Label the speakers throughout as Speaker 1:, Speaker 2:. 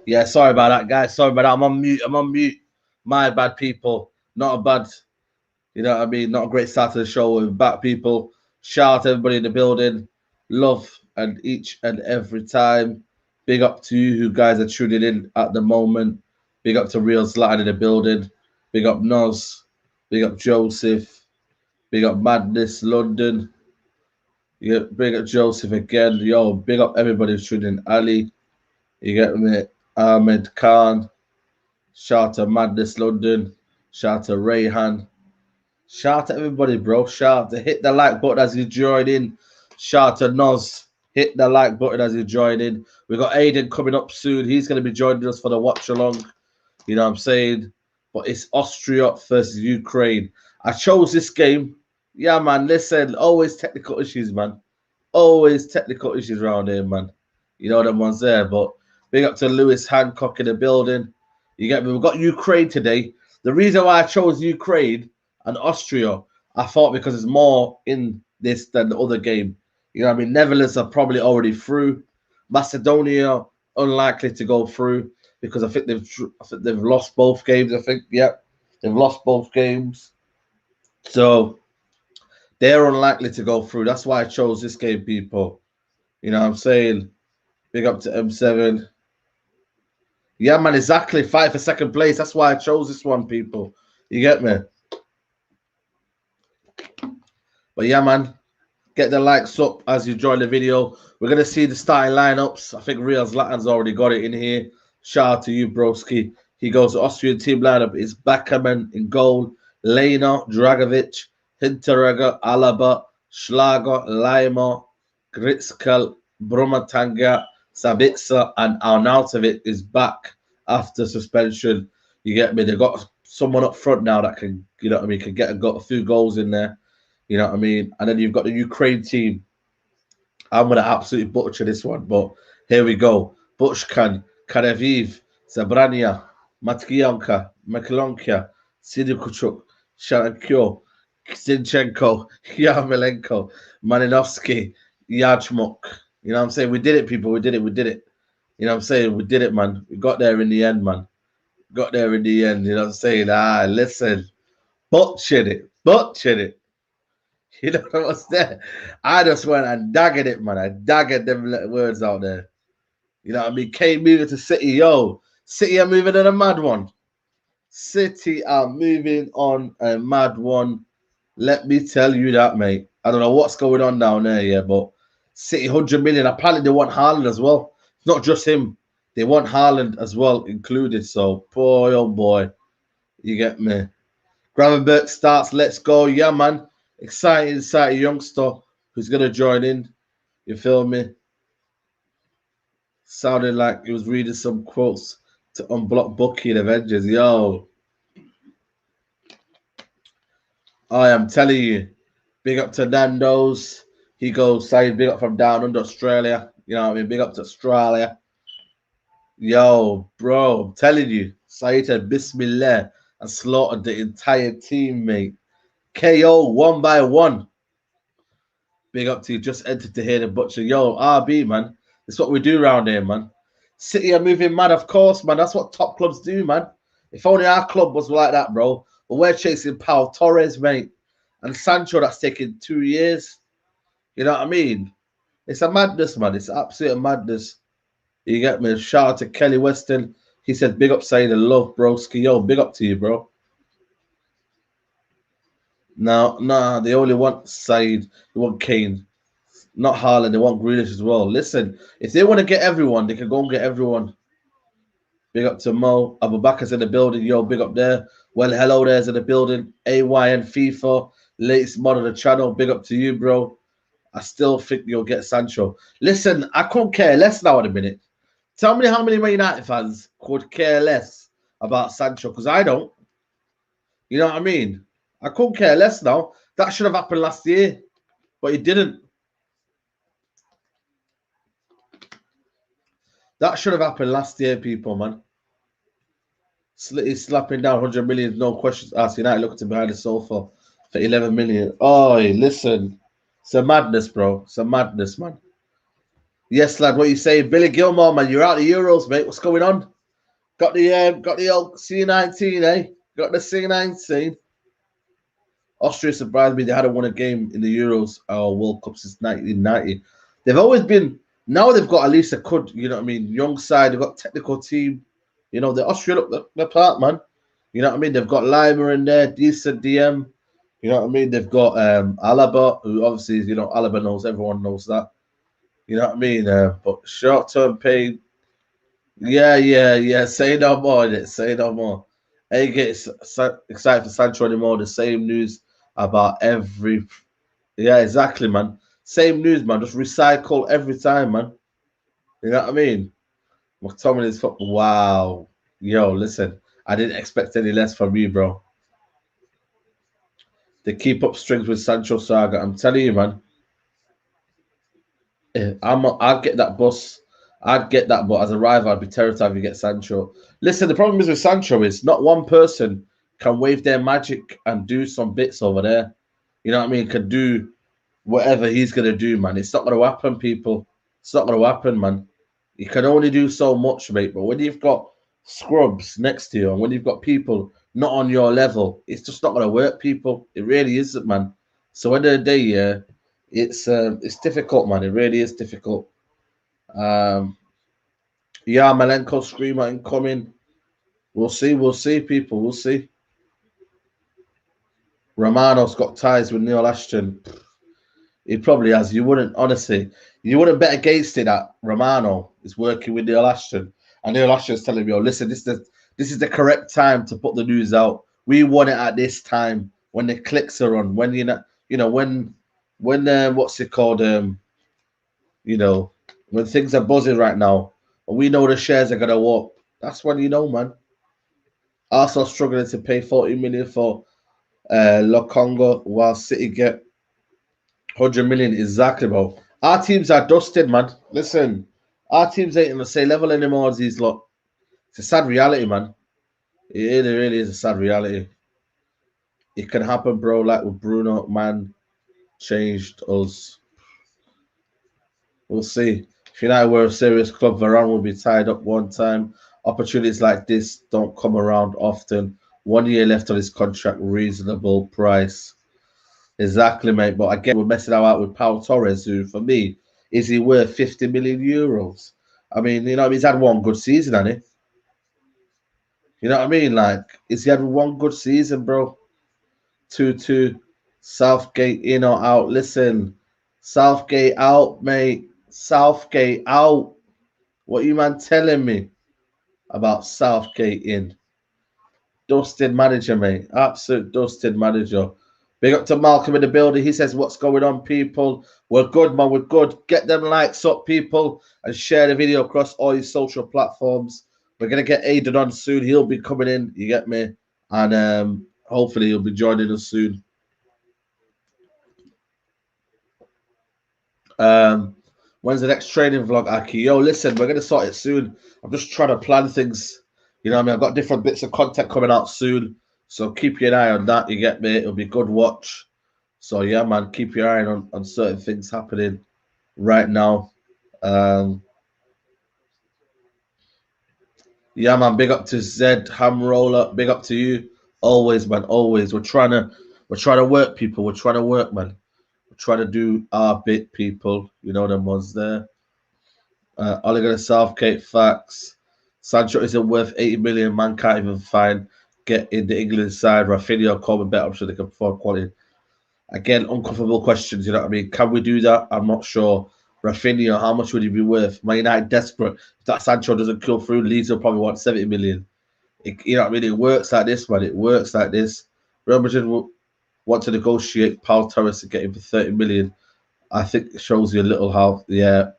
Speaker 1: Yeah, sorry about that, guys. Sorry about that. I'm on mute. I'm on mute. My bad, people. Not a bad, you know what I mean? Not a great start to the show. We're back, people. Shout out to everybody in the building. Love and each and every time. Big up to you who guys are tuning in at the moment. Big up to Real Zlatan in the building. Big up Nos. Big up Joseph. Big up Madness London. Yeah, big up Joseph again. Yo, big up everybody who's tuning in. Ali. You get me? Ahmed Khan. Shout out to Madness London. Shout out to Rayhan. Shout out to everybody, bro. Shout out to hit the like button as you join in. Shout out to Nos. Hit the like button as you join in. We got Aidan coming up soon. He's going to be joining us for the watch along. You know what I'm saying? But it's Austria versus Ukraine. I chose this game. Yeah, man. Listen, always technical issues, man. Always technical issues around here, man. You know them ones there. But big up to Lewis Hancock in the building. You get me? We've got Ukraine today. The reason why I chose Ukraine and Austria, I thought because there's more in this than the other game. You know what I mean? Netherlands are probably already through. Macedonia, unlikely to go through because I think they've lost both games. I think, yeah, they've lost both games. So they're unlikely to go through. That's why I chose this game, people. You know what I'm saying? Big up to M7. Yeah, man, exactly. Fight for second place. That's why I chose this one, people. You get me? But yeah, man, get the likes up as you join the video. We're going to see the starting lineups. I think Real Zlatan's already got it in here. Shout out to you, broski. He goes to Austrian team lineup. It's Backerman in goal. Lena, Dragovic, Hinteregger, Alaba, Schlager, Lima, Gritzkel, Brumatanga, Sabitzer, and AidanUtd is back after suspension. You get me? They've got someone up front now that can, you know what I mean, can get a few goals in there. You know what I mean? And then you've got the Ukraine team. I'm going to absolutely butcher this one, but here we go. Buchkan, Kareviv, Zabrania, Matkiyanka, Maklonka, Sidukuchuk, Sharankyo, Zinchenko, Yarmolenko, Marinovsky, Yachmuk. You know what I'm saying? We did it, people. We did it. We did it. You know what I'm saying? We did it, man. We got there in the end, man. Got there in the end. You know what I'm saying? Listen. Butchered it. Butchered it. You know what's there? I just went and daggered it, man. I daggered them little words out there. You know what I mean? Kane moving to City. Yo, City are moving on a mad one. City are moving on a mad one. Let me tell you that, mate. I don't know what's going on down there, yeah, but City 100 million. Apparently they want Haaland as well. It's not just him. They want Haaland as well included. So, boy, oh boy. You get me? Gravenberg starts. Let's go. Yeah, man. Exciting youngster who's going to join in. You feel me? Sounded like he was reading some quotes to unblock Bucky in Avengers. Yo. I am telling you. Big up to Nando's. He goes saying big up from down under Australia. You know what I mean? Big up to Australia. Yo, bro. I'm telling you. Said Bismillah and slaughtered the entire team, mate. KO 1 by 1. Big up to you. Just entered to hear the butcher. Yo, RB, man. It's what we do around here, man. City are moving mad, of course, man. That's what top clubs do, man. If only our club was like that, bro. But we're chasing Pau Torres, mate. And Sancho, that's taken 2 years. You know what I mean? It's a madness, man. It's absolute madness. You get me? Shout out to Kelly Weston. He said, big up, saying the love, broski. Yo, big up to you, bro. No, they only want Said. They want Kane. Not Haaland. They want Grealish as well. Listen, if they want to get everyone, they can go and get everyone. Big up to Mo. Abubakar's in the building. Yo, big up there. Well, hello there's in the building. AYN FIFA. Latest mod on the channel. Big up to you, bro. I still think you'll get Sancho. Listen, I couldn't care less now in a minute. Tell me how many Man United fans could care less about Sancho, because I don't. You know what I mean? I couldn't care less now. That should have happened last year, but it didn't. That should have happened last year, people, man. He's slapping down 100 million, no questions asked. United looking to behind the sofa for 11 million. Oh, listen. It's a madness, bro. It's a madness, man. Yes, lad, what you saying? Billy Gilmore, man, you're out of Euros, mate. What's going on? Got the old C19, eh? Got the C19. Austria surprised me. They hadn't won a game in the Euros or World Cup since 1990. They've always been. Now they've got at least a good, you know what I mean, young side. They've got technical team. You know, the Austria look the part, man. You know what I mean? They've got Lima in there, decent DM. You know what I mean? They've got Alaba, who obviously, you know, Alaba knows, everyone knows that. You know what I mean? But short term pain, yeah. Say no more, innit? Say no more. I ain't get excited for Sancho anymore. The same news about every. Yeah, exactly, man. Same news, man. Just recycle every time, man. You know what I mean? McTominay's football. Wow. Yo, listen. I didn't expect any less from you, bro. They keep up strings with Sancho Saga. I'm telling you, man. I'd get that bus. I'd get that, but as a rival, I'd be terrified if you get Sancho. Listen, the problem is with Sancho is not one person can wave their magic and do some bits over there. You know what I mean? Can do whatever he's gonna do, man. It's not gonna happen, people. It's not gonna happen, man. You can only do so much, mate. But when you've got scrubs next to you and when you've got people not on your level, it's just not gonna work, people. It really isn't, man. So end of the day, yeah, it's difficult, man. It really is difficult. Um, yeah, Malenko screamer incoming. We'll see, people. We'll see. Romano's got ties with Neil Ashton. He probably has. You wouldn't bet against it that Romano is working with Neil Ashton. And Neil Ashton's telling me, oh, listen, this is the correct time to put the news out. We want it at this time when the clicks are on, when when what's it called? You know, when things are buzzing right now, and we know the shares are gonna walk. That's when you know, man. Also struggling to pay 40 million for Lokongo while City get 100 million exactly, bro. Our teams are dusted, man. Listen, our teams ain't on the same level anymore as these lot. It's a sad reality, man. It really is a sad reality. It can happen, bro. Like with Bruno, man, changed us. We'll see. If United were a serious club, Varane will be tied up one time. Opportunities like this don't come around often. 1 year left on his contract, reasonable price. Exactly, mate. But again, we're messing out with Pau Torres, who, for me, is he worth 50 million euros? I mean, you know, he's had one good season, hasn't he? You know what I mean? Like, is he had one good season, bro? 2-2. Southgate in or out? Listen, Southgate out, mate. Southgate out. What you man telling me about Southgate in? Dusted manager, mate. Absolute dusted manager. Big up to Malcolm in the building. He says, what's going on, people? We're good, man. We're good. Get them likes up, people, and share the video across all your social platforms. We're going to get Aidan on soon. He'll be coming in. You get me? And hopefully he'll be joining us soon. When's the next training vlog, Aki? Yo, listen, we're going to sort it soon. I'm just trying to plan things. You know what I mean? I've got different bits of content coming out soon. So keep your eye on that. You get me? It'll be good watch. So yeah, man, keep your eye on certain things happening right now. Yeah, man, big up to Zed Hamroller. Big up to you. Always, man, always. We're trying to work, people. We're trying to work, man. We're trying to do our bit, people. You know them ones there. Oliver Southgate facts. Sancho isn't worth 80 million. Man can't even get in the England side. Rafinha, Coleman better. I'm sure they can afford quality. Again, uncomfortable questions. You know what I mean? Can we do that? I'm not sure. Rafinha, how much would he be worth? Man United desperate. If that Sancho doesn't kill through, Leeds will probably want 70 million. You know what I mean? It works like this, man. It works like this. Real Madrid will want to negotiate Paul Torres to get him for 30 million. I think it shows you a little how, yeah.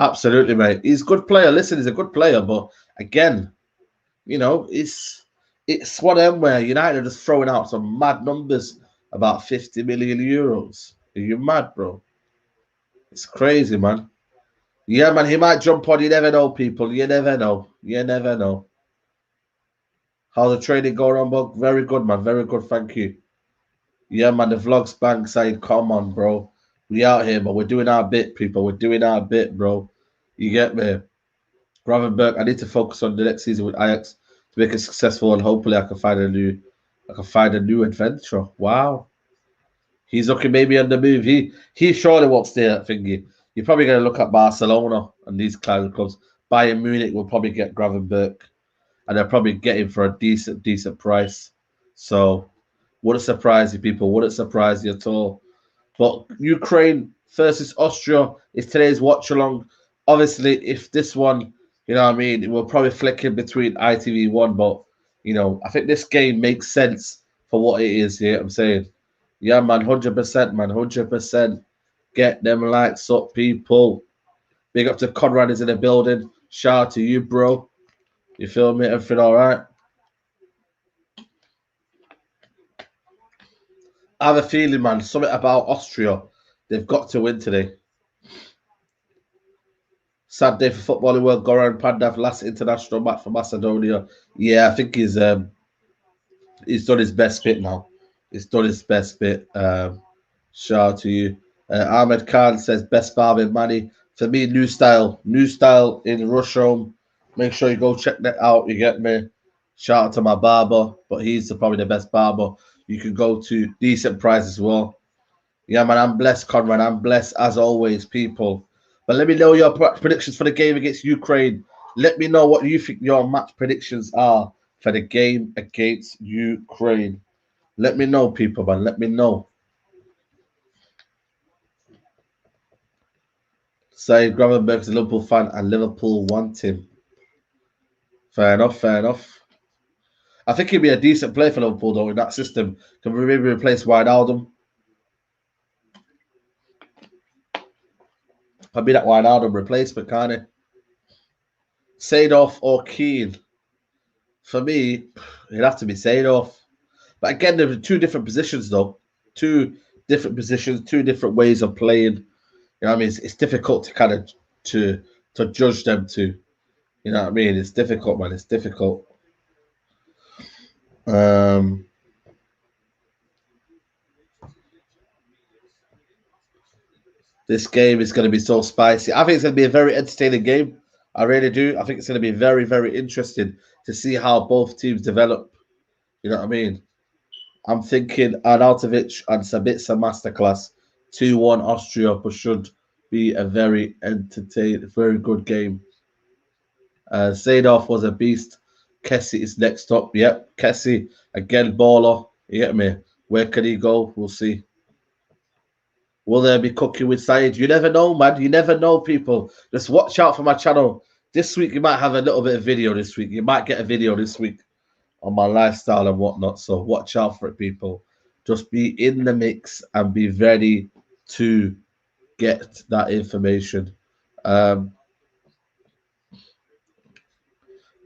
Speaker 1: Absolutely, mate. He's a good player. Listen, he's a good player, but again, you know, it's one of them where United are just throwing out some mad numbers about 50 million euros. Are you mad, bro? It's crazy, man. Yeah, man, he might jump on. You never know, people. You never know. You never know. How's the training going on, bro? Very good, man. Very good. Thank you. Yeah, man, the vlogs bank side. Come on, bro. We out here, but we're doing our bit, people. We're doing our bit, bro. You get me? Gravenberg, I need to focus on the next season with Ajax to make it successful, and hopefully I can find a new adventure. Wow. He's looking maybe on the move. He surely won't stay at thingy. You're probably going to look at Barcelona and these kind of clubs. Bayern Munich will probably get Gravenberg, and they'll probably get him for a decent price. So, wouldn't surprise you, people. Wouldn't surprise you at all. But Ukraine versus Austria is today's watch along. Obviously, if this one, you know what I mean, it will probably flick in between ITV1, but, you know, I think this game makes sense for what it is. Yeah, I'm saying. Yeah, man, 100%, man, 100%. Get them lights up, people. Big up to Conrad is in the building. Shout out to you, bro. You feel me? Everything all right? I have a feeling, man, something about Austria. They've got to win today. Sad day for footballing world. Goran Pandev, last international match for Macedonia. Yeah, I think he's done his best bit now. He's done his best bit. Shout out to you. Ahmed Khan says best barber in Manny. For me, new style in Rusholme. Make sure you go check that out. You get me? Shout out to my barber, but he's probably the best barber. You can go to decent price as well. Yeah, man, I'm blessed, Conrad. I'm blessed as always, people. But let me know your predictions for the game against Ukraine. Let me know what you think your match predictions are for the game against Ukraine. Let me know, people, man. Let me know. Say Gravenberg's a Liverpool fan and Liverpool want him. Fair enough, fair enough. I think he'd be a decent player for Liverpool, though, in that system. Can we maybe replace Wijnaldum? I'd be that Wijnaldum replacement, can't he? Seedorf or Keane? For me, it'd have to be Seedorf. But again, there are two different positions, though. Two different positions, two different ways of playing. You know what I mean? It's difficult to kind of to judge them two. You know what I mean? It's difficult, man. It's difficult. This game is going to be so spicy. I think it's going to be a very entertaining game. I really do. I think it's going to be very, very interesting to see how both teams develop. You know what I mean? I'm thinking AidanUtd and Sabitzer masterclass 2-1 Austria, but should be a very entertaining, very good game. Seedorf was a beast. Kessie is next up. Yep, Kessie again, baller. You get me? Where can he go? We'll see. Will there be cooking with Saeed? You never know, man. You never know, people. Just watch out for my channel. This week, you might have a little bit of video this week. You might get a video this week on my lifestyle and whatnot. So watch out for it, people. Just be in the mix and be ready to get that information.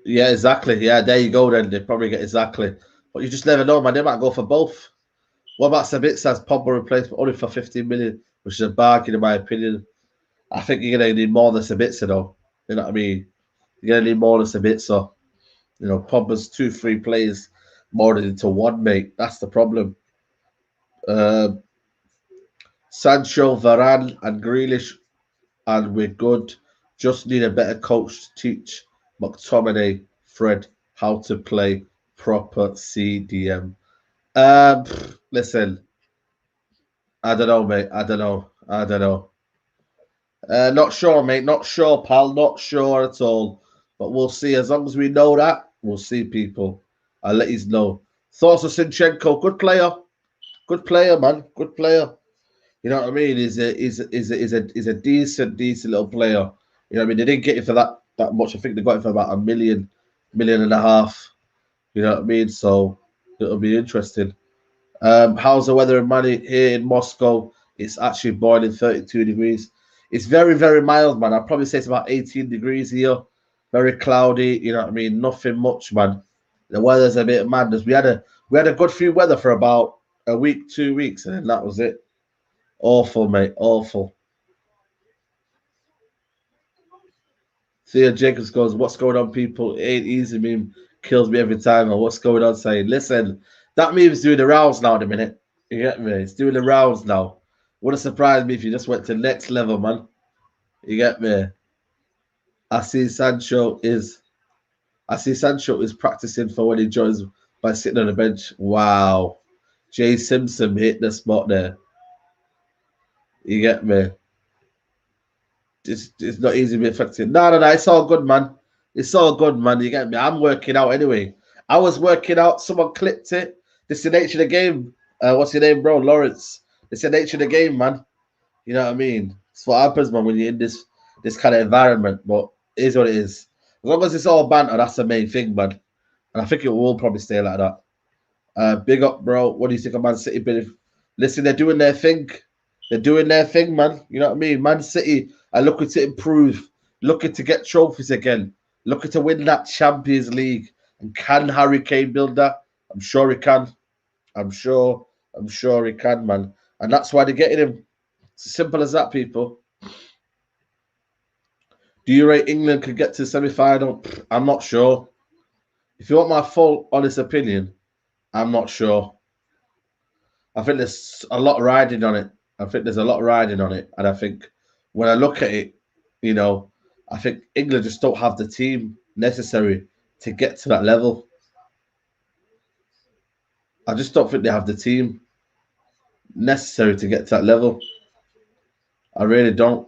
Speaker 1: Yeah, exactly. Yeah, there you go then. They probably get exactly. But you just never know, man. They might go for both. What about Sabitza's Pogba replacement only for 15 million, which is a bargain in my opinion. I think you're gonna need more than Sabitzer though. You know what I mean? You're gonna need more than Sabitzer. You know, Pogba's 2-3 players molded into one, mate. That's the problem. Sancho, Varane, and Grealish, and we're good. Just need a better coach to teach McTominay, Fred, how to play proper CDM. Listen, I don't know, mate. I don't know. Not sure, mate. Not sure, pal. Not sure at all. But we'll see. As long as we know that, we'll see, people. I'll let you know. Thoughts of Sinchenko, good player, man, good player. You know what I mean? He's a decent little player. You know what I mean? They didn't get him for that much. I think they got him for about a million and a half. You know what I mean? So it'll be interesting. How's the weather in Mali here in Moscow? It's actually boiling 32 degrees. It's very, very mild, man. I'd probably say it's about 18 degrees here. Very cloudy, you know what I mean? Nothing much, man. The weather's a bit madness. We had a good few weather for about a week, 2 weeks, and then that was it. Awful, mate. Awful. Theo Jacobs goes, what's going on, people? It ain't easy, meme. Kills me every time. Or what's going on, saying, listen, that meme's doing the rounds now in a minute. You get me? It's doing the rounds now. Wouldn't surprise me if you just went to next level, man. You get me? I see Sancho is practicing for when he joins by sitting on the bench. Wow. Jay Simpson hit the spot there. You get me? It's not easy to be effective. No. It's all good, man. It's all good, man. You get me? I'm working out anyway. I was working out. Someone clipped it. This is the nature of the game. What's your name, bro? Lawrence. It's the nature of the game, man. You know what I mean? It's what happens, man, when you're in this kind of environment. But it is what it is. As long as it's all banter, that's the main thing, man. And I think it will probably stay like that. Big up, bro. What do you think of Man City? Listen, they're doing their thing. They're doing their thing, man. You know what I mean? Man City are looking to improve, looking to get trophies again, looking to win that Champions League. And can Harry Kane build that? I'm sure he can. I'm sure he can, man. And that's why they're getting him. It's as simple as that, people. Do you rate England could get to the semi-final? I'm not sure. If you want my full honest opinion, I'm not sure. I think there's a lot riding on it. And I think when I look at it, you know, I think England just don't have the team necessary to get to that level. I just don't think they have the team necessary to get to that level. I really don't.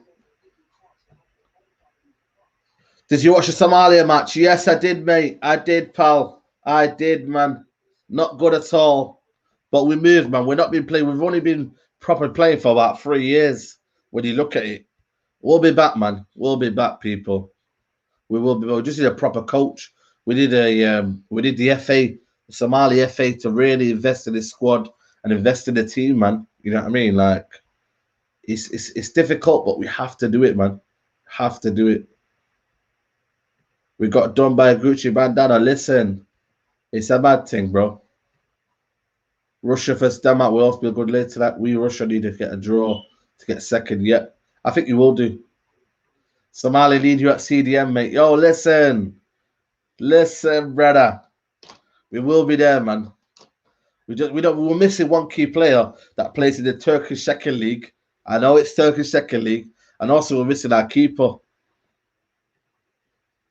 Speaker 1: Did you watch the Somalia match? Yes, I did, mate. I did, pal. I did, man. Not good at all. But we moved, man. We've not been playing. We've only been proper playing for about 3 years. When you look at it, we'll be back, man. We'll be back, people. We will be. We just need a proper coach. We need the FA, the Somali FA, to really invest in this squad and invest in the team, man. You know what I mean? Like, it's difficult, but we have to do it, man. Have to do it. We got done by a Gucci bandana. Listen, it's a bad thing, bro. Russia first damn out. We'll also be good later. That we Russia need to get a draw to get second. Yeah, I think you will do. Somali need you at CDM, mate. Yo, listen, brother. We will be there, man. We're missing one key player that plays in the Turkish second league. I know it's Turkish second league, and also we're missing our keeper.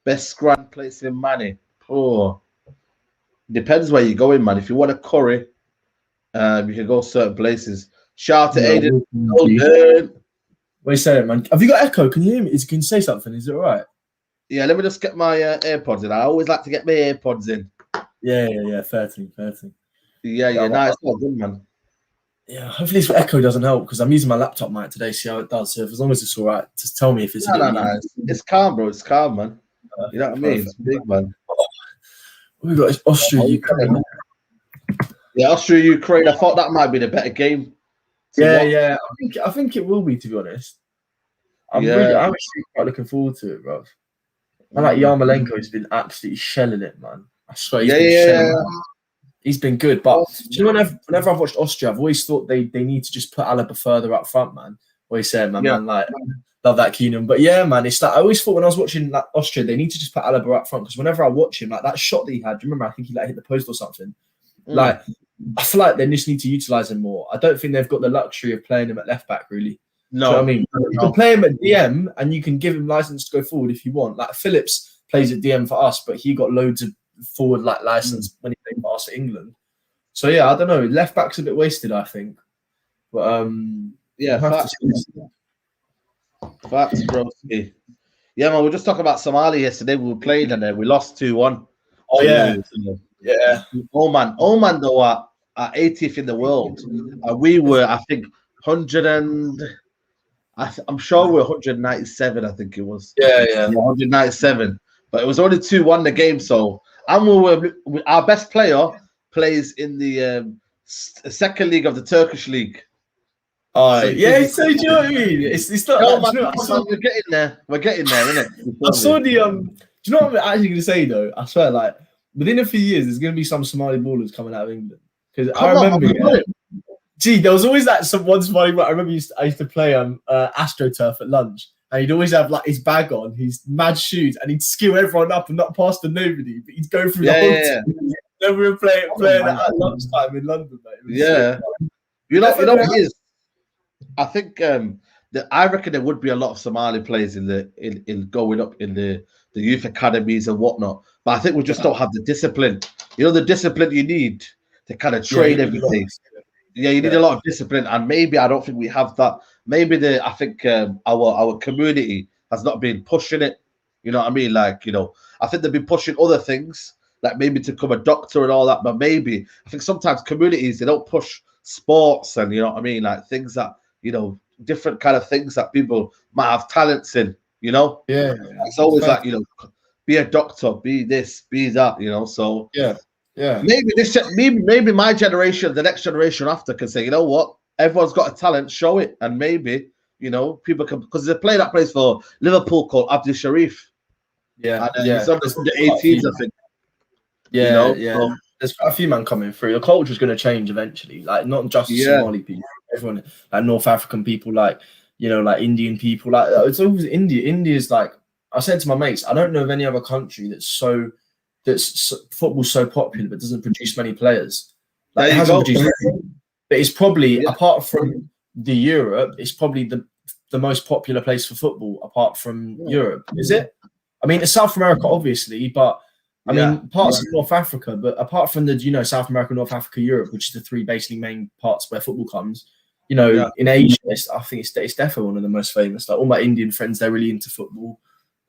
Speaker 1: Best scrum place in Manny. Oh, depends where you're going, man. If you want a curry, you can go certain places. Shout out to Aidan.
Speaker 2: What are you saying, man? Have you got echo? Can you hear me? Can you say something? Is it all right?
Speaker 1: Yeah, let me just get my AirPods in. I always like to get my AirPods in.
Speaker 2: Yeah. Fair thing.
Speaker 1: Yeah. No, it's not good, man.
Speaker 2: Yeah, hopefully this echo doesn't help because I'm using my laptop mic today. See how it does. So as long as it's all right, just tell me if it's
Speaker 1: No. It's calm, bro. It's calm, man. You know what I mean? It's big, man.
Speaker 2: We got Austria, Ukraine.
Speaker 1: Yeah, Austria, Ukraine. I thought that might be the better game.
Speaker 2: Yeah. I think it will be, to be honest. I'm actually quite looking forward to it, bro. And like Yarmolenko has been absolutely shelling it, man. I swear he's been good. But do you know, whenever I've watched Austria, I've always thought they need to just put Alaba further up front, man. What you saying, man? Like, love that Keenan. But yeah, man, it's like I always thought when I was watching like Austria, they need to just put Alaba up front because whenever I watch him, like that shot that he had, do you remember? I think he like hit the post or something. Like, I feel like they just need to utilize him more. I don't think they've got the luxury of playing him at left back, really.
Speaker 1: No,
Speaker 2: do you know what I mean? You can play him at DM and you can give him license to go forward if you want. Like Phillips plays at DM for us, but he got loads of forward like license when he played for us for England. So yeah, I don't know. Left back's a bit wasted, I think. But
Speaker 1: facts, bro. Yeah, man. We were just talking about Somali yesterday. We were playing and we lost 2-1.
Speaker 2: Oh yeah.
Speaker 1: Oman though are 80th in the world. We were, I think, 100 and I'm sure we're 197. I think it was.
Speaker 2: Yeah,
Speaker 1: 197. But it was only 2-1 the game. So, and our best player plays in the second league of the Turkish league.
Speaker 2: So do you know what I mean? It's not.
Speaker 1: We're getting there. We're getting there, isn't it?
Speaker 2: I saw the Do you know what I'm actually going to say though? I swear, like within a few years, there's going to be some Somali ballers coming out of England because I remember. Gee, there was always that one Somali. I remember I used to play on AstroTurf at lunch, and he'd always have like his bag on, his mad shoes, and he'd skill everyone up and not pass to nobody, but he'd go through the whole team. Then we were playing at lunchtime in London, mate.
Speaker 1: You know what it is? I think I reckon there would be a lot of Somali players in going up in the youth academies and whatnot. But I think we just don't have the discipline. You know, the discipline you need to kind of train every day. Yeah, you need a lot of discipline, and maybe I don't think we have that. Maybe I think our community has not been pushing it. You know what I mean? Like, you know, I think they've been pushing other things, like maybe to become a doctor and all that. But maybe I think sometimes communities, they don't push sports and, you know what I mean, like things that, you know, different kind of things that people might have talents in. You know, it's always like, you know, be a doctor, be this, be that. You know, so maybe my generation, the next generation after, can say, you know what, everyone's got a talent, show it, and maybe, you know, people can, because there's a player that plays for Liverpool called Abdul Sharif. And, he's under 18s, I think.
Speaker 2: Yeah, you know? So, there's quite a few man coming through. The culture's going to change eventually, like not just Somali people, everyone, like North African people, like, you know, like Indian people, like it's always India. India's like, I said to my mates, I don't know of any other country that's football's so popular but doesn't produce many players. Like, it hasn't produced many, but it's probably apart from the Europe, it's probably the most popular place for football apart from Europe. Is it? I mean, it's South America, obviously, but I mean, parts of North Africa, but apart from the, you know, South America, North Africa, Europe, which is the three basically main parts where football comes, you know, in Asia, I think it's definitely one of the most famous. Like all my Indian friends, they're really into football.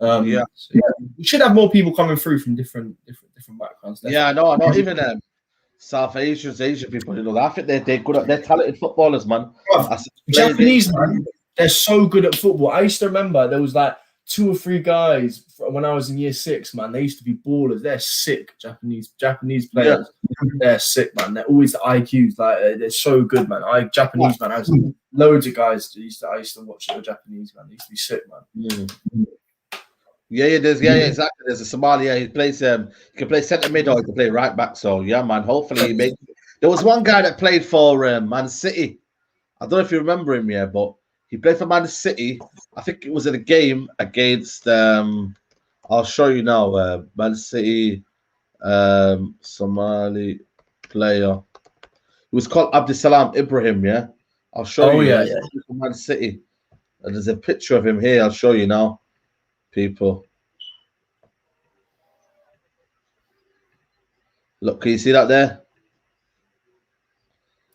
Speaker 2: So we should have more people coming through from different backgrounds. Definitely.
Speaker 1: Yeah, no, not even South Asian people. You know, I think they're good. They're talented footballers, man.
Speaker 2: Japanese man, they're so good at football. I used to remember there was like 2 or 3 guys when I was in year 6, man. They used to be ballers. They're sick, Japanese players. They're sick, man. They're always the IQs. Like they're so good, man. Japanese man. I was loads of guys. I used to watch the Japanese man. They used to be sick, man.
Speaker 1: There's exactly. There's a Somali. He plays. He can play centre mid or he can play right back. So yeah, man. Hopefully he makes. There was one guy that played for Man City. I don't know if you remember him, but he played for Man City. I think it was in a game against. I'll show you now. Man City, Somali player. It was called Abdisalam Ibrahim. Yeah, I'll show you. Yeah. For Man City, and there's a picture of him here. I'll show you now. People, look, can you see that there?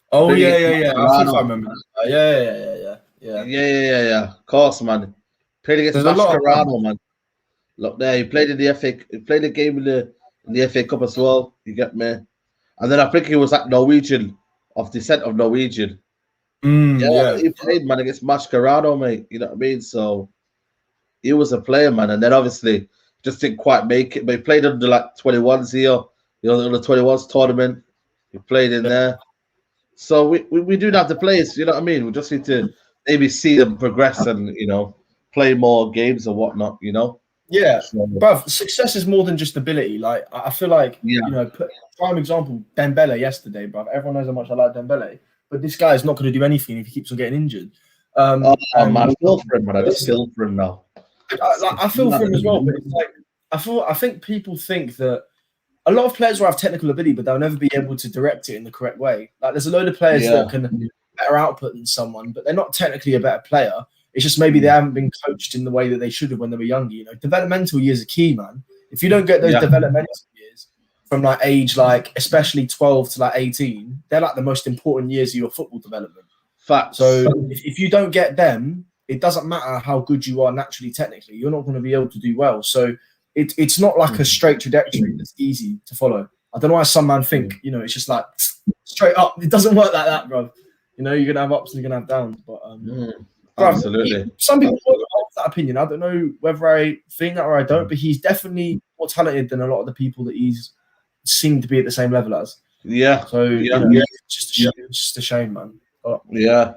Speaker 2: Oh, yeah. I think I remember that.
Speaker 1: Yeah. Of course, man. Played against Mascherano, man. Look there, he played in the FA. He played a game in the FA Cup as well. You get me? And then I think he was like Norwegian, of descent of Norwegian. He played, man, against Mascherano, mate. You know what I mean? So he was a player, man, and then obviously just didn't quite make it. But he played under like 21s here, you know, the under 21s tournament. He played in there. So we do have the players, you know what I mean? We just need to maybe see them progress and, you know, play more games or whatnot, you know?
Speaker 2: Yeah, bruv, success is more than just ability. Like, I feel like, you know, prime example, Dembele yesterday, bruv. Everyone knows how much I like Dembele. But this guy is not going to do anything if he keeps on getting injured.
Speaker 1: Man, I feel for him, man. I just feel for him now.
Speaker 2: I feel for him as well, but it's like I think people think that a lot of players will have technical ability, but they'll never be able to direct it in the correct way. Like there's a load of players that can have better output than someone, but they're not technically a better player. It's just maybe they haven't been coached in the way that they should have when they were younger. You know, developmental years are key, man. If you don't get those developmental years from like age, like especially 12 to like 18, they're like the most important years of your football development.
Speaker 1: Facts.
Speaker 2: So if you don't get them, it doesn't matter how good you are naturally, technically, you're not going to be able to do well. So it's not like a straight trajectory that's easy to follow. I don't know why some man think, you know, it's just like straight up. It doesn't work like that, bro. You know, you're going to have ups and you're going to have downs. But
Speaker 1: absolutely.
Speaker 2: Some people have that opinion. I don't know whether I think that or I don't, but he's definitely more talented than a lot of the people that he's seemed to be at the same level as.
Speaker 1: Yeah.
Speaker 2: So, you know, it's just a shame, man. But,
Speaker 1: yeah.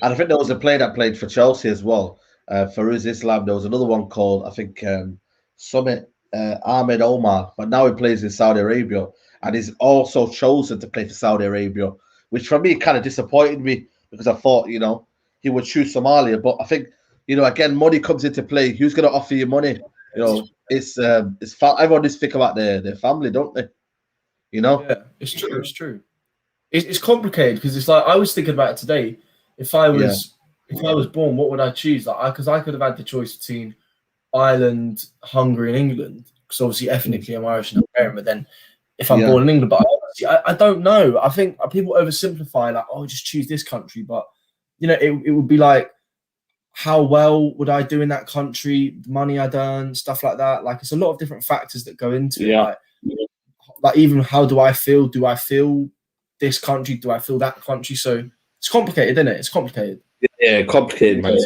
Speaker 1: And I think there was a player that played for Chelsea as well. Farouz Islam. There was another one called, I think, Summit Ahmed Omar. But now he plays in Saudi Arabia. And he's also chosen to play for Saudi Arabia, which for me kind of disappointed me because I thought, you know, he would choose Somalia. But I think, you know, again, money comes into play. Who's going to offer you money? You know, it's everyone is think about their family, don't they? You know?
Speaker 2: Yeah, it's true. It's true. It's complicated because it's like I was thinking about it today. If I if I was born, what would I choose? Like, because I could have had the choice between Ireland, Hungary, and England. Because obviously, ethnically, I'm Irish and Hungarian. But then, if I'm born in England, but I don't know. I think people oversimplify, like, oh, just choose this country. But it would be like, how well would I do in that country? The money I'd earn, stuff like that. Like, it's a lot of different factors that go into it. Like even how do I feel? Do I feel this country? Do I feel that country? So it's complicated, isn't it? It's complicated.
Speaker 1: Yeah, complicated, man.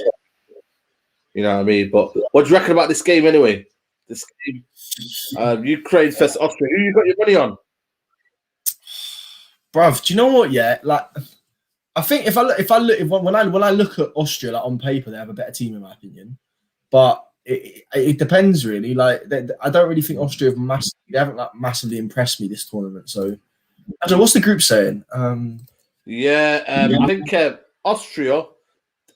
Speaker 1: You know what I mean? But what do you reckon about this game anyway? This game, Ukraine versus Austria. Who you got your money on?
Speaker 2: Bruv, do you know what? Yeah, like I think when I look at Austria, like on paper, they have a better team in my opinion. But it depends really. Like I don't really think Austria haven't like massively impressed me this tournament. So I don't know. What's the group saying?
Speaker 1: I think Austria.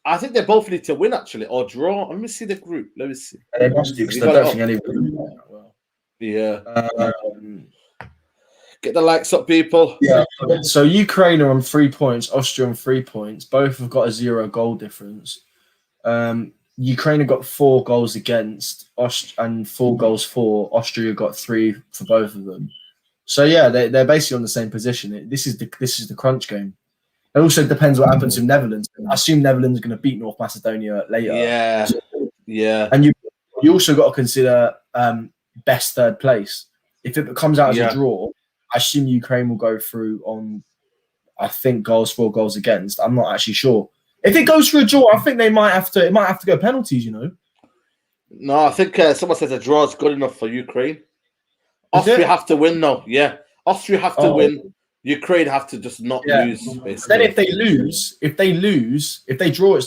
Speaker 1: I think they both need to win actually or draw. Let me see the group. Let me see.
Speaker 2: They must do because I don't think anybody well.
Speaker 1: Yeah. Get the likes up, people.
Speaker 2: Yeah. So Ukraine are on 3 points, Austria on 3 points. Both have got a 0 goal difference. Ukraine have got 4 goals against and 4 goals for. Austria got 3 for both of them. So yeah, they're basically on the same position. This is the crunch game. It also depends what happens in Netherlands. I assume Netherlands are going to beat North Macedonia later.
Speaker 1: Yeah.
Speaker 2: And you also got to consider best third place. If it comes out as a draw, I assume Ukraine will go through on, I think, 4 goals against. I'm not actually sure. If it goes for a draw, I think it might have to go penalties,
Speaker 1: No, I think someone says a draw is good enough for Ukraine. Austria have to win, though. Yeah. Austria have to win. Ukraine have to just not lose, basically.
Speaker 2: Then if they draw,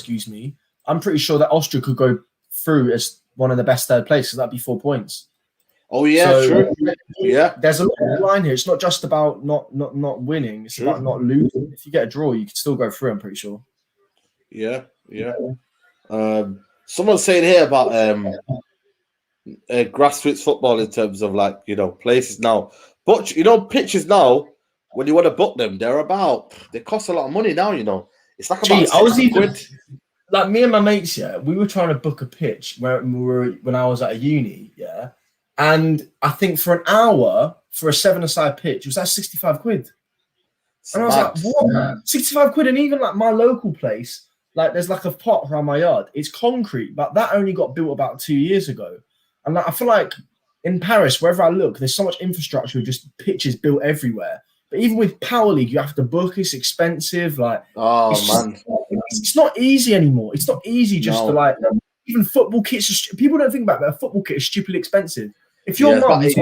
Speaker 2: I'm pretty sure that Austria could go through as one of the best third places. So that'd be 4 points.
Speaker 1: Oh yeah, true. Yeah,
Speaker 2: there's a lot of line here. It's not just about not winning. It's about not losing. If you get a draw, you can still go through. I'm pretty sure.
Speaker 1: Yeah. Someone's saying here about grassroots football in terms of places now, but pitches now. When you want to book them, they cost a lot of money now. It's like about £60.
Speaker 2: Like me and my mates, we were trying to book a pitch when I was at a uni, and I think for an hour for a 7-a-side pitch, it was like £65. And I was like, what? 65 quid, and even like my local place, like there's like a pot around my yard. It's concrete, but that only got built about 2 years ago. And I feel like in Paris, wherever I look, there's so much infrastructure, just pitches built everywhere. But even with Power League, you have to book. It's expensive. It's not easy anymore. It's not easy to even football kits. People don't think about that. A football kit is stupidly expensive. If your mum is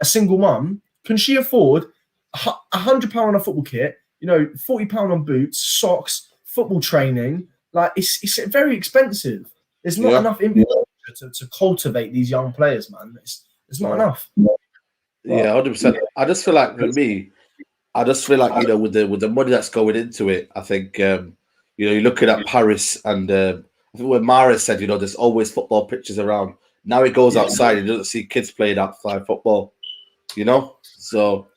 Speaker 2: a single mum, can she afford £100 on a football kit? £40 on boots, socks, football training. Like it's very expensive. There's not enough infrastructure to cultivate these young players, man. It's not enough.
Speaker 1: Yeah, 100%. I just feel like with me, with the money that's going into it, I think you're looking at Paris, and I think when Mara said, there's always football pitches around. Now he goes outside, he doesn't see kids playing outside football. So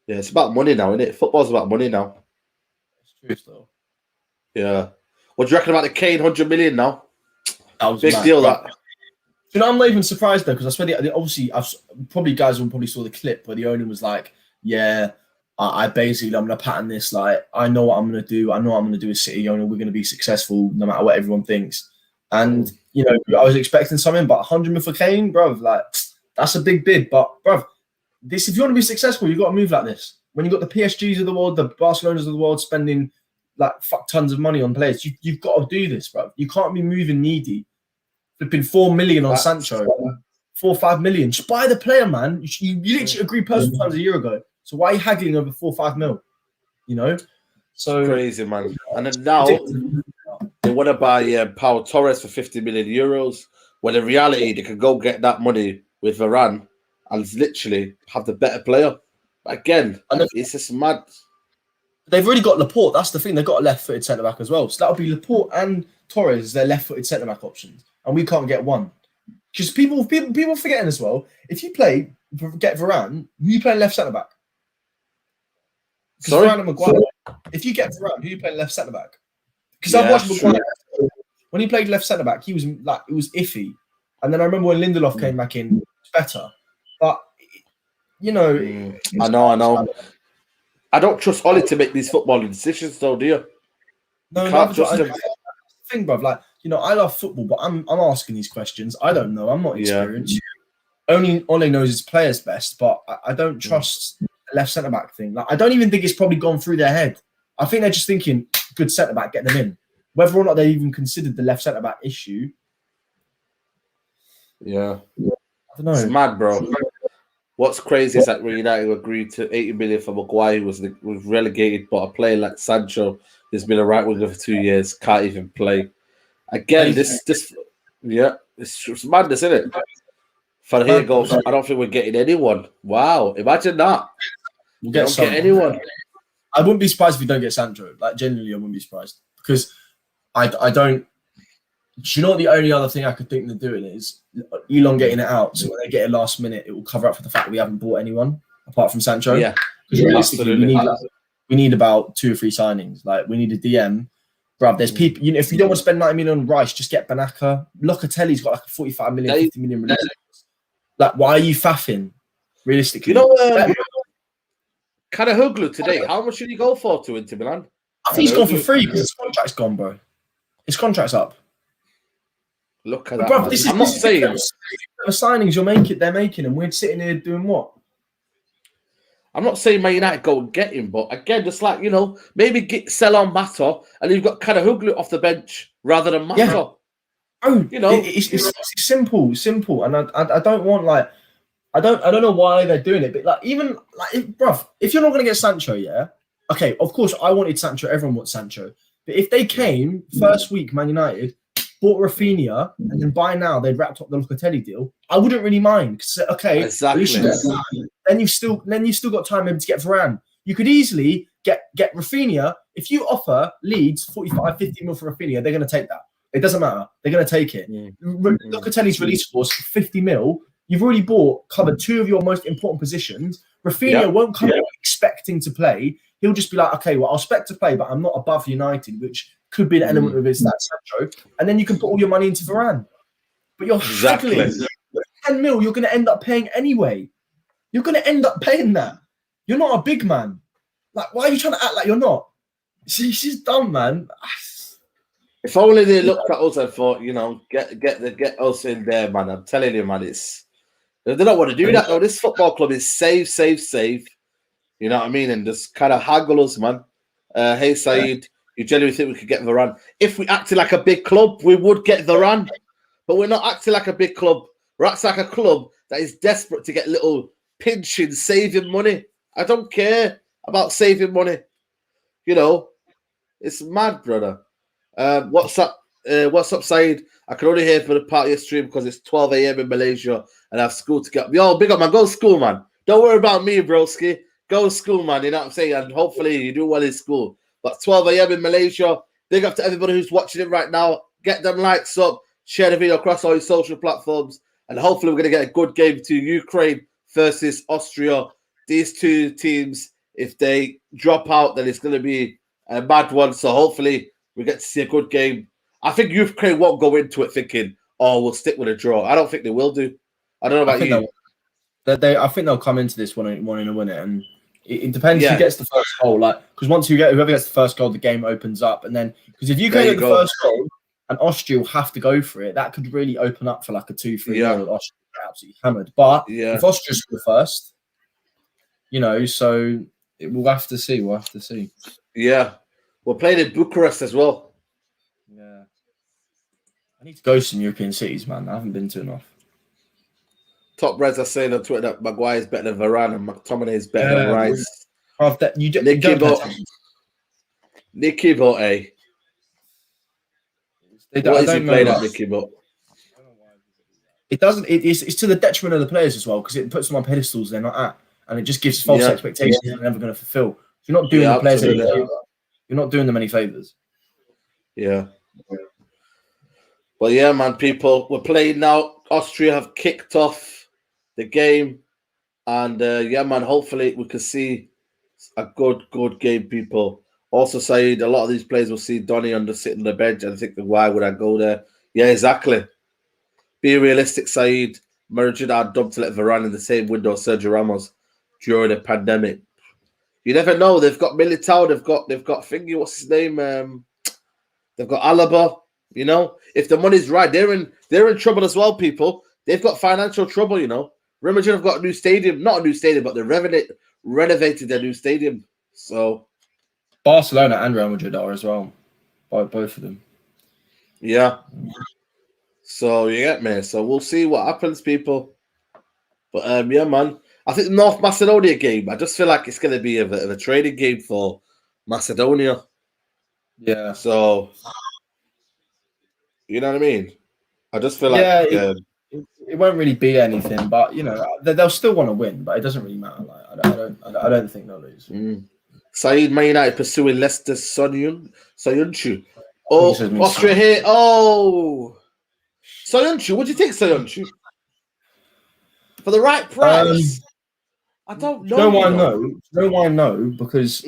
Speaker 1: yeah, it's about money now, isn't it? Football's about money now.
Speaker 2: It's true, though.
Speaker 1: Yeah. What do you reckon about the Kane 100 million now?
Speaker 2: That was
Speaker 1: big deal. That.
Speaker 2: I'm not even surprised though, because I swear, obviously, guys will probably saw the clip where the owner was like, "Yeah, I'm going to pattern this. Like, I know what I'm going to do. I know what I'm going to do as City owner. We're going to be successful no matter what everyone thinks." And I was expecting something, but 100 million for Kane, bro. Like, that's a big bid. But bro, if you want to be successful, you've got to move like this. When you've got the PSGs of the world, the Barcelonas of the world spending like fuck tons of money on players, you've got to do this, bro. You can't be moving needy. Flipping 4 million on Sancho, 4 or 5 million. Just buy the player, man. You literally agreed personal terms a year ago. So why are you haggling over 4 or 5 mil? So
Speaker 1: crazy, man. And then now they want to buy Pau Torres for 50 million euros. When in reality, they can go get that money with Varane and literally have the better player. But again, it's just mad.
Speaker 2: They've already got Laporte. That's the thing. They've got a left-footed centre-back as well. So that'll be Laporte and Torres as their left-footed centre-back options. And we can't get one. Because people forgetting as well, if you get Varane, you play left centre-back.
Speaker 1: Sorry?
Speaker 2: Varane and Maguire. If you get Varane, who you play left centre back? Because I've watched Maguire when he played left centre back, he was like it was iffy. And then I remember when Lindelof came back in, it was better. But you know,
Speaker 1: I know. I don't trust Ollie to make these footballing decisions, though, do you?
Speaker 2: No, can't trust him. Thing, bruv, like I love football, but I'm asking these questions. I don't know. I'm not experienced. Only Ollie knows his players best, but I don't trust the left centre back thing. Like I don't even think it's probably gone through their head. I think they're just thinking good centre back, get them in. Whether or not they even considered the left centre back issue.
Speaker 1: Yeah.
Speaker 2: I don't know.
Speaker 1: It's mad, bro. What's crazy is that United agreed to 80 million for Maguire, who was relegated, but a player like Sancho, who's been a right winger for 2 years, can't even play. Again, it's madness, isn't it? For here goes, I don't think we're getting anyone. Wow, imagine that.
Speaker 2: We'll get
Speaker 1: anyone.
Speaker 2: I wouldn't be surprised if we don't get Sancho. Like, genuinely, I wouldn't be surprised. Because I don't... Do you know what the only other thing I could think they're doing is elongating it out, so when they get it last minute, it will cover up for the fact that we haven't bought anyone apart from Sancho.
Speaker 1: Yeah,
Speaker 2: absolutely. We need about 2 or 3 signings. Like we need a DM, bruv. There's people. You know, if you don't want to spend 90 million on Rice, just get Banaka. Locatelli's got like a 45 million, 50 million release. Like, why are you faffing? Realistically,
Speaker 1: you know, Kanahuglu today. How much should he go for to Inter Milan?
Speaker 2: I think he's gone for free because his contract's gone, bro. His contract's up.
Speaker 1: Look at that.
Speaker 2: Bro,
Speaker 1: I'm not saying
Speaker 2: the signings they're making, and we're sitting here doing what?
Speaker 1: I'm not saying Man United go and get him, but again, just like maybe sell on Mato, and you've got Kanahuglu off the bench rather than Mato.
Speaker 2: Yeah. Oh, it's simple, and I don't want I don't know why they're doing it, but bruv, if you're not going to get Sancho, okay, of course I wanted Sancho. Everyone wants Sancho, but if they came first week, Man United bought Rafinha, and then by now they'd wrapped up the Locatelli deal, I wouldn't really mind. Because okay,
Speaker 1: exactly.
Speaker 2: Then you've still got time maybe to get Varane. You could easily get Rafinha. If you offer Leeds 45, 50 mil for Rafinha, they're going to take that. It doesn't matter. They're going to take it. Locatelli's release clause for 50 mil. You've already covered 2 of your most important positions. Rafinha won't come expecting to play. He'll just be like, okay, well, I'll expect to play, but I'm not above United, which could be an element of his Sancho. And then you can put all your money into Varane. But you're haggling. 10 mil, you're going to end up paying anyway. You're going to end up paying that. You're not a big man. Like, why are you trying to act like you're not? She's dumb, man.
Speaker 1: If only they looked at us and thought, get us in there, man. I'm telling you, man, they don't want to do that, though. This football club is save. You know what I mean? And just kind of haggle us, man. Hey, Saeed, you genuinely think we could get Varane? If we acted like a big club, we would get Varane. But we're not acting like a big club. We're acting like a club that is desperate to get little pinching, saving money. I don't care about saving money. It's mad, brother. What's up, Saeed? I can only hear for the part of your stream because it's 12 a.m. in Malaysia and I have school to get up. Yo, big up, man. Go to school, man. Don't worry about me, broski. Go to school, man. You know what I'm saying? And hopefully you do well in school. But 12 a.m. in Malaysia. Big up to everybody who's watching it right now. Get them likes up. Share the video across all your social platforms. And hopefully we're going to get a good game to Ukraine versus Austria. These 2 teams, if they drop out, then it's going to be a bad one. So hopefully we get to see a good game. I think Ukraine won't go into it thinking, we'll stick with a draw. I don't think they will do. I don't know about you.
Speaker 2: I think they'll come into this wanting to win it, and it depends who gets the first goal. Because whoever gets the first goal, the game opens up, and then because if you get the first goal and Austria will have to go for it, that could really open up for like a 2-3 0. Austria absolutely hammered. But if Austria's the first, so we'll have to see. We'll have to see.
Speaker 1: Yeah, we're playing in Bucharest as well.
Speaker 2: Yeah, I need to go to some European cities, man. I haven't been to enough.
Speaker 1: Top Reds are saying on Twitter that Maguire is better than Varane and McTominay is better than Rice. Nicky Bote. What is he playing at Nicky Bote?
Speaker 2: It doesn't. It's to the detriment of the players as well because it puts them on pedestals they're not at, and it just gives false expectations they're never going to fulfill. So you're not doing the players any favors. You're not doing them any favors.
Speaker 1: Yeah. Well, yeah, man, people, we're playing now. Austria have kicked off the game, and man, hopefully we can see a good game, people. Also, Saeed, a lot of these players will see Donny sitting on the bench and think, why would I go there? Yeah, exactly. Be realistic, Saeed. Managerial dubbed to let Varane in the same window as Sergio Ramos during the pandemic. You never know. They've got Militao. They've got Thingy. What's his name? They've got Alaba. You know, if the money's right, they're in trouble as well. People, they've got financial trouble. You know, Real Madrid have got a new stadium, not a new stadium, but they renovated their new stadium. So
Speaker 2: Barcelona and Real Madrid are as well, by both of them.
Speaker 1: Yeah. So you get me. So we'll see what happens, people. But yeah, man. I think the North Macedonia game, I just feel like it's going to be a training game for Macedonia.
Speaker 2: Yeah.
Speaker 1: So, you know what I mean? I just feel like
Speaker 2: it won't really be anything, but you know they'll still want to win, but it doesn't really matter. Like I don't think they'll lose.
Speaker 1: Saeed, Man United pursuing Leicester Soyuncu. Oh, Austria here. Oh, Soyuncu. What do you think, Soyuncu? For the right price? I don't know.
Speaker 2: No one know because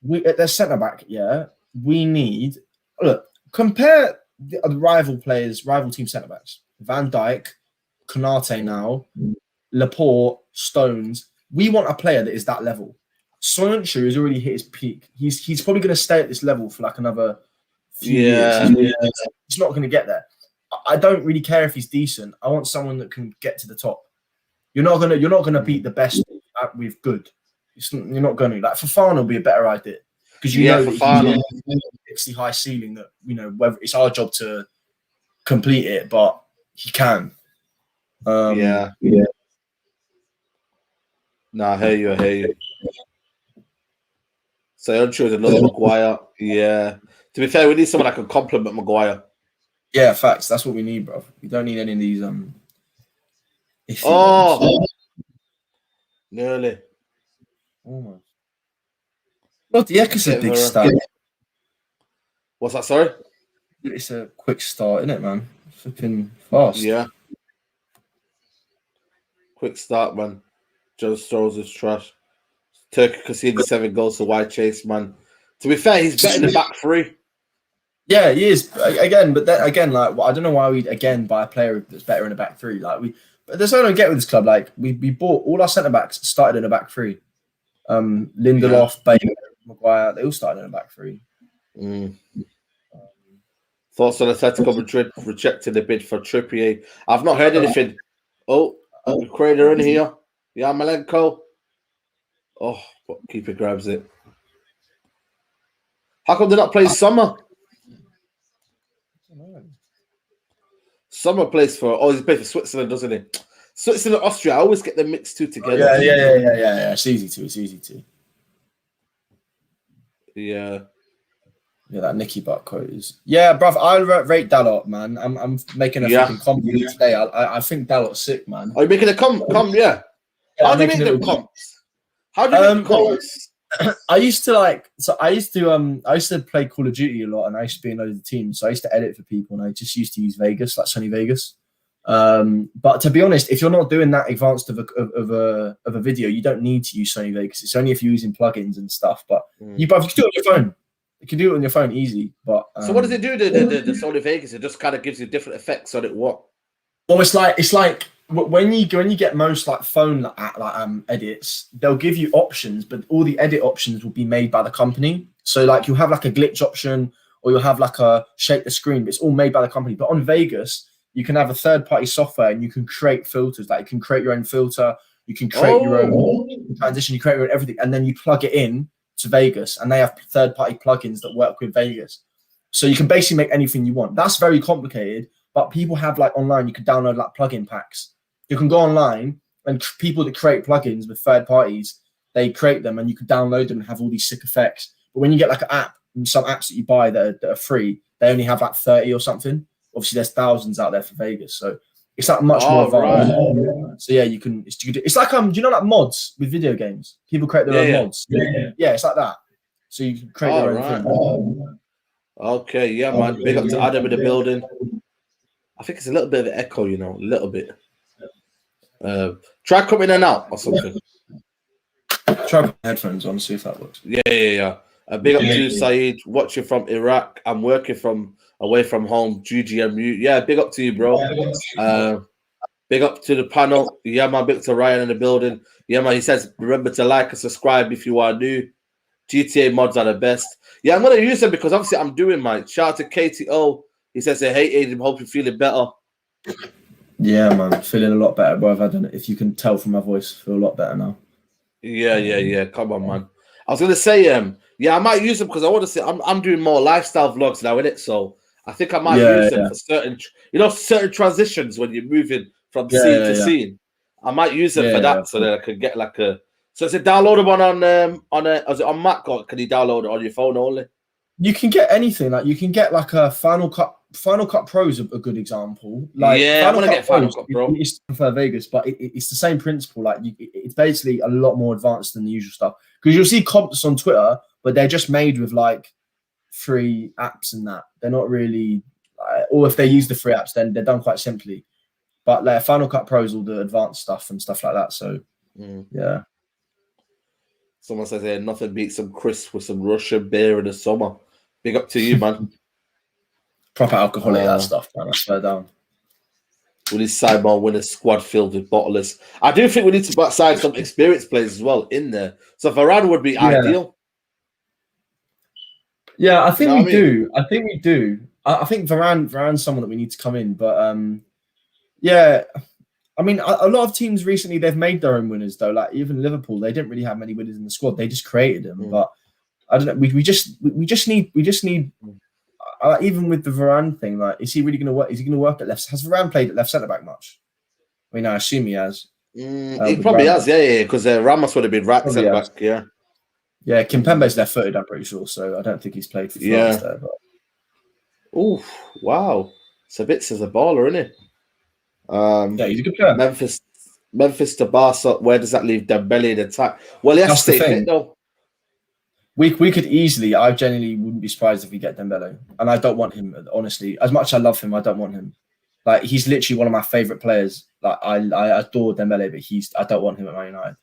Speaker 2: we at their centre back. Yeah, we need compare the rival team centre backs. Van Dijk, Konate now, Laporte, Stones. We want a player that is that level. Soyuncu has already hit his peak. He's probably going to stay at this level for like another few years. He's not going to get there. I don't really care if he's decent. I want someone that can get to the top. You're not gonna beat the best with good. You're not going to. Like Fofana will be a better idea because you know that it's the high ceiling that whether it's our job to complete it, but he can.
Speaker 1: No, I hear you. Soyuncu is another Maguire. Yeah. To be fair, we need someone that can complement Maguire.
Speaker 2: Yeah, facts. That's what we need, bro. We don't need any of these
Speaker 1: nearly.
Speaker 2: Almost. Well, the is a big start.
Speaker 1: What's that? Sorry.
Speaker 2: It's a quick start, isn't it, man? Flipping fast.
Speaker 1: Yeah. Quick start, man. Joe Stones is trash. Turkey conceded 7 goals to White Chase, man. To be fair, he's better than back three.
Speaker 2: Yeah, he is. Again, but then, again, like I don't know why we'd again buy a player that's better in a back three. Like but there's something I don't get with this club. Like we bought all our centre backs started in a back three. Lindelof, Baker, Maguire, they all started in a back three.
Speaker 1: Thoughts on Atletico Madrid rejecting the bid for Trippier? I've not heard anything. Ukraine are in here. Yarmolenko. Oh, but keeper grabs it. How come they're not playing Summer? Summer plays for. He plays for Switzerland, doesn't he? Switzerland, Austria. I always get them mixed two together.
Speaker 2: Yeah. It's easy to.
Speaker 1: Yeah.
Speaker 2: Yeah, that Nicky Butt quote is. Yeah, bruv, I rate Dalot, man. I'm making a fucking compliment today. I think Dalot's sick, man.
Speaker 1: Are you making a yeah. How do you make them comps? How do you make comps?
Speaker 2: I used to play Call of Duty a lot, and I used to be in loads of teams. So I used to edit for people, and I just used to use Vegas, like Sony Vegas. But to be honest, if you're not doing that advanced of a video, you don't need to use Sony Vegas. It's only if you're using plugins and stuff. But you can do it on your phone. You can do it on your phone easy. But
Speaker 1: so what does it do? The Sony Vegas? It just kind of gives you different effects on it. What?
Speaker 2: Well, it's like when you get most like phone edits, they'll give you options, but all the edit options will be made by the company. So like you'll have like a glitch option, or you'll have like a shake the screen, but it's all made by the company. But on Vegas, you can have a third-party software, and you can create filters. Like you can create your own filter, you can create your own transition, you create your own everything, and then you plug it in to Vegas, and they have third-party plugins that work with Vegas. So you can basically make anything you want. That's very complicated, but people have like online, you can download like plugin packs. You can go online, and people that create plugins with third parties, they create them, and you can download them and have all these sick effects. But when you get like an app, and some apps that you buy that are free, they only have like 30 or something. Obviously, there's thousands out there for Vegas, so it's like much more advanced. Right. So yeah, you can. It's like do you know like mods with video games? People create their own mods. Yeah, it's like that. So you can create your own thing.
Speaker 1: Okay, yeah, man. Big up to Adam in the building. I think it's a little bit of an echo, a little bit. Try coming in and out or something.
Speaker 2: Try put headphones on, see if that works.
Speaker 1: Yeah. Big up to Saeed, watching from Iraq. I'm working from away from home. GGMU. Yeah, big up to you, bro. Big up to the panel. Yeah, man. Big up to Ryan in the building. Yeah, man. He says, remember to like and subscribe if you are new. GTA mods are the best. Yeah, I'm going to use them because obviously I'm doing mine. Shout out to KTO. He says, hey, Aidan, hope you're feeling better.
Speaker 2: Yeah, man. Feeling a lot better, bro. I don't know if you can tell from my voice. I feel a lot better now.
Speaker 1: Yeah. Come on, man. I was going to say, yeah, I might use them because I want to say I'm doing more lifestyle vlogs now, innit? So I think I might use them for certain, certain transitions when you're moving from scene to scene. I might use them for that so that I could get like a. So it's a downloadable one is it on Mac or can you download it on your phone only?
Speaker 2: You can get anything. Like you can get like a Final Cut. Final Cut Pro is a good example. Like
Speaker 1: I want to get Final Cut Pro.
Speaker 2: It's for Vegas, but it's the same principle. Like it's basically a lot more advanced than the usual stuff. Because you'll see comps on Twitter, but they're just made with like free apps and that. They're not really, or if they use the free apps, then they're done quite simply. But like Final Cut Pro is all the advanced stuff and stuff like that. So yeah.
Speaker 1: Someone says here, nothing beats some crisp with some Russian beer in the summer. Big up to you, man.
Speaker 2: Proper alcoholic, that stuff, man. I swear down.
Speaker 1: Will his Simon win a squad filled with bottlers? I do think we need to sign some experienced players as well in there. So Varane would be ideal.
Speaker 2: Yeah, I think we do. I think we do. I think Varane's someone that we need to come in. But yeah, I mean, a lot of teams recently, they've made their own winners, though. Like even Liverpool, they didn't really have many winners in the squad. They just created them. But I don't know. We just need even with the Varane thing, like, is he really going to work? Is he going to work at left? Has Varane played at left centre back much? I mean, I assume he has.
Speaker 1: He probably has, yeah, because Ramos would have been right centre back, yeah.
Speaker 2: Yeah, Kimpembe's left-footed, I'm pretty sure, so I don't think he's played for France there. But...
Speaker 1: Oh, wow. Sabitza's a baller, isn't he?
Speaker 2: Yeah, he's a good player.
Speaker 1: Memphis to Barca, where does that leave Dembele in attack? Well, he has to stay fit, though.
Speaker 2: We could easily, I genuinely wouldn't be surprised if we get Dembele. And I don't want him, honestly. As much as I love him, I don't want him. Like, he's literally one of my favourite players. Like, I adore Dembele, but I don't want him at Man United.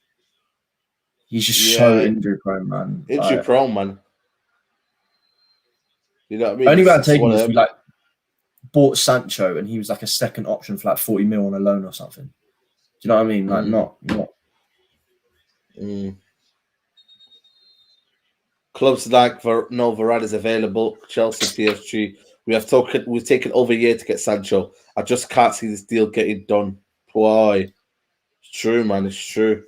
Speaker 2: He's just so injury prone, man.
Speaker 1: Injury prone, man. You know what I mean?
Speaker 2: Only way I'd take him is we like bought Sancho and he was like a second option for like 40 mil on a loan or something. Do you know what I mean? Like not.
Speaker 1: Clubs like Varane is available. Chelsea, PSG. We've taken over a year to get Sancho. I just can't see this deal getting done. Boy, it's true, man. It's true.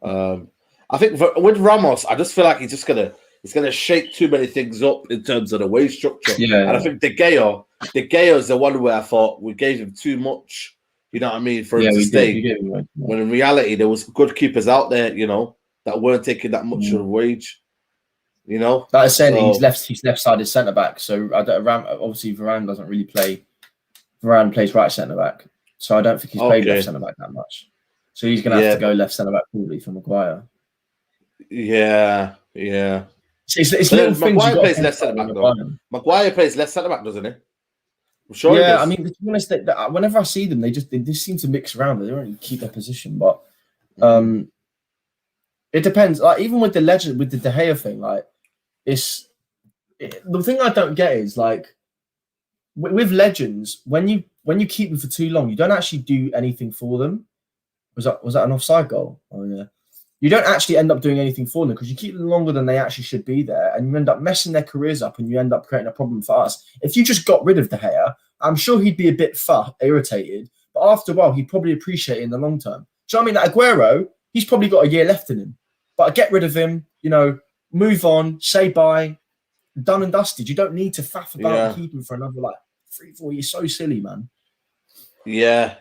Speaker 1: I think with Ramos, I just feel like he's gonna shake too many things up in terms of the wage structure. And I think De Gea is the one where I thought we gave him too much. You know what I mean? For him to stay. When in reality, there was good keepers out there, that weren't taking that much of a wage. That
Speaker 2: is saying he's left-sided centre back. So obviously Varane doesn't really play. Varane plays right centre back, so I don't think he's played left centre back that much. So he's going to have to go left centre back probably for Maguire.
Speaker 1: Yeah.
Speaker 2: It's little things.
Speaker 1: Maguire plays left centre back though. Maguire plays left centre back, doesn't he? I'm sure.
Speaker 2: Yeah, I mean, to be honest, whenever I see them, they just seem to mix around. They don't really keep their position, but it depends. Like even with the legend, with the De Gea thing, like the thing I don't get is like with legends when you keep them for too long, you don't actually do anything for them. Was that an offside goal? Oh yeah. You don't actually end up doing anything for them because you keep them longer than they actually should be there, and you end up messing their careers up, and you end up creating a problem for us. If you just got rid of De Gea, I'm sure he'd be a bit irritated, but after a while, he'd probably appreciate it in the long term. Do you know what I mean? Like Aguero, he's probably got a year left in him, but get rid of him, move on, say bye, done and dusted. You don't need to faff about and keep him for another 3-4 years. So silly, man.
Speaker 1: Yeah,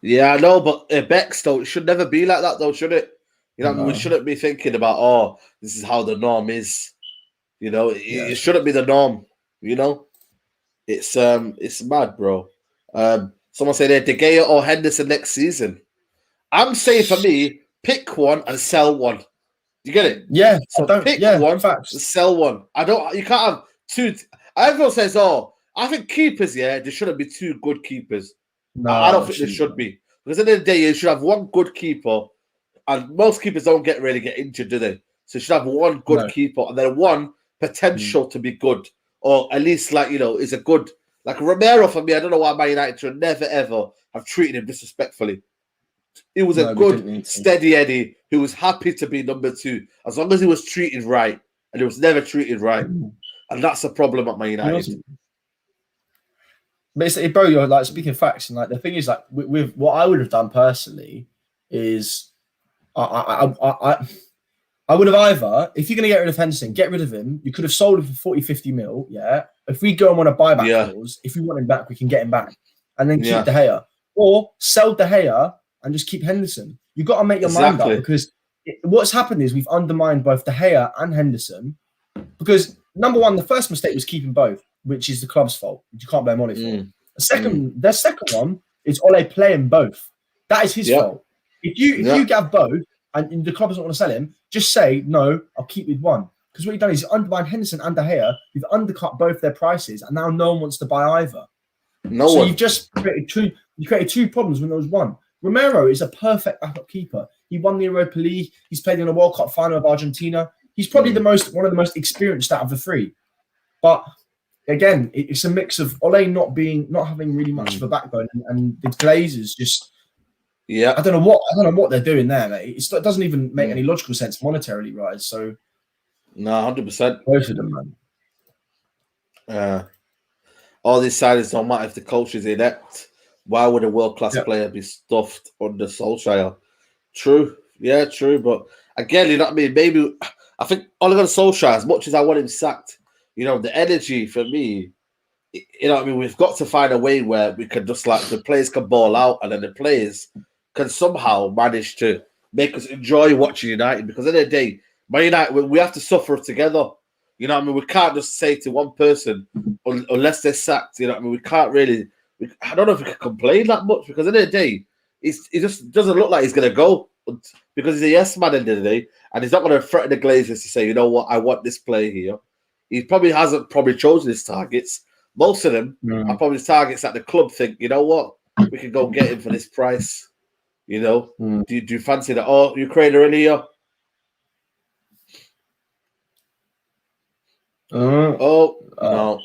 Speaker 1: I know, but Bex though, it should never be like that though, should it? We shouldn't be thinking about, this is how the norm is. It shouldn't be the norm. It's mad, bro. Someone said De Gea or Henderson next season. I'm saying for me, pick one and sell one. You get it?
Speaker 2: Yeah.
Speaker 1: So pick one, and sell one. You can't have two. Everyone says, I think keepers, there shouldn't be two good keepers. No, I don't think there should be. Because at the end of the day, you should have one good keeper. And most keepers don't really get injured, do they? So you should have one good keeper and then one potential to be good, or at least is a good Romero for me. I don't know why Man United should never ever have treated him disrespectfully. He was a good, steady Eddie who was happy to be number 2 as long as he was treated right, and he was never treated right, and that's a problem at Man United.
Speaker 2: But it's, bro, you're like speaking facts, and like the thing is, like with what I would have done personally is, I would have either, if you're going to get rid of Henderson, get rid of him. You could have sold him for 40, 50 mil. Yeah. If we go and want a buyback clause, if we want him back, we can get him back, and then keep De Gea, or sell De Gea and just keep Henderson. You've got to make your mind up, because what's happened is we've undermined both De Gea and Henderson, because number one, the first mistake was keeping both, which is the club's fault, which you can't blame Ole for. The second one is Ole playing both. That is his fault. If you have both and the club doesn't want to sell him, just say, no, I'll keep with one. Because what you've done is you've undermined Henderson and De Gea, you've undercut both their prices, and now no one wants to buy either. So you've just created two problems when there was one. Romero is a perfect backup keeper. He won the Europa League. He's played in a World Cup final of Argentina. He's probably one of the most experienced out of the three. But again, it's a mix of Ole not having really much of a backbone, and the Glazers just I don't know what they're doing there, mate. It doesn't even make any logical sense monetarily, right? So
Speaker 1: no, 100%.
Speaker 2: Both of them,
Speaker 1: man. All these signings don't matter if the coach is inept. Why would a world-class player be stuffed under Solskjaer? True. Yeah, true. But again, you know what I mean? Maybe I think Ole Gunnar Solskjaer, as much as I want him sacked, the energy for me, you know what I mean? We've got to find a way where we can just the players can ball out, and then the players can somehow manage to make us enjoy watching United, because at the end of the day, Man United, we have to suffer together. You know what I mean? We can't just say to one person, unless they're sacked, you know what I mean? We can't really, I don't know if we can complain that much, because at the end of the day, he just doesn't look like he's going to go, because he's a yes man at the end of the day, and he's not going to threaten the Glazers to say, you know what, I want this player here. He probably hasn't chosen his targets. Most of them are probably targets that the club think, you know what, we can go get him for this price. Do you fancy that? Oh, Ukraine are in here. No.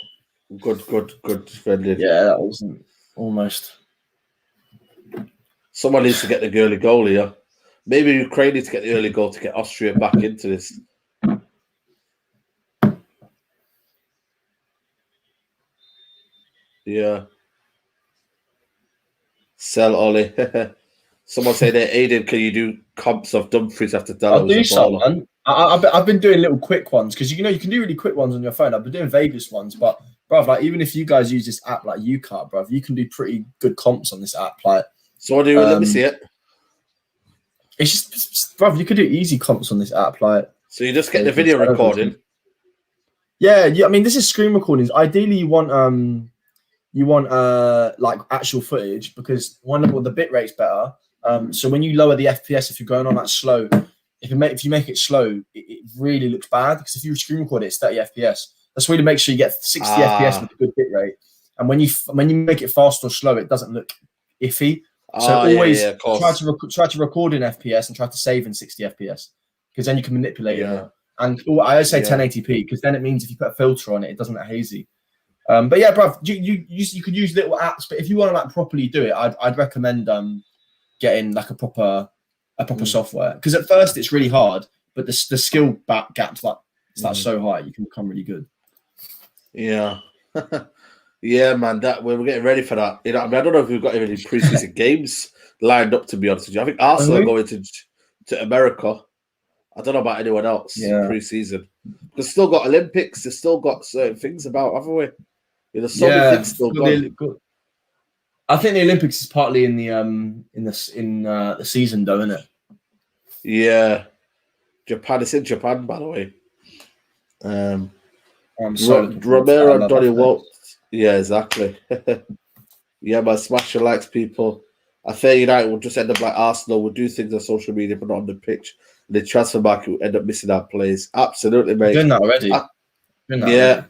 Speaker 1: Good. Friendly.
Speaker 2: Yeah, that wasn't almost.
Speaker 1: Someone needs to get the early goal here. Maybe Ukraine needs to get the early goal to get Austria back into this. Yeah. Sell Ollie. Someone say that, Aidan, can you do comps of Dumfries after Dalot?
Speaker 2: I'll do some, man. I've been doing little quick ones, because you can do really quick ones on your phone. I've been doing Vegas ones, but bruv, even if you guys use this app like UCard, bruv, you can do pretty good comps on this app.
Speaker 1: So what do you let me see it?
Speaker 2: It's just, bruv, you could do easy comps on this app.
Speaker 1: So you just get the video recording.
Speaker 2: Yeah. I mean, this is screen recordings. Ideally, you want actual footage, because the bit rate's better. So when you lower the FPS, if you're going on that slow, if you make it slow, it really looks bad, because if you screen record it, it's 30 FPS. That's why you make sure you get 60 FPS with a good bit rate. And when you make it fast or slow, it doesn't look iffy. So always try to record in FPS and try to save in 60 FPS, because then you can manipulate it. And I always say 1080p, because then it means if you put a filter on it, it doesn't look hazy. But yeah, bruv, you could use little apps, but if you want to properly do it, I'd recommend getting a proper software, because at first it's really hard, but the skill gap's so high, you can become really good.
Speaker 1: Yeah. Yeah, man, we're getting ready for that. I don't know if we've got any preseason games lined up, to be honest with you. I think Arsenal are going to America. I don't know about anyone else preseason. They've still got Olympics. They've still got certain things about, haven't we? There's so many things still going.
Speaker 2: I think the Olympics is partly in the season, though, isn't it?
Speaker 1: Yeah, Japan. It's in Japan, by the way. Romero, Donny Walt. Yeah, exactly. Yeah, man, smash your likes, people. I think United will just end up like Arsenal. We'll do things on social media, but not on the pitch. The transfer market will end up missing our players. Absolutely, mate.
Speaker 2: Doing that already.
Speaker 1: Already.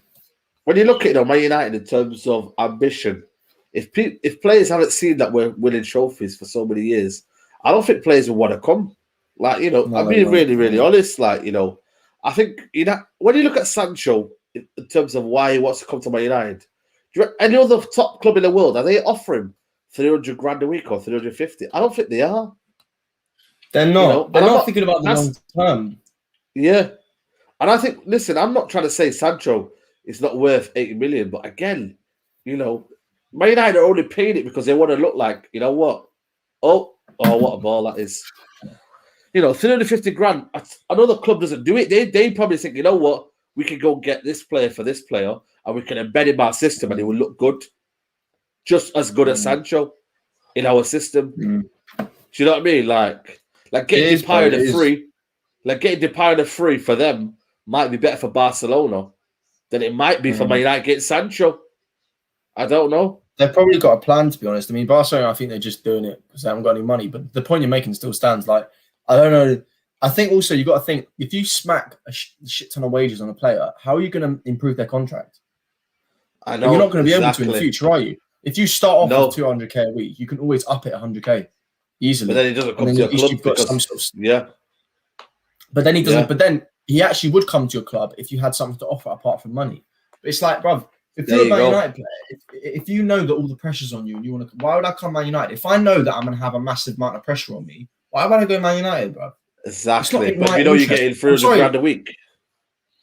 Speaker 1: When you look at Man United in terms of ambition, if players haven't seen that we're winning trophies for so many years, I don't think players will want to come. Like, you know,
Speaker 2: No,
Speaker 1: I'm
Speaker 2: they
Speaker 1: being
Speaker 2: won't.
Speaker 1: really, really honest. Like, you know, I think, you know, when you look at Sancho in terms of why he wants to come to Man United, any other top club in the world, are they offering 300 grand a week or 350? I don't think they are.
Speaker 2: They're
Speaker 1: You
Speaker 2: not.
Speaker 1: know,
Speaker 2: They're
Speaker 1: and I'm
Speaker 2: not
Speaker 1: not,
Speaker 2: thinking about the long term.
Speaker 1: yeah. And I think, listen, I'm not trying to say Sancho is not worth 80 million, but again, you know, Man United are only paying it because they want to look like, you know what? Oh, what a ball that is. You know, 350 grand. Another club doesn't do it. They probably think, you know what? We can go get this player for this player and we can embed him in our system and it will look good. Just as good as Sancho in our system. Do you know what I mean? Like getting Depay on a free, like getting Depay on a free for them might be better for Barcelona than it might be for Man United getting Sancho. I don't know.
Speaker 2: They've probably got a plan, to be honest. I mean, Barcelona, I think they're just doing it because they haven't got any money. But the point you're making still stands. Like, I don't know. I think also you got to think, if you smack a shit ton of wages on a player, how are you going to improve their contract?
Speaker 1: I know.
Speaker 2: You're not going to be able to in the future, are you? If you start off with 200k a week, you can always up it 100k easily.
Speaker 1: But then he doesn't come to your club because
Speaker 2: But then he doesn't. But then he actually would come to your club if you had something to offer apart from money. But it's like, bruv, if you're a Man United player, if you know that all the pressure's on you and you want to, why would I come Man United? If I know that I'm going to have a massive amount of pressure on me, why would I go Man United, bruv?
Speaker 1: Exactly. But you know you're getting 300 grand a week.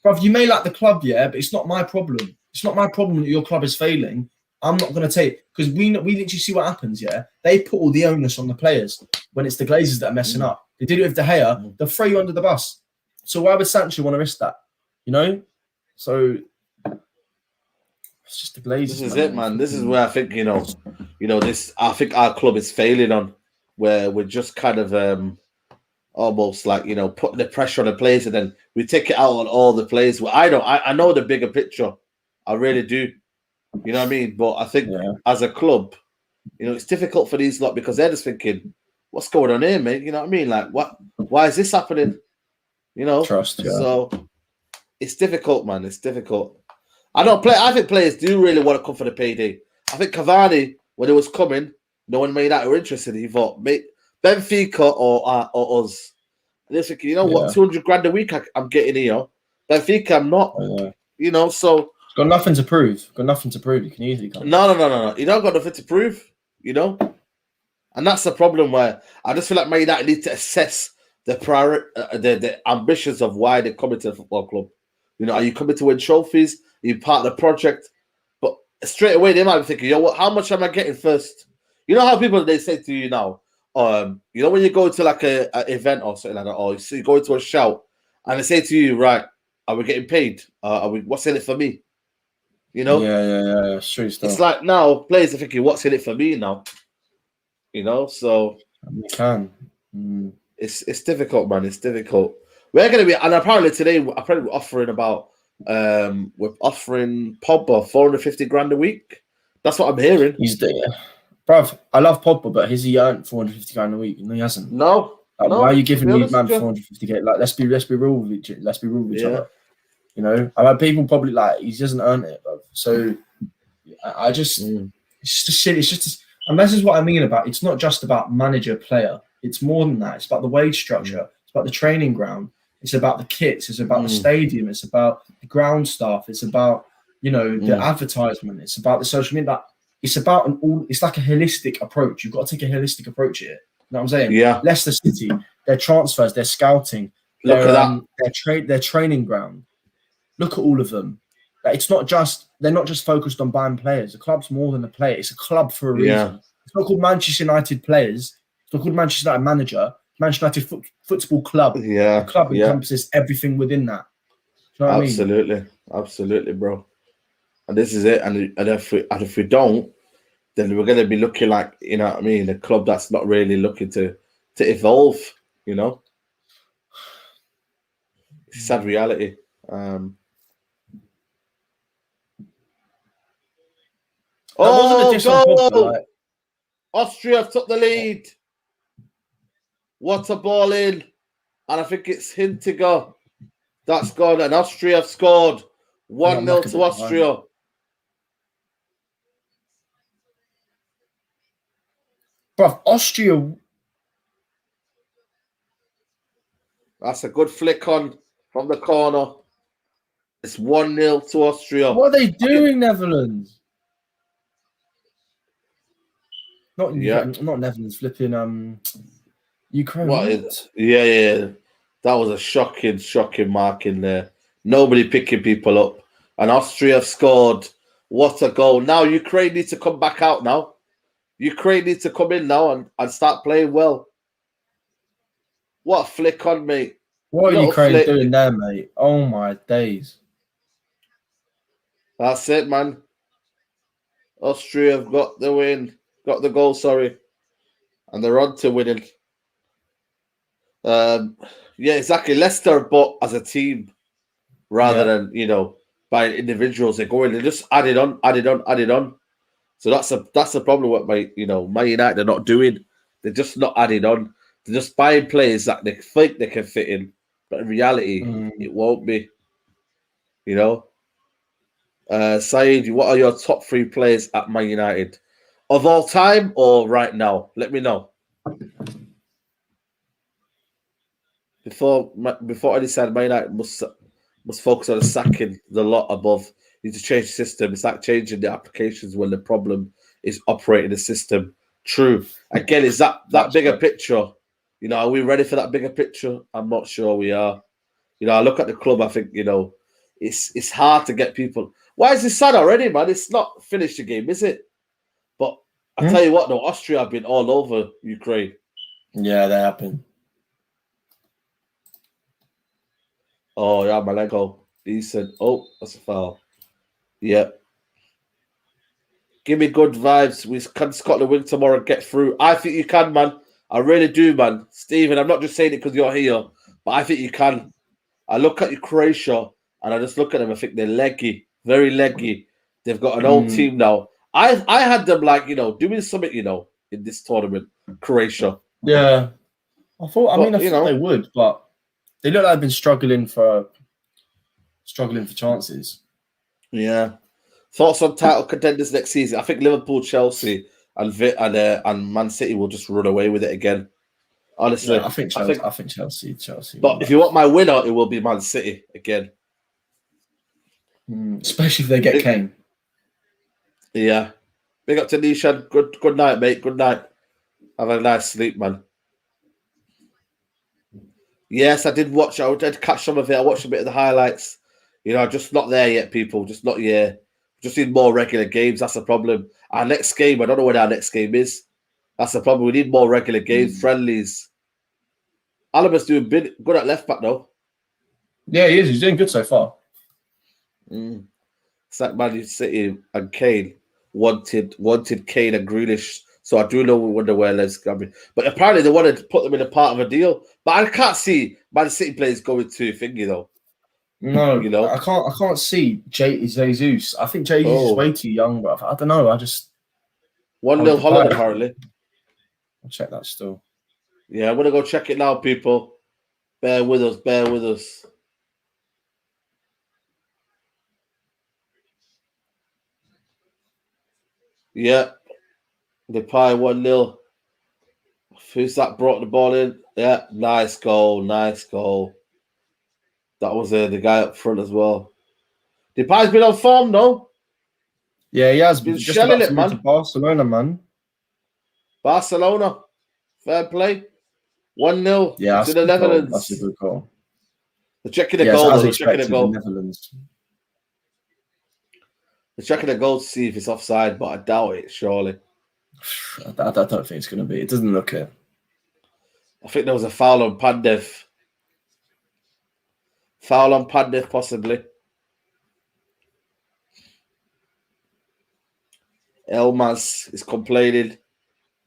Speaker 2: Bruv, you may like the club, yeah, but it's not my problem. It's not my problem that your club is failing. I'm not going to take, because we literally see what happens, yeah? They put all the onus on the players when it's the Glazers that are messing up. They did it with De Gea. They'll throw you under the bus. So why would Sancho want to risk that? You know? So it's just the Glazers.
Speaker 1: This is it, man. This is where I think, you know, this. I think our club is failing on, where we're just kind of almost like, you know, putting the pressure on the players and then we take it out on all the players. Well, I know the bigger picture. I really do. You know what I mean? But I think as a club, you know, it's difficult for these lot because they're just thinking, what's going on here, mate? You know what I mean? Like, why is this happening? You know? So it's difficult, man. It's difficult. I think players do really want to come for the payday. I think Cavani, when it was coming, no one made that were interested. He thought, mate, Benfica or us. And they're thinking, you know what, 200 grand a week I'm getting here. Benfica, I'm not. You know, so
Speaker 2: got nothing to prove. Got nothing to prove. You can easily come.
Speaker 1: No. You don't got nothing to prove. You know, and that's the problem. Where I just feel like Man United need to assess the ambitions of why they're coming to the football club. You know, are you coming to win trophies? Are you part of the project? But straight away they might be thinking, yo, what? How much am I getting first? You know how people they say to you now, you know when you go to like a event or something like that, or you go into a shout and they say to you, right, are we getting paid? What's in it for me? You know?
Speaker 2: Yeah. Sure stuff.
Speaker 1: It's like now players are thinking, what's in it for me now? You know, so
Speaker 2: you can.
Speaker 1: It's difficult, man. It's difficult. We're gonna be, and apparently today we're offering about we're offering Pogba 450 grand a week. That's what I'm hearing.
Speaker 2: He's there. Bruv, I love Pogba, but has he earned 450 grand a week? No, he hasn't.
Speaker 1: No.
Speaker 2: Why are you giving these man 450k? Like, let's be real with each other. You know, people probably like he doesn't earn it, bruv. So I just it's just shit. It's just, and this is what I mean about it's not just about manager player. It's more than that. It's about the wage structure. It's about the training ground. It's about the kits. It's about the stadium. It's about the ground staff. It's about, you know, the advertisement. It's about the social media. It's about it's like a holistic approach. You've got to take a holistic approach here. You know what I'm saying?
Speaker 1: Yeah.
Speaker 2: Leicester City, their transfers, their scouting, their training ground. Look at all of them. Like, they're not just focused on buying players. The club's more than a player. It's a club for a reason. It's not called Manchester United players. It's not called Manchester United manager. Manchester United football club.
Speaker 1: Yeah.
Speaker 2: The club encompasses everything within that. Do you know what
Speaker 1: I mean? Absolutely, bro. And this is it. And if we don't, then we're going to be looking like, you know what I mean, a club that's not really looking to evolve. You know, it's a sad reality. Austria took the lead. What a ball in. And I think it's Hintiger that's gone. And Austria have scored 1-0 to Austria.
Speaker 2: Bruv, Austria.
Speaker 1: That's a good flick on from the corner. It's 1-0 to Austria.
Speaker 2: What are they doing, Netherlands? Not Netherlands, flipping Ukraine.
Speaker 1: What is? Yeah. That was a shocking mark in there. Nobody picking people up. And Austria have scored. What a goal. Now Ukraine needs to come back out now. Ukraine needs to come in now and start playing well. What a flick on, mate.
Speaker 2: What are Ukraine doing there, mate? Oh, my days.
Speaker 1: That's it, man. Austria have got the win. Got the goal, sorry. And they're on to winning. Yeah, exactly. Leicester, but as a team, rather than by individuals, they're just added on. So that's the problem with Man United are not doing. They're just not adding on. They're just buying players that they think they can fit in, but in reality, it won't be. Saeed, what are your top 3 players at Man United of all time or right now? Let me know. Before I decide, Man United must focus on sacking the lot above. You need to change the system. It's like changing the applications when the problem is operating the system. True. Again, is that bigger picture? Are we ready for that bigger picture? I'm not sure we are. I look at the club. I think it's hard to get people. Why is this sad already, man? It's not finished the game, is it? But I tell you what, though, Austria have been all over Ukraine.
Speaker 2: Yeah, they have been.
Speaker 1: Oh, yeah, Malego. Decent. Oh, that's a foul. Yeah. Give me good vibes. We can Scotland win tomorrow and get through. I think you can, man. I really do, man. Stephen, I'm not just saying it because you're here, but I think you can. I look at Croatia and I just look at them. I think they're leggy, very leggy. They've got an old team now. I had them doing something, in this tournament, Croatia.
Speaker 2: Yeah. I thought they would, but they look like they've been struggling for chances.
Speaker 1: Yeah. Thoughts on title contenders next season? I think Liverpool, Chelsea, and Man City will just run away with it again. Honestly,
Speaker 2: I think Chelsea.
Speaker 1: But if you want my winner, it will be Man City again.
Speaker 2: Especially if they get Kane.
Speaker 1: Yeah. Big up to Nishan. Good night, mate. Good night. Have a nice sleep, man. Yes, I did watch. I did catch some of it. I watched a bit of the highlights. Just not there yet, people. Just not yet. Just need more regular games. That's the problem. Our next game, I don't know when our next game is. That's the problem. We need more regular games, friendlies. Alaba's doing good at left back, though.
Speaker 2: Yeah, he is. He's doing good so far.
Speaker 1: It's like Man City and Kane wanted Kane and Grealish. So I do wonder where Les going. But apparently they wanted to put them in a part of a deal. But I can't see Man City players going to thingy though.
Speaker 2: No, I can't see Jesus. I think Jesus is way too young, bro. I don't know.
Speaker 1: 1-0 Holland apparently.
Speaker 2: I'll check that still.
Speaker 1: Yeah, I'm gonna go check it now, people. Bear with us. Yeah. They pie 1-0. Who's that brought the ball in? Yeah, nice goal. That was the guy up front as well. Depay's been on form, though.
Speaker 2: Yeah, he has
Speaker 1: been shelling it, man.
Speaker 2: To Barcelona, man.
Speaker 1: Barcelona, fair play. 1-0 to the Netherlands.
Speaker 2: That's a good goal.
Speaker 1: They're checking the goal.
Speaker 2: They're checking the goal. Netherlands.
Speaker 1: They're checking the goal to see if it's offside, but I doubt it. Surely.
Speaker 2: I don't think it's going to be. It doesn't look it.
Speaker 1: I think there was a foul on Pandev. Possibly. Elmas is complaining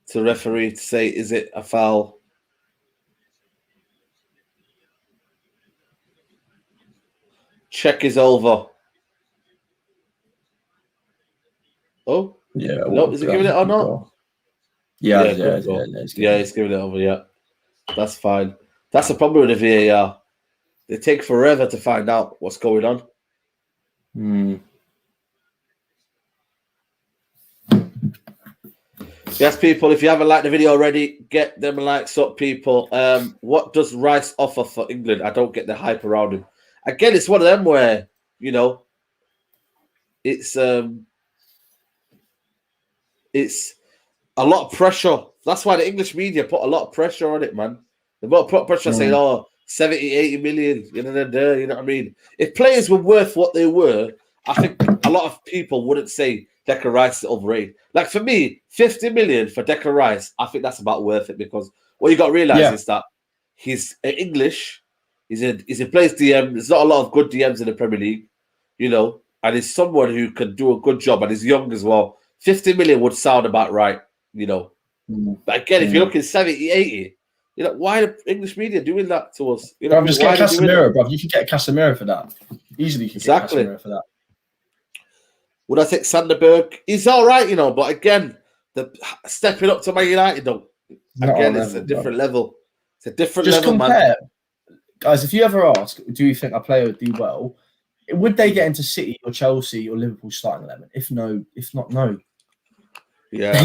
Speaker 1: to referee to say, is it a foul? Check is over. Oh?
Speaker 2: Yeah.
Speaker 1: No, is he giving it or not?
Speaker 2: Yeah,
Speaker 1: he's giving it over, yeah. That's fine. That's the problem with the VAR. They take forever to find out what's going on. Yes, people, if you haven't liked the video already, get them likes up, people. What does Rice offer for England? I don't get the hype around him. Again, it's one of them where, you know, it's a lot of pressure. That's why the English media put a lot of pressure on it, man. They put pressure saying, oh, 70, 80 million, you know what I mean? If players were worth what they were, I think a lot of people wouldn't say Declan Rice is overrated. Like for me, 50 million for Declan Rice, I think that's about worth it, because what you got to realize is that he's English, he plays DM. There's not a lot of good DMs in the Premier League, you know, and he's someone who can do a good job, and he's young as well. 50 million would sound about right, you know. But again, if you're looking 70, 80, you know, why are the English media doing that to us? You know,
Speaker 2: just get Casemiro, bro. You can get Casemiro for that. Easily, you can get Casemiro for that.
Speaker 1: Would I take Sanderberg? He's all right, you know, but again, the stepping up to Man United, though, again, it's a different level. It's a different level, man. Just compare.
Speaker 2: Guys, if you ever ask, do you think a player would do well? Would they get into City or Chelsea or Liverpool starting 11? If not, no.
Speaker 1: Yeah,
Speaker 2: they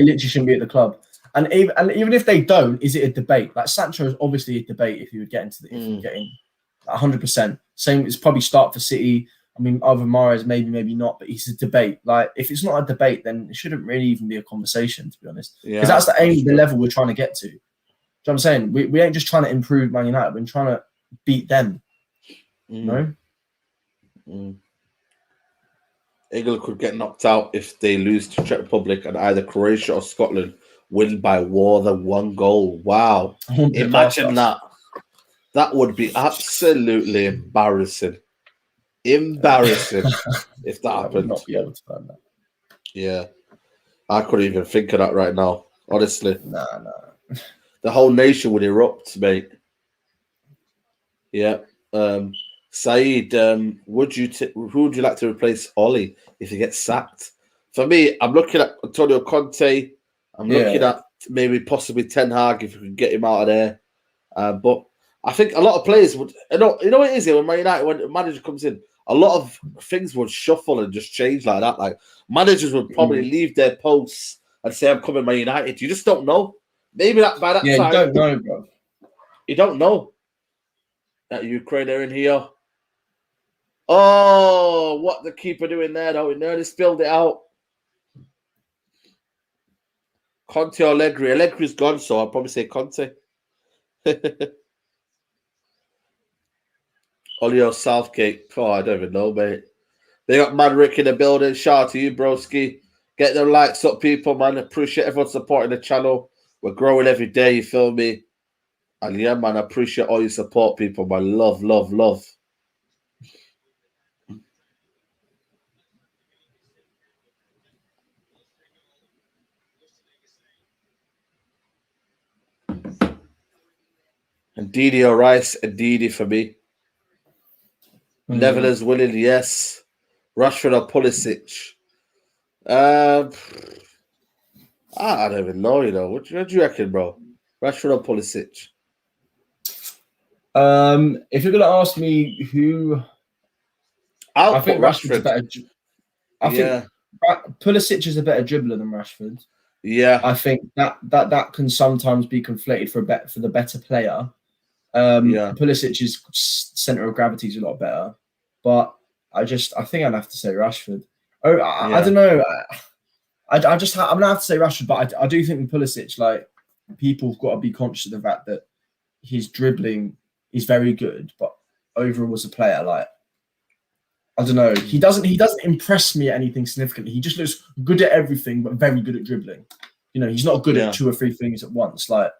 Speaker 2: literally shouldn't be at the club. And even if they don't, is it a debate? Like Sancho is obviously a debate if you would get into if you get in 100%. Same, it's probably start for City. I mean, either Mahrez, maybe not, but it's a debate. Like if it's not a debate, then it shouldn't really even be a conversation, to be honest. Because that's the aim, the level we're trying to get to. Do you know what I'm saying? We ain't just trying to improve Man United. We're trying to beat them. No.
Speaker 1: England could get knocked out if they lose to Czech Republic, and either Croatia or Scotland win by more than 1 goal. Wow. Imagine that. That would be absolutely embarrassing. Embarrassing if that happened.
Speaker 2: Would not be able to find that.
Speaker 1: Yeah. I couldn't even think of that right now, honestly.
Speaker 2: Nah.
Speaker 1: The whole nation would erupt, mate. Yeah. Saeed, who would you like to replace Ollie if he gets sacked? For me, I'm looking at Antonio Conte. I'm looking at maybe possibly Ten Hag if we can get him out of there. But I think a lot of players would. You know what it is here when Man United, when a manager comes in, a lot of things would shuffle and just change like that. Like managers would probably leave their posts and say, "I'm coming Man United." You just don't know. Maybe that by that time,
Speaker 2: you don't know, bro.
Speaker 1: You don't know. That Ukraine are in here. Oh, what the keeper doing there, though? He nearly spilled it out. Conte or Allegri? Allegri's gone, so I'll probably say Conte. Ollie Southgate. Oh, I don't even know, mate. They got Mad Rick in the building. Shout out to you, broski. Get them likes up, people, man. Appreciate everyone supporting the channel. We're growing every day, you feel me? And yeah, man, I appreciate all your support, people, man. Love. And Didi or Rice, and Didi for me. Netherlands winning, yes. Rashford or Pulisic. I don't even know, you know. What do you reckon, bro? Rashford or Pulisic?
Speaker 2: If you're going to ask me who... I think Rashford's a better... I think Pulisic is a better dribbler than Rashford.
Speaker 1: Yeah.
Speaker 2: I think that can sometimes be conflated for the better player. Pulisic's center of gravity is a lot better, but I think I'd have to say Rashford. I don't know. I'm gonna have to say Rashford, but I do think Pulisic, like, people have got to be conscious of the fact that his dribbling is very good, but overall as a player, like, I don't know, he doesn't impress me at anything significantly. He just looks good at everything, but very good at dribbling. You know, he's not good at 2 or 3 things at once. Like,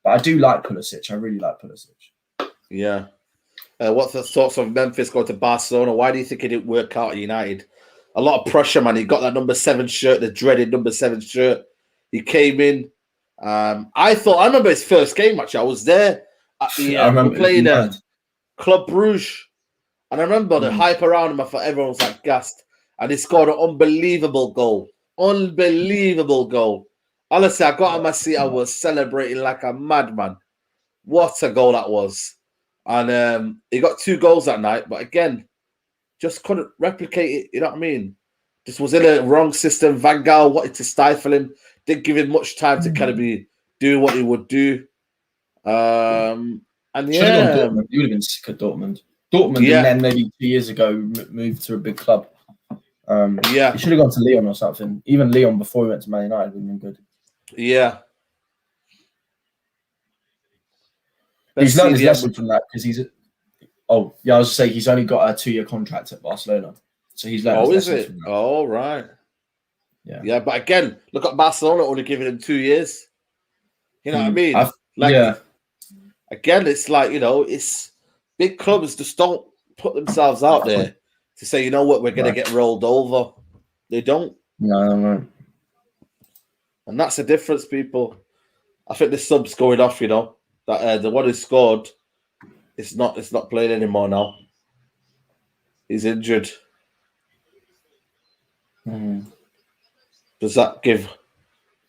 Speaker 2: but I do like Pulisic. I really like Pulisic.
Speaker 1: Yeah. What's the thoughts of Memphis going to Barcelona? Why do you think it didn't work out at United? A lot of pressure, man. He got that number 7 shirt, the dreaded number 7 shirt. He came in. I remember his first game, actually. I was there at the we played Club Bruges. And I remember the hype around him. I thought everyone was like gassed. And he scored an unbelievable goal. Unbelievable goal. Honestly, I got on my seat. I was celebrating like a madman. What a goal that was. And he got 2 goals that night. But again, just couldn't replicate it. You know what I mean? Just was in a wrong system. Van Gaal wanted to stifle him. didn't give him much time to kind of be doing what he would do. And
Speaker 2: should have gone Dortmund. He would have been sick at Dortmund. And then maybe 2 years ago moved to a big club. He should have gone to Lyon or something. Even Lyon before he went to Man United would have been good.
Speaker 1: Yeah.
Speaker 2: He's learned his lesson from that because he's. I was to say he's only got a 2-year contract at Barcelona, so he's learned.
Speaker 1: Is it? From that. Oh, right. Yeah, but again, look at Barcelona only giving him 2 years. You know what I mean? Again, it's like, it's big clubs just don't put themselves out there to say, you know what, we're going to get rolled over. They don't.
Speaker 2: No.
Speaker 1: And that's the difference, people. I think the sub's going off, that the one who scored, it's not playing anymore now. He's injured. Does that give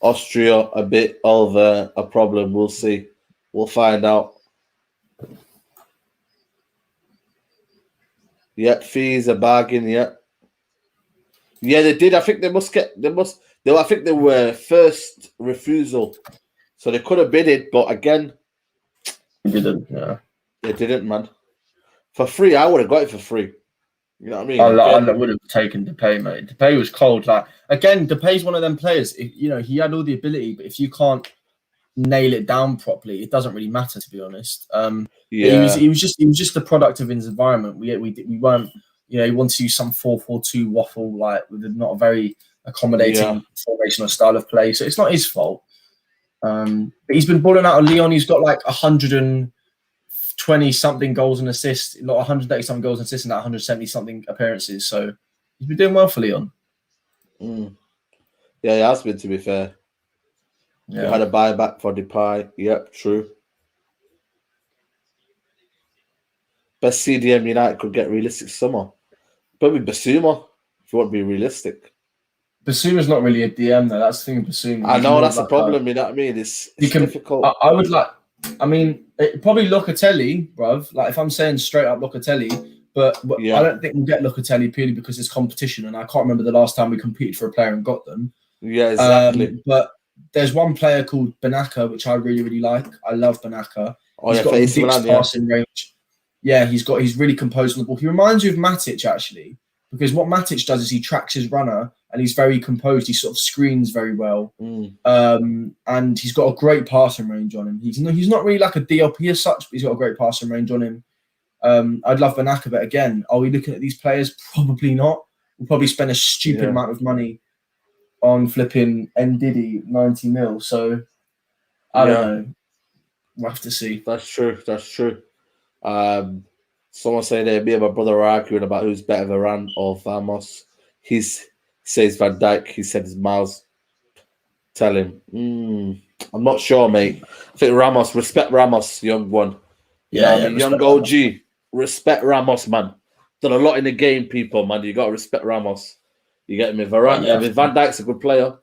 Speaker 1: Austria a bit of a problem? We'll see. We'll find out. Yeah, fees a bargain. Yeah, they did. I think I think they were first refusal, so they could have bid it, but again,
Speaker 2: they didn't. Yeah,
Speaker 1: they didn't, man. For free, I would have got it for free. You know what I mean?
Speaker 2: I would have taken Depay, mate. Depay was cold. Like again, Depay's one of them players. He had all the ability, but if you can't nail it down properly, it doesn't really matter, to be honest. He was just the product of his environment. We weren't. He wanted to use some 4-4-2 waffle, like with not a very accommodating formation or style of play. So it's not his fault. But he's been balling out of Lyon. He's got like 120 something goals and assists, 130 something goals and assists, and 170 something appearances. So he's been doing well for Lyon.
Speaker 1: Yeah, he has been, to be fair. Yeah. You had a buyback for Depay. Yep, true. Best CDM United could get realistic summer. Probably Basuma, if you want to be realistic.
Speaker 2: Basuma's not really a DM, though. That's the thing with Basuma.
Speaker 1: I know, that's the problem, you know what I mean? It's difficult.
Speaker 2: I would like... probably Locatelli, bruv. Like, if I'm saying straight up Locatelli, but I don't think we'll get Locatelli purely because there's competition, and I can't remember the last time we competed for a player and got them.
Speaker 1: Yeah, exactly.
Speaker 2: But there's one player called Banaka, which I really, really like. I love Banaka. He's got a passing range. Yeah, he's really composed on the ball. He reminds you of Matic, actually, because what Matic does is he tracks his runner and he's very composed. He sort of screens very well. And he's got a great passing range on him. He's not really like a DLP as such, but he's got a great passing range on him. I'd love Banaka, but again, are we looking at these players? Probably not. We'll probably spend a stupid amount of money on flipping Ndidi 90 mil. So I don't know. We'll have to see.
Speaker 1: That's true. Someone saying that me and my brother are arguing about who's better, Varane or Vamos. He says Van Dijk. He said it's Miles. Tell him. I'm not sure, mate. I think Ramos. Respect Ramos, young one. Young OG. Respect Ramos, man. Done a lot in the game, people, man. You got to respect Ramos. You get me? Varane. Van Dijk's a good player.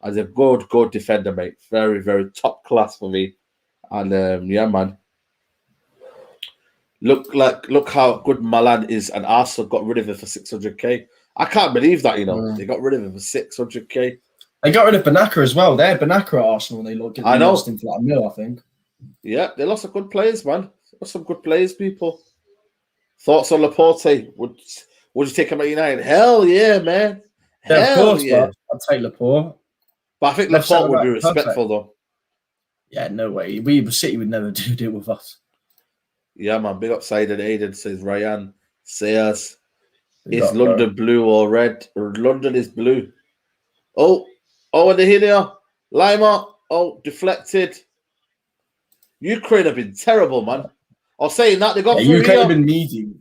Speaker 1: As a good defender, mate. Very, very top class for me. And man. Look how good Milan is, and Arsenal got rid of him for 600k. I can't believe that, they got rid of him for 600k.
Speaker 2: They got rid of Banaka as well. They had Banaka at Arsenal when they lost him for like a mil, I think.
Speaker 1: Yeah, they lost some good players, man. Lost some good players, people. Thoughts on Laporte? Would you take him at United? Hell yeah, man.
Speaker 2: Of course, I'd take Laporte.
Speaker 1: But I think Laporte would be respectful, though.
Speaker 2: Yeah, no way. City would never do deal with us.
Speaker 1: Yeah, man. Big up AidanUtd, says Ryan. Sayers. Is London blue or red? London is blue. Oh, and the here. Lima. Oh, deflected. Ukraine have been terrible, man. I was saying that they got
Speaker 2: Ukraine have been needy.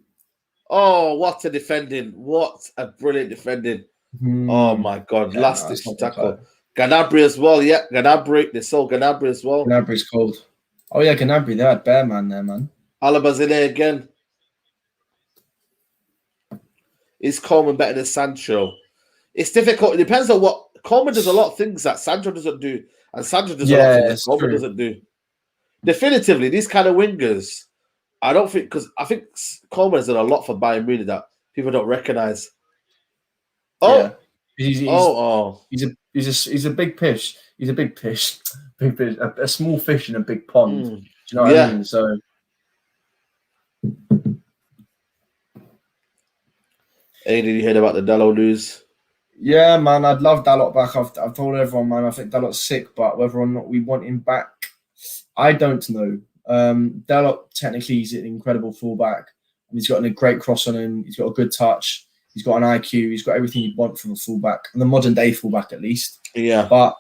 Speaker 1: Oh, what a defending. What a brilliant defending. Oh, my God. Last ditch tackle. Gnabry as well. Yeah, Gnabry. They sold Gnabry as well.
Speaker 2: Gnabry's cold. Oh, yeah, Gnabry. They had Bearman there, man.
Speaker 1: Alaba's in there again. Is Coleman better than Sancho? It's difficult. It depends on what... Coleman does a lot of things that Sancho doesn't do. And Sancho does a lot of things that Coleman doesn't do. Definitively, these kind of wingers, I don't think... Because I think Coleman has done a lot for Bayern Munich that people don't recognise. Oh!
Speaker 2: Yeah. He's a big pish. he's a big fish, a small fish in a big pond. Do you know what I mean? So.
Speaker 1: Hey, did you hear about the Dalot news?
Speaker 2: Yeah, man, I'd love Dalot back. I've told everyone, man, I think Dalot's sick, but whether or not we want him back, I don't know. Dalot technically is an incredible fullback. He's got a great cross on him. He's got a good touch. He's got an IQ. He's got everything you'd want from a fullback, and the modern day fullback at least.
Speaker 1: Yeah.
Speaker 2: But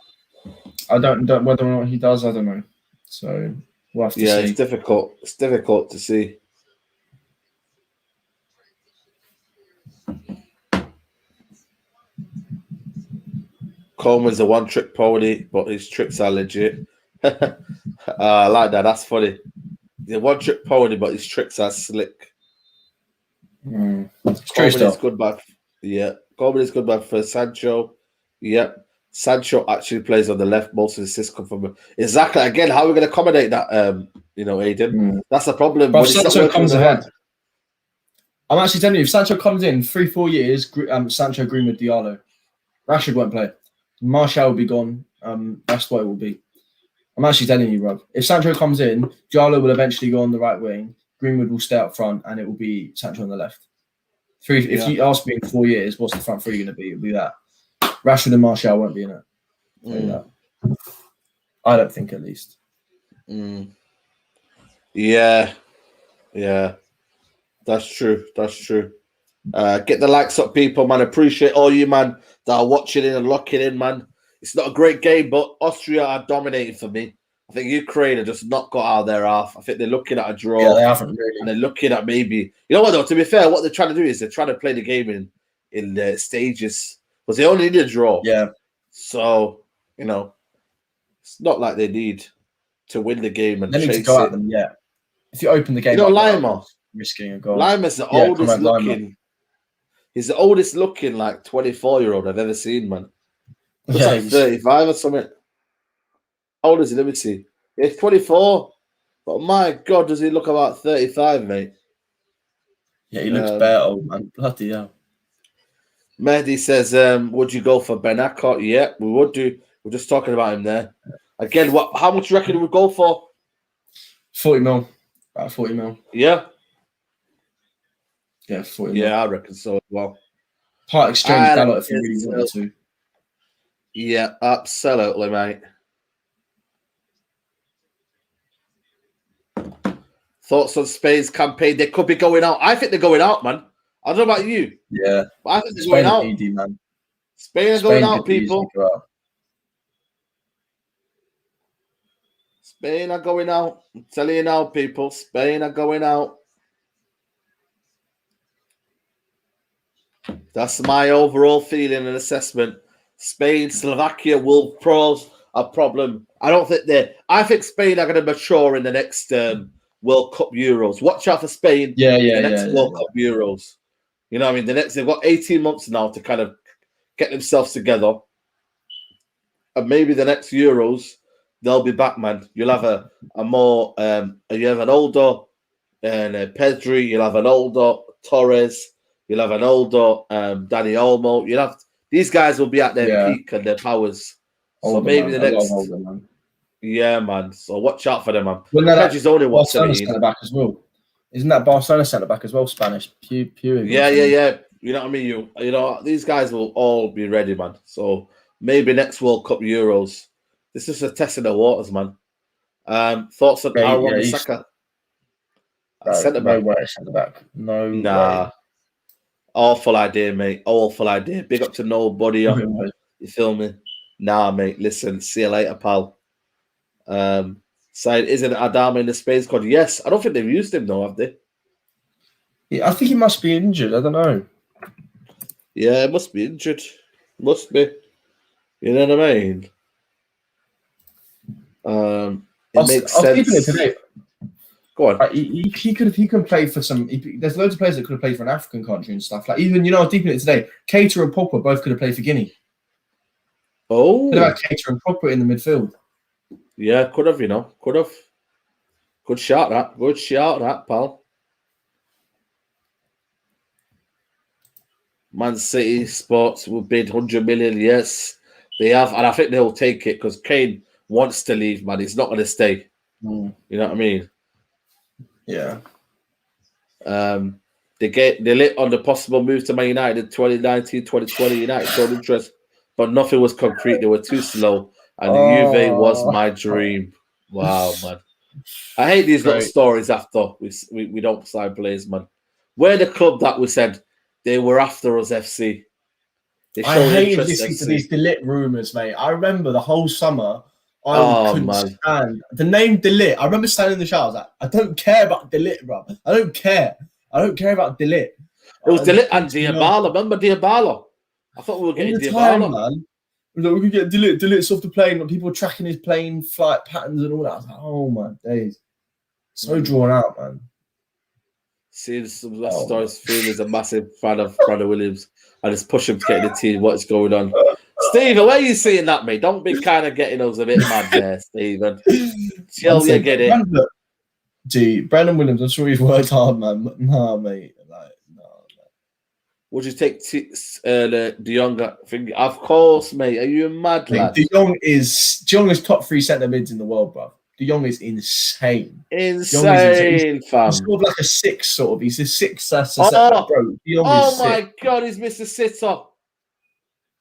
Speaker 2: I don't whether or not he does. I don't know. So we'll have to see.
Speaker 1: Yeah, it's difficult. It's difficult to see. Coleman's a one-trick pony, but his tricks are legit. I like that. That's funny. He's a one-trick pony, but his tricks are slick.
Speaker 2: Coleman
Speaker 1: is good back. Yeah. Coleman is good back for Sancho. Yep. Sancho actually plays on the left. Most of the assists come from him. Exactly. Again, how are we going to accommodate that, Aidan? That's the problem.
Speaker 2: But if Sancho comes ahead. I'm actually telling you, if Sancho comes in 3-4 years, Sancho, Greenwood, Diallo. Rashford won't play. Martial will be gone. That's what it will be. I'm actually telling you, Rob. If Sancho comes in, Diallo will eventually go on the right wing. Greenwood will stay up front, and it will be Sancho on the left. If you ask me in 4 years, what's the front three going to be? It'll be that. Rashford and Martial won't be in it. I don't think, at least.
Speaker 1: Yeah. That's true. Get the likes up, people, man. Appreciate all you, man, that are watching in and locking in, man. It's not a great game, but Austria are dominating for me. I think Ukraine have just not got out of their half. I think they're looking at a draw.
Speaker 2: Yeah, they haven't really.
Speaker 1: And they're looking at maybe... You know what, though? To be fair, what they're trying to do is they're trying to play the game in stages. Because they only need a draw.
Speaker 2: Yeah.
Speaker 1: So, it's not like they need to win the game and
Speaker 2: they need to go at them, yeah. If you open the game...
Speaker 1: Lima...
Speaker 2: risking a goal.
Speaker 1: Lima's the oldest looking. Lima. He's the oldest looking, 24-year-old I've ever seen, man. Looks like 35 or something. How old is he? Let me see. He's 24. But my God, does he look about 35, mate?
Speaker 2: Yeah, he looks bare old, man. Bloody hell.
Speaker 1: Mehdi says, would you go for Benacer? Yeah, we would do. We're just talking about him there. Again, how much do you reckon we would go for?
Speaker 2: 40 mil. About 40 mil.
Speaker 1: Yeah.
Speaker 2: Yeah, 40 mil.
Speaker 1: Yeah, I reckon so as well.
Speaker 2: Part exchange Dalot if you really wanted to.
Speaker 1: Yeah, absolutely, mate. Thoughts on Spain's campaign? They could be going out. I think they're going out, man. I don't know about you.
Speaker 2: Yeah.
Speaker 1: But I think they're going out.
Speaker 2: ED, man.
Speaker 1: Spain are going out, people. Spain are going out. I'm telling you now, people. Spain are going out. That's my overall feeling and assessment. Spain, Slovakia will pose a problem. I think Spain are going to mature in the next World Cup Euros. Watch out for Spain in the next World Cup Euros. You know what I mean? They've got 18 months now to kind of get themselves together. And maybe the next Euros, they'll be back, man. You'll have you have an older Pedri, you'll have an older Torres, you'll have an older Dani Olmo. These guys will be at their peak and their powers. So maybe the next... Yeah, man. So watch out for them, man.
Speaker 2: Pedri's only what, 17? Centre-back as well. Isn't that Barcelona centre-back as well, Spanish? Pure.
Speaker 1: Yeah. You know what I mean? These guys will all be ready, man. So maybe next World Cup Euros. This is a test of the waters, man. Thoughts on Wan-Bissaka?
Speaker 2: Centre-back. No way, centre-back. No way.
Speaker 1: Awful idea, mate. Awful idea. Big up to nobody. You feel me? Nah, mate. Listen, see you later, pal. Side isn't Adama in the Spain squad? Yes. I don't think they've used him, though, have they?
Speaker 2: Yeah, I think he must be injured. I don't know.
Speaker 1: Yeah, must be injured. Must be. You know what I mean? It makes sense. Today. Go on.
Speaker 2: He could play for some. There's loads of players that could have played for an African country and stuff. Even I was deep in it today. Keita and Pogba both could have played for Guinea.
Speaker 1: Oh,
Speaker 2: could have had Keita and Pogba in the midfield.
Speaker 1: Yeah, could have. Could have. Good shout that, pal. Man City Sports will bid 100 million. Yes, They have, and I think they'll take it because Kane wants to leave, man. He's not going to stay. You know what I mean?
Speaker 2: Yeah.
Speaker 1: They lit on the possible move to Man United in 2019, 2020. United showed interest, but nothing was concrete. They were too slow, and Juve was my dream. Wow, man. I hate these little stories after we don't sign players, man. We're the club that we said they were after us, FC.
Speaker 2: I hated listening to these Delit rumours, mate. I remember the whole summer I couldn't stand the name Delit. I remember standing in the shower. I was like, I don't care about Delit, bro. I don't care about Delit.
Speaker 1: It was Delit and Diabala. Remember Diabala? I thought we were getting Diabala.
Speaker 2: Man. Like, we could get Delit's off the plane. Like, people were tracking his plane flight patterns and all that. I was like, oh my days. So drawn out, man.
Speaker 1: Seeing some stories, Phil is a massive fan of Brandon Williams. I just push him to get in the team. What's going on? Stephen, where are you seeing that, mate? Don't be kind of getting us a bit mad there, Stephen. Tell you get it.
Speaker 2: Brandon Williams, I'm sure he's worked hard, man. Nah, mate.
Speaker 1: Would you take De Jong thing? Of course, mate. Are you mad, lad?
Speaker 2: De Jong is top 3 centre mids in the world, bro. De Jong is insane.
Speaker 1: Insane, fam.
Speaker 2: He's sort of like a 6, sort of. He's a 6 bro.
Speaker 1: Oh my God, he's missed a sitter.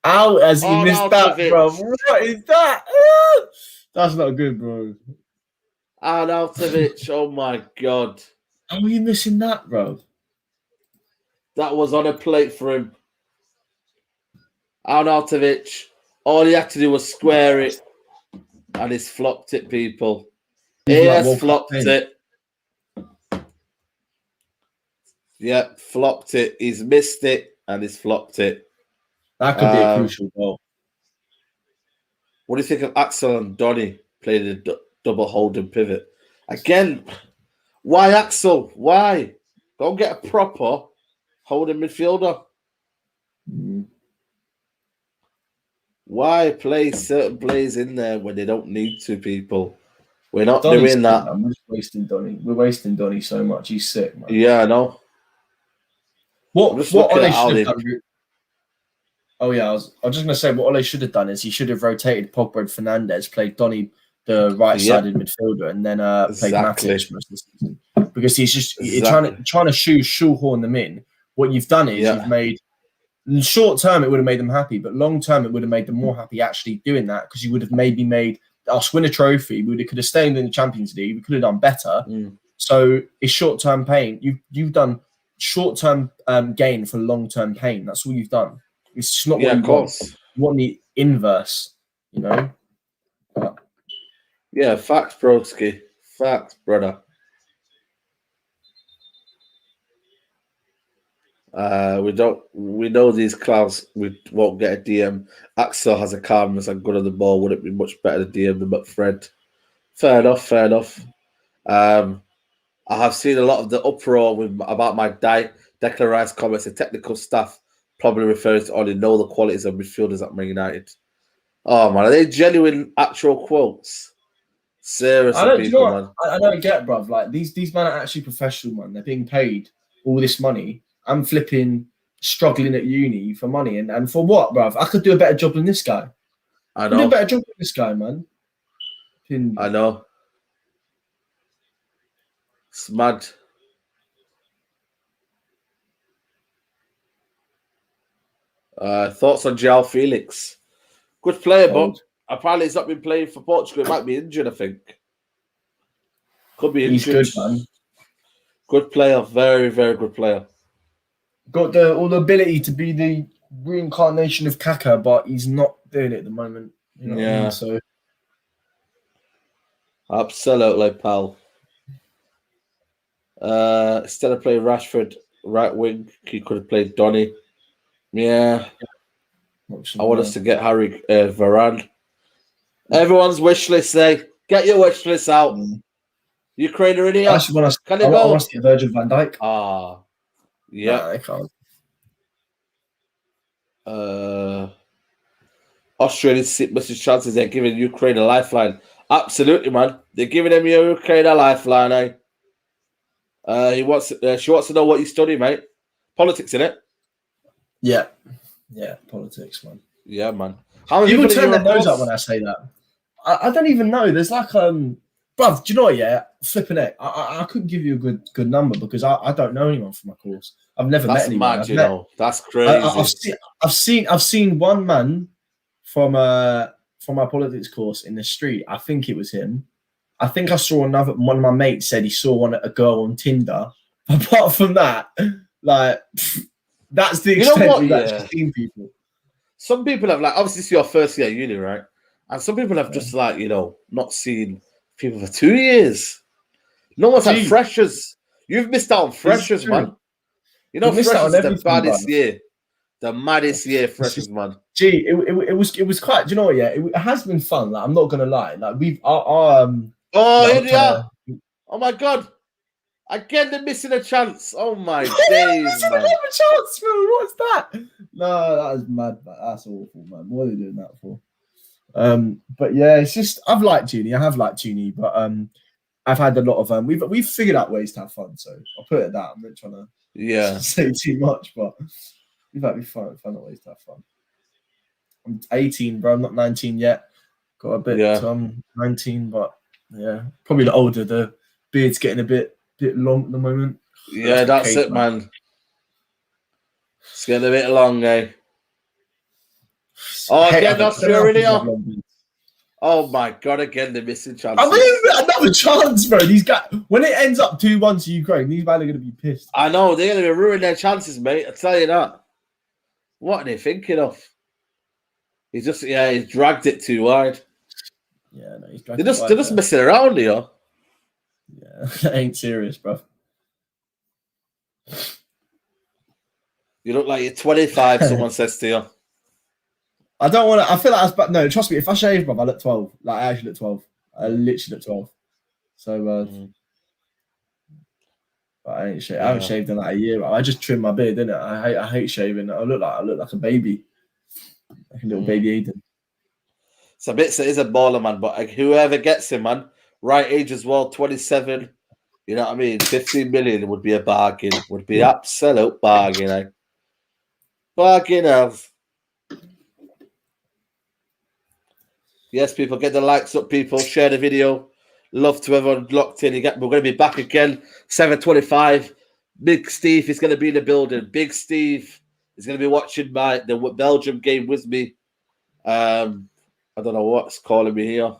Speaker 2: How has he missed that, bro? What is that? That's not good, bro.
Speaker 1: AidanUtd, oh my God.
Speaker 2: How are you missing that, bro?
Speaker 1: That was on a plate for him. AidanUtd, all he had to do was square it, and he's flopped it, people. He has flopped it. Yeah, flopped it. He's missed it, and he's flopped it.
Speaker 2: That could be a crucial goal.
Speaker 1: What do you think of Axel and Donny playing a double holding pivot? Again, why Axel? Why? Go get a proper holding midfielder. Why play certain players in there when they don't need to, people? We're not doing that.
Speaker 2: We're just wasting Donny. We're wasting Donny so much. He's sick, man.
Speaker 1: Yeah, I know.
Speaker 2: What Ole should have done? Oh yeah, I was just gonna say what Ole should have done is he should have rotated Pogba and Fernandes, played Donny the right-sided midfielder, and then played Matic most of the season. Because he's just trying to shoehorn them in. What you've done is you've made short term it would have made them happy, but long term it would have made them more happy actually doing that because you would have maybe made us win a trophy. We could have stayed in the Champions League. We could have done better. So it's short term pain. You've done short term gain for long term pain. That's all you've done. It's just not what you want. You want the inverse, you know.
Speaker 1: Yeah, facts, broski. Facts, brother. We know these clowns. We won't get a DM. Axel has a calmness and good on the ball. Would it be much better to DM than McFred? Fair enough. I have seen a lot of the uproar about my Declan Rice comments. The technical staff probably refers to only know the qualities of midfielders at Man United. Oh man, are they genuine, actual quotes? Seriously, people, man.
Speaker 2: I don't get, bruv. Like these men are actually professional, man. They're being paid all this money. I'm flipping struggling at uni for money, and for what, bruv? I could do a better job than this guy.
Speaker 1: I know.
Speaker 2: Do a better job than this guy, man.
Speaker 1: I know. It's mad. Thoughts on João Felix? Good player, but apparently he's not been playing for Portugal. He might be injured, I think. Could be injured.
Speaker 2: He's good, man.
Speaker 1: Good player. Very, very good player.
Speaker 2: Got all the ability to be the reincarnation of Kaka, but he's not doing it at the moment. You know what I mean? So
Speaker 1: absolutely, pal. Instead of playing Rashford right wing, he could have played Donny. Yeah. I want us to get Harry Varane. Everyone's wish list, get your wish list out. Ukraine are in here.
Speaker 2: Can they go? I want to see Virgil van Dijk.
Speaker 1: Yeah.
Speaker 2: Nah, I can't.
Speaker 1: Austria needs to miss his chances. They're giving Ukraine a lifeline. Absolutely, man. They're giving them Ukraine a lifeline, She wants to know what you study, mate. Politics, innit?
Speaker 2: Yeah, politics, man.
Speaker 1: Yeah, man. How many
Speaker 2: People
Speaker 1: people
Speaker 2: turn
Speaker 1: in
Speaker 2: their
Speaker 1: your
Speaker 2: nose up
Speaker 1: course?
Speaker 2: when I say that. I don't even know. There's like bruv, do you know what? Yeah, flipping it. I couldn't give you a good number because I don't know anyone from my course. I've never met anyone.
Speaker 1: Mad, you know. That's crazy.
Speaker 2: I've seen one man from my politics course in the street. I think it was him. I think I saw one of my mates said he saw a girl on Tinder. Apart from that, like that's the extent we've actually seen people.
Speaker 1: Some people have like obviously this is your first year at uni, right? And some people have just like, you know, not seen people for 2 years. No one's had freshers. You've missed out on freshers, man. You know, freshers is the baddest year. The maddest year, freshers, man.
Speaker 2: Gee, it was quite. Do you know what? Yeah, it has been fun. Like, I'm not gonna lie. Like
Speaker 1: Oh my god! Again, they're missing a chance. Oh my days, man!
Speaker 2: Another chance, bro. What's that? No, that is mad. Man. That's awful, man. What are they doing that for? But yeah, it's just I've liked uni. I have liked uni, but I've had a lot of we've figured out ways to have fun. So I'll put it at that. I'm not trying to say too much, but we've had fun ways to have fun. I'm 18, bro. I'm not 19 yet. Got a bit to 19, but yeah, probably the older. The beard's getting a bit long at the moment.
Speaker 1: Yeah, that's it, man. It's getting a bit long, eh? Oh, again, Austria. Oh my god, again, they're missing chances.
Speaker 2: I mean, another chance, bro. These guys, when it ends up 2-1 to Ukraine, these men are going to be pissed.
Speaker 1: I know, they're going to be ruining their chances, mate. I tell you that. What are they thinking of? He's dragged it too wide.
Speaker 2: Yeah, no, he's dragged
Speaker 1: it wide. They're just messing around here.
Speaker 2: Yeah, that ain't serious, bro.
Speaker 1: You look like you're 25, someone says to you.
Speaker 2: I don't want to. I feel like that's bad. No, trust me. If I shave, bro, I look 12. Like I actually look 12. I literally look 12. So, but I ain't shaved. I haven't shaved in like a year. Bro. I just trimmed my beard, didn't it? I hate shaving. I look like a baby, like a little baby Aidan.
Speaker 1: It is a baller, man. But like, whoever gets him, man, right age as well, 27. You know what I mean? 15 million would be a bargain. Would be absolute bargain, eh? Bargain of. Yes, people, get the likes up, people. Share the video. Love to everyone locked in. We're going to be back again, 7:25. Big Steve is going to be in the building. Big Steve is going to be watching the Belgium game with me. I don't know what's calling me here.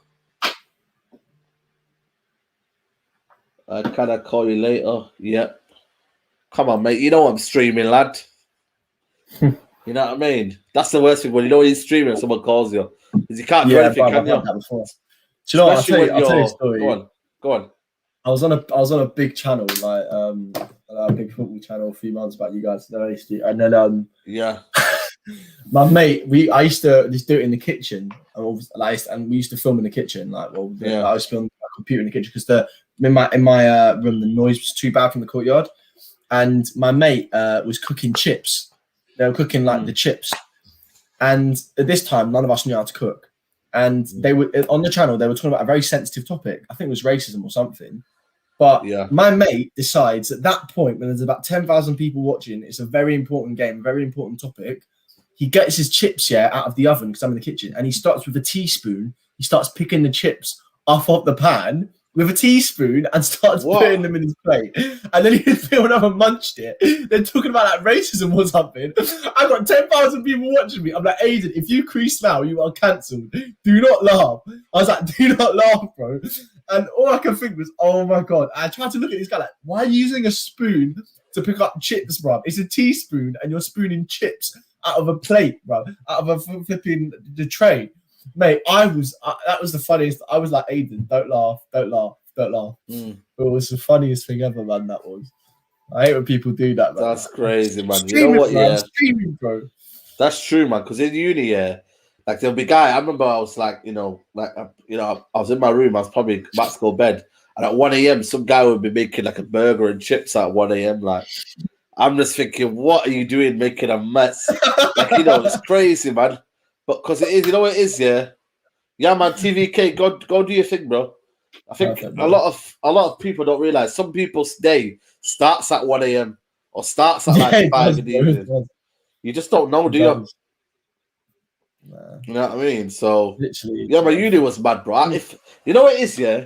Speaker 1: Can I call you later? Yep. Come on, mate. You know I'm streaming, lad. You know what I mean? That's the worst thing when you know he's streaming and someone calls you. Because you can't do anything, can you?
Speaker 2: Do you know what? I'll tell you a story.
Speaker 1: Go on.
Speaker 2: I was on a big channel, like a big football channel a few months back. You guys know, and then my mate, I used to just do it in the kitchen, and we used to film in the kitchen. I was filming my computer in the kitchen because in my room the noise was too bad from the courtyard, and my mate was cooking chips. They were cooking the chips. And at this time, none of us knew how to cook. And they were on the channel. They were talking about a very sensitive topic. I think it was racism or something. But my mate decides at that point, when there's about 10,000 people watching, it's a very important game, a very important topic. He gets his chips out of the oven because I'm in the kitchen, and he starts with a teaspoon. He starts picking the chips off of the pan with a teaspoon and starts putting them in his plate. And then he filmed up and munched it. They're talking about racism or something. I got 10,000 people watching me. I'm like, Aidan, if you crease now, you are cancelled. Do not laugh. I was like, do not laugh, bro. And all I can think was, oh my God. I tried to look at this guy like, why are you using a spoon to pick up chips, bro? It's a teaspoon and you're spooning chips out of a plate, bro. Out of a flipping the tray. Mate, that was the funniest. I was like, Aidan, don't laugh. It was the funniest thing ever, man, that was. I hate when people do that, man.
Speaker 1: That's crazy, man. You know what,
Speaker 2: man, streaming, bro.
Speaker 1: That's true, man, because in uni, like there'll be I remember I was like, I was in my room, I was probably about to go to bed, and at 1 a.m. some guy would be making like a burger and chips at 1 a.m. Like, I'm just thinking, what are you doing making a mess? Like, it's crazy, man. But because it is, what it is, yeah, man. TVK, go do your thing, bro. I think a lot of people don't realize some people's day starts at 1 a.m. or starts at 5 in the evening. You just don't know, do you?
Speaker 2: Nah.
Speaker 1: You know what I mean? So
Speaker 2: Literally,
Speaker 1: yeah, my uni was mad, bro. If you know what it is, yeah,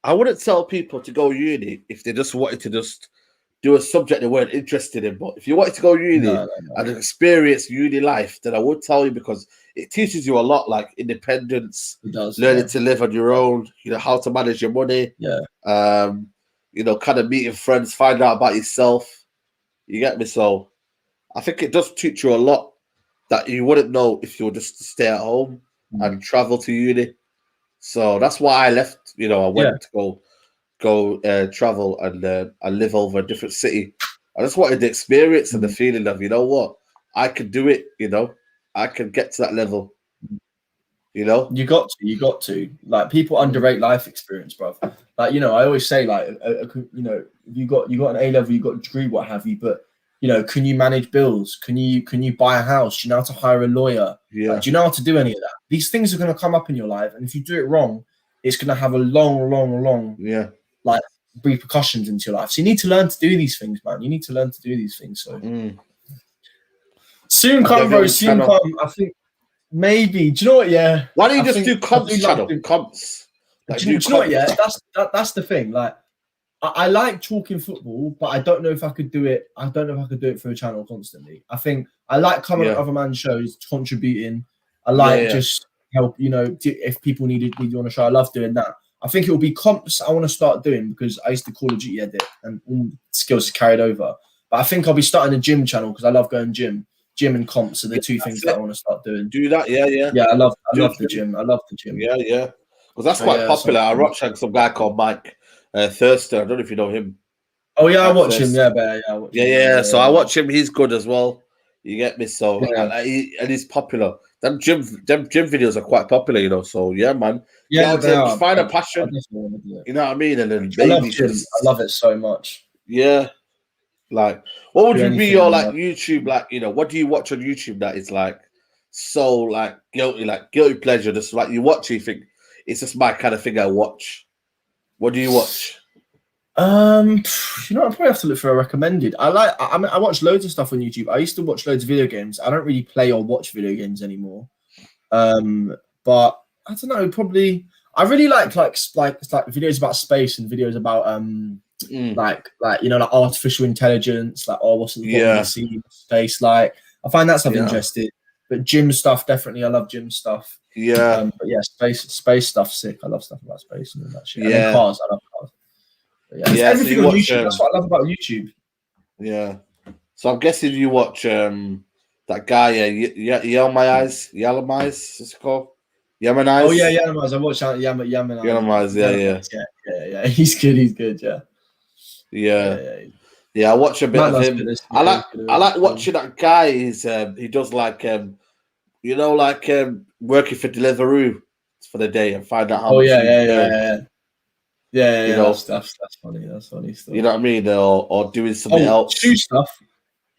Speaker 1: I wouldn't tell people to go uni if they just wanted to just do a subject they weren't interested in. But if you wanted to go uni and experience uni life, then I would tell you, because it teaches you a lot, like independence,
Speaker 2: it does,
Speaker 1: learning to live on your own, you know, how to manage your money, you know, kind of meeting friends, find out about yourself. You get me? So I think it does teach you a lot that you wouldn't know if you were just to stay at home and travel to uni. So that's why I left. You know, I went to go travel and live over a different city. I just wanted the experience and the feeling of, you know what, I could do it. You know, I can get to that level. You know,
Speaker 2: you got to. Like, people underrate life experience, bro. Like, you know, I always say, like, you know, you got an A level, you got a degree, what have you, but you know, can you manage bills? Can you buy a house? Do you know how to hire a lawyer?
Speaker 1: Yeah.
Speaker 2: Like, do you know how to do any of that? These things are going to come up in your life, and if you do it wrong, it's going to have a long, like, repercussions into your life. So you need to learn to do these things, man. You need to learn to do these things. So soon come, bro. Soon come. I think maybe. Do you know what? Yeah.
Speaker 1: Why don't you just do comps channel? Comps.
Speaker 2: Like, do you know what? Yeah. That's the thing. Like, I like talking football, but I don't know if I could do it. I don't know if I could do it for a channel constantly. I think I like coming on other man's shows, contributing. I like just help. You know, if people need you on a show, I love doing that. I think it will be comps I want to start doing, because I used to Call of Duty edit and all the skills carried over. But I think I'll be starting a gym channel, because I love going gym. Gym and comps are the two things that I want to start doing.
Speaker 1: Do that, yeah.
Speaker 2: Yeah, I love the gym. I love the gym.
Speaker 1: Yeah. Because that's quite popular. I watch some guy called Mike Thurston. I don't know if you know him.
Speaker 2: Oh yeah, I watch him. Yeah.
Speaker 1: So I watch him. He's good as well. You get me? So and he's popular. Them gym videos are quite popular, you know. So yeah, man.
Speaker 2: Yeah,
Speaker 1: just find a passion. You know what I mean? And then
Speaker 2: I love it so much.
Speaker 1: Yeah. Like, what would be your like YouTube, like, you know, what do you watch on YouTube that is like so like guilty pleasure? Just like you watch, you think it's just my kind of thing I watch. What do you watch?
Speaker 2: You know, I probably have to look for a recommended. I mean, I watch loads of stuff on YouTube. I used to watch loads of video games. I don't really play or watch video games anymore. But I don't know. Probably, I really like videos about space and videos about like you know, like artificial intelligence. Like, what's the bottom of the sea, space? Like, I find that stuff interesting. But gym stuff, definitely, I love gym stuff.
Speaker 1: Yeah.
Speaker 2: But yeah, space stuff, sick. I love stuff about space and all that shit. And then cars, I love cars. Everything on YouTube. That's what I love about YouTube.
Speaker 1: Yeah. So I'm guessing you watch that guy, Yellow My Eyes, what's it called? Yaman Eyes.
Speaker 2: Oh yeah, Yaman Eyes. I watch Yaman Eyes.
Speaker 1: Yaman Eyes,
Speaker 2: yeah. He's good.
Speaker 1: Yeah. I watch a bit of him. I like watching that guy. He does like you know, like working for Deliveroo for the day and find out how much.
Speaker 2: Yeah, you know, that's funny. That's funny stuff.
Speaker 1: You know what I mean? Or doing something else.
Speaker 2: Shoe stuff.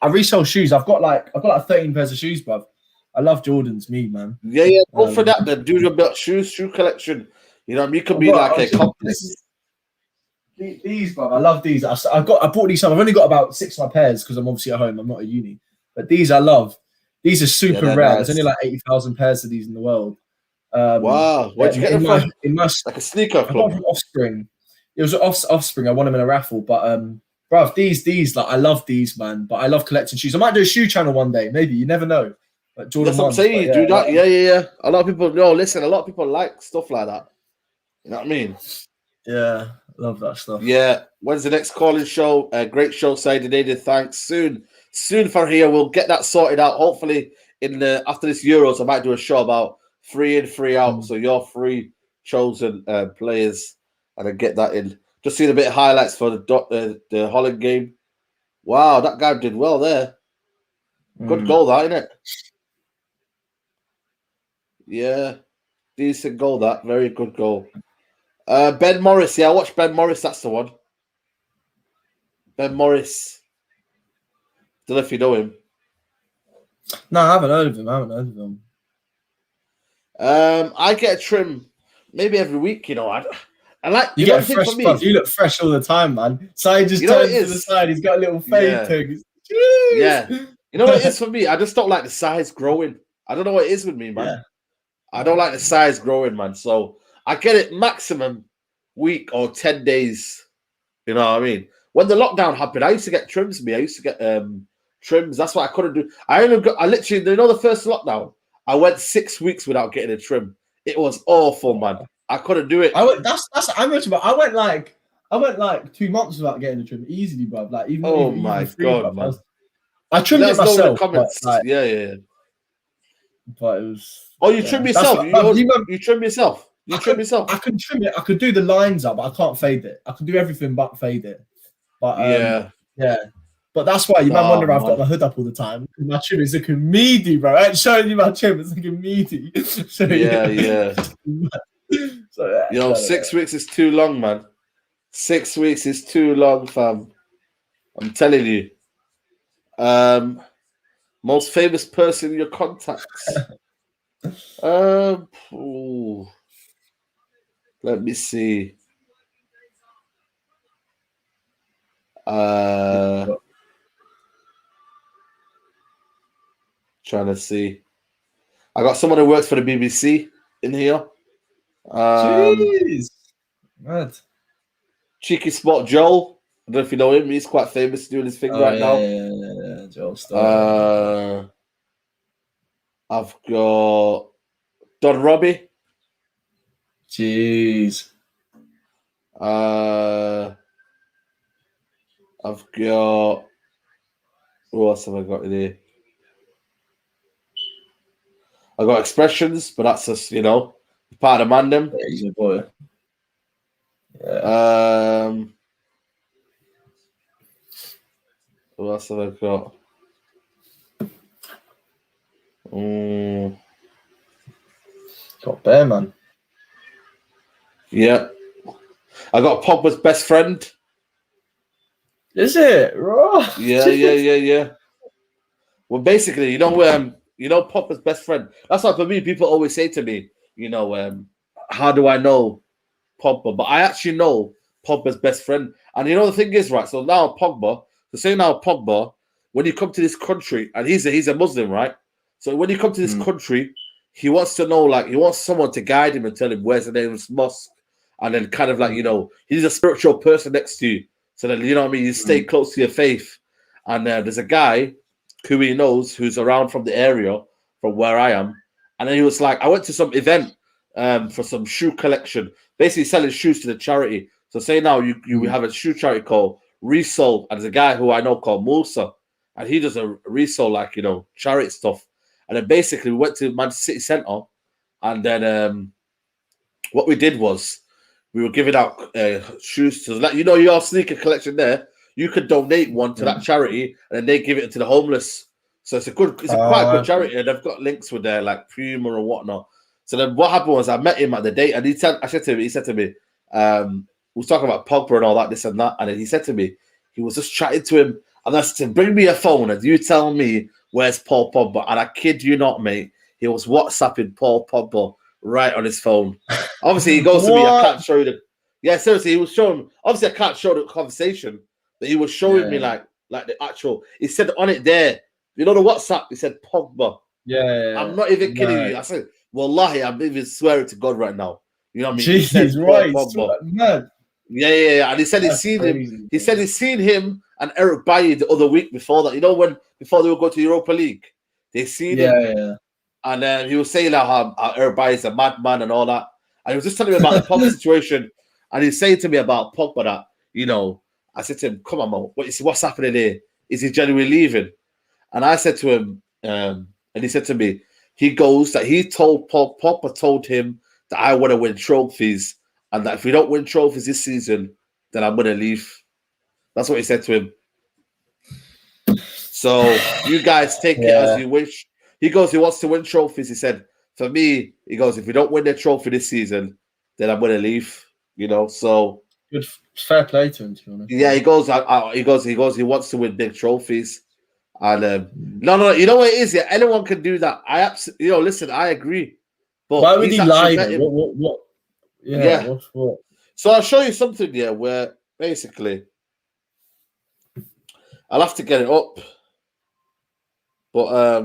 Speaker 2: I resell shoes. I've got like 13 pairs of shoes, bruv. I love Jordans, man.
Speaker 1: Yeah. Go for that. Then do your belt shoe collection. You know what I mean? You could be like a company.
Speaker 2: These, bruv. I love these. I bought these. I've only got about 6 of my pairs because I'm obviously at home. I'm not at uni. But these I love. These are super rare. Nice. There's only like 80,000 pairs of these in the world.
Speaker 1: Wow, where'd you get them from? Like a sneaker club.
Speaker 2: I got from Offspring. It was Offspring. I won them in a raffle, but bruv, these like I love these, man. But I love collecting shoes. I might do a shoe channel one day, maybe. You never know. Like Jordan.
Speaker 1: That's what I'm saying. Do that. Yeah. A lot of people. No, listen. A lot of people like stuff like that. You know what I mean?
Speaker 2: Yeah, love that stuff.
Speaker 1: Yeah. When's the next calling show? Great show, AidanUtd. Thanks. Soon for here. We'll get that sorted out. Hopefully, after this Euros, I might do a show about 3 in, 3 out. So your 3 chosen players, and then get that in. Just seen a bit of highlights for the Holland game. Wow, that guy did well there. Good goal, that, isn't it? Yeah, decent goal. That very good goal. Ben Morris. Yeah, I watched Ben Morris. That's the one. Ben Morris. Don't know if you know him.
Speaker 2: No, I haven't heard of him.
Speaker 1: I get a trim maybe every week. You know, I like.
Speaker 2: You get fresh stuff. You look fresh all the time, man. Side just turns to the side. He's got a little fade too.
Speaker 1: Yeah. You know what it is for me? I just don't like the size growing. I don't know what it is with me, man.
Speaker 2: Yeah.
Speaker 1: I don't like the size growing, man. So I get it maximum week or 10 days. You know what I mean? When the lockdown happened, I used to get trims. I used to get trims. That's what I couldn't do. I literally, you know, the first lockdown, I went 6 weeks without getting a trim. It was awful, man. I couldn't do it.
Speaker 2: I went like 2 months without getting a trim easily, bro. Like even 3,
Speaker 1: God,
Speaker 2: bro.
Speaker 1: man.
Speaker 2: I trimmed it myself.
Speaker 1: Let us know in the comments.
Speaker 2: But,
Speaker 1: yeah.
Speaker 2: But it was.
Speaker 1: Oh, you trim yourself? You trim yourself? You trim yourself?
Speaker 2: I can trim it. I could do the lines up, but I can't fade it. I can do everything but fade it. But yeah. But that's why you might wonder I've got my hood up all the time. My trim is looking meaty, bro. I ain't showing you my trim. It's looking meaty. So,
Speaker 1: yeah.
Speaker 2: So,
Speaker 1: Yo, 6 weeks is too long, man. 6 weeks is too long, fam. I'm telling you. Most famous person in your contacts. Let me see. Trying to see. I got someone who works for the BBC in here.
Speaker 2: Jeez. Mad.
Speaker 1: Cheeky Spot Joel. I don't know if you know him. He's quite famous doing his thing right now.
Speaker 2: Yeah, Joel Star.
Speaker 1: I've got Don Robbie.
Speaker 2: Jeez.
Speaker 1: I've got. Who else have I got in here? I got Expressions, but that's just, you know, part of Mandem.
Speaker 2: Yeah, he's a boy. Yeah.
Speaker 1: Who else have I got?
Speaker 2: Got Bear, man.
Speaker 1: Yeah. I got Pogba's best friend.
Speaker 2: Is it? Right.
Speaker 1: Yeah. Well, basically, you know, Pogba's best friend. That's why for me, people always say to me, you know, how do I know Pogba? But I actually know Pogba's best friend. And you know the thing is, right? So now Pogba, when you come to this country, and he's a Muslim, right? So when you come to this country, he wants to know, like, he wants someone to guide him and tell him where's the nearest mosque, and then kind of like, you know, he's a spiritual person next to you. So then, you know what I mean, you stay close to your faith. And there's a guy who he knows who's around from the area from where I am, and then he was like, I went to some event for some shoe collection, basically selling shoes to the charity. So say now you have a shoe charity called Resole, and there's a guy who I know called Musa, and he does a resole, like, you know, charity stuff. And then basically we went to Manchester City Centre, and then what we did was we were giving out shoes to, like, you know, your sneaker collection there. You could donate one to that charity, and then they give it to the homeless. So it's quite a good charity, and they've got links with their like Puma and whatnot. So then what happened was I met him at the date, and he said to me, we was talking about Pogba and all that, this and that, and then he said to me, he was just chatting to him, and I said, bring me a phone and you tell me where's Paul Pogba. And I kid you not, mate, he was WhatsApping Paul Pogba right on his phone. Obviously, he goes to me, I can't show you the. Yeah, seriously, he was showing. Obviously, I can't show the conversation, but he was showing me like the actual. He said on it there, you know, the WhatsApp. He said Pogba.
Speaker 2: Yeah.
Speaker 1: I'm not even kidding you. I said, wallahi, I'm even swearing to God right now. You know what I mean?
Speaker 2: Jeez,
Speaker 1: he said,
Speaker 2: right.
Speaker 1: Pogba.
Speaker 2: Mad.
Speaker 1: Yeah. And he said he's seen him. He said he's seen him and Eric Bailly the other week before that. You know, before they would go to Europa League, they seen him.
Speaker 2: Yeah.
Speaker 1: And then he was saying how Eric Bailly is a madman and all that. And he was just telling me about the Pogba situation. And he's saying to me about Pogba that, you know, I said to him, come on, man, what's happening here? Is he genuinely leaving? And I said to him, and he said to me, he goes that he told Pogba told him that I want to win trophies, and that if we don't win trophies this season, then I'm going to leave. That's what he said to him. So you guys take it as you wish. He goes, he wants to win trophies. He said, for me, he goes, if we don't win the trophy this season, then I'm going to leave. You know, so
Speaker 2: good, fair play to him. To be honest.
Speaker 1: Yeah, he goes. He wants to win big trophies. And no, you know what it is? Yeah, anyone can do that. Listen, I agree. But
Speaker 2: why would he lie? What? Yeah. What?
Speaker 1: So I'll show you something here where basically I'll have to get it up. But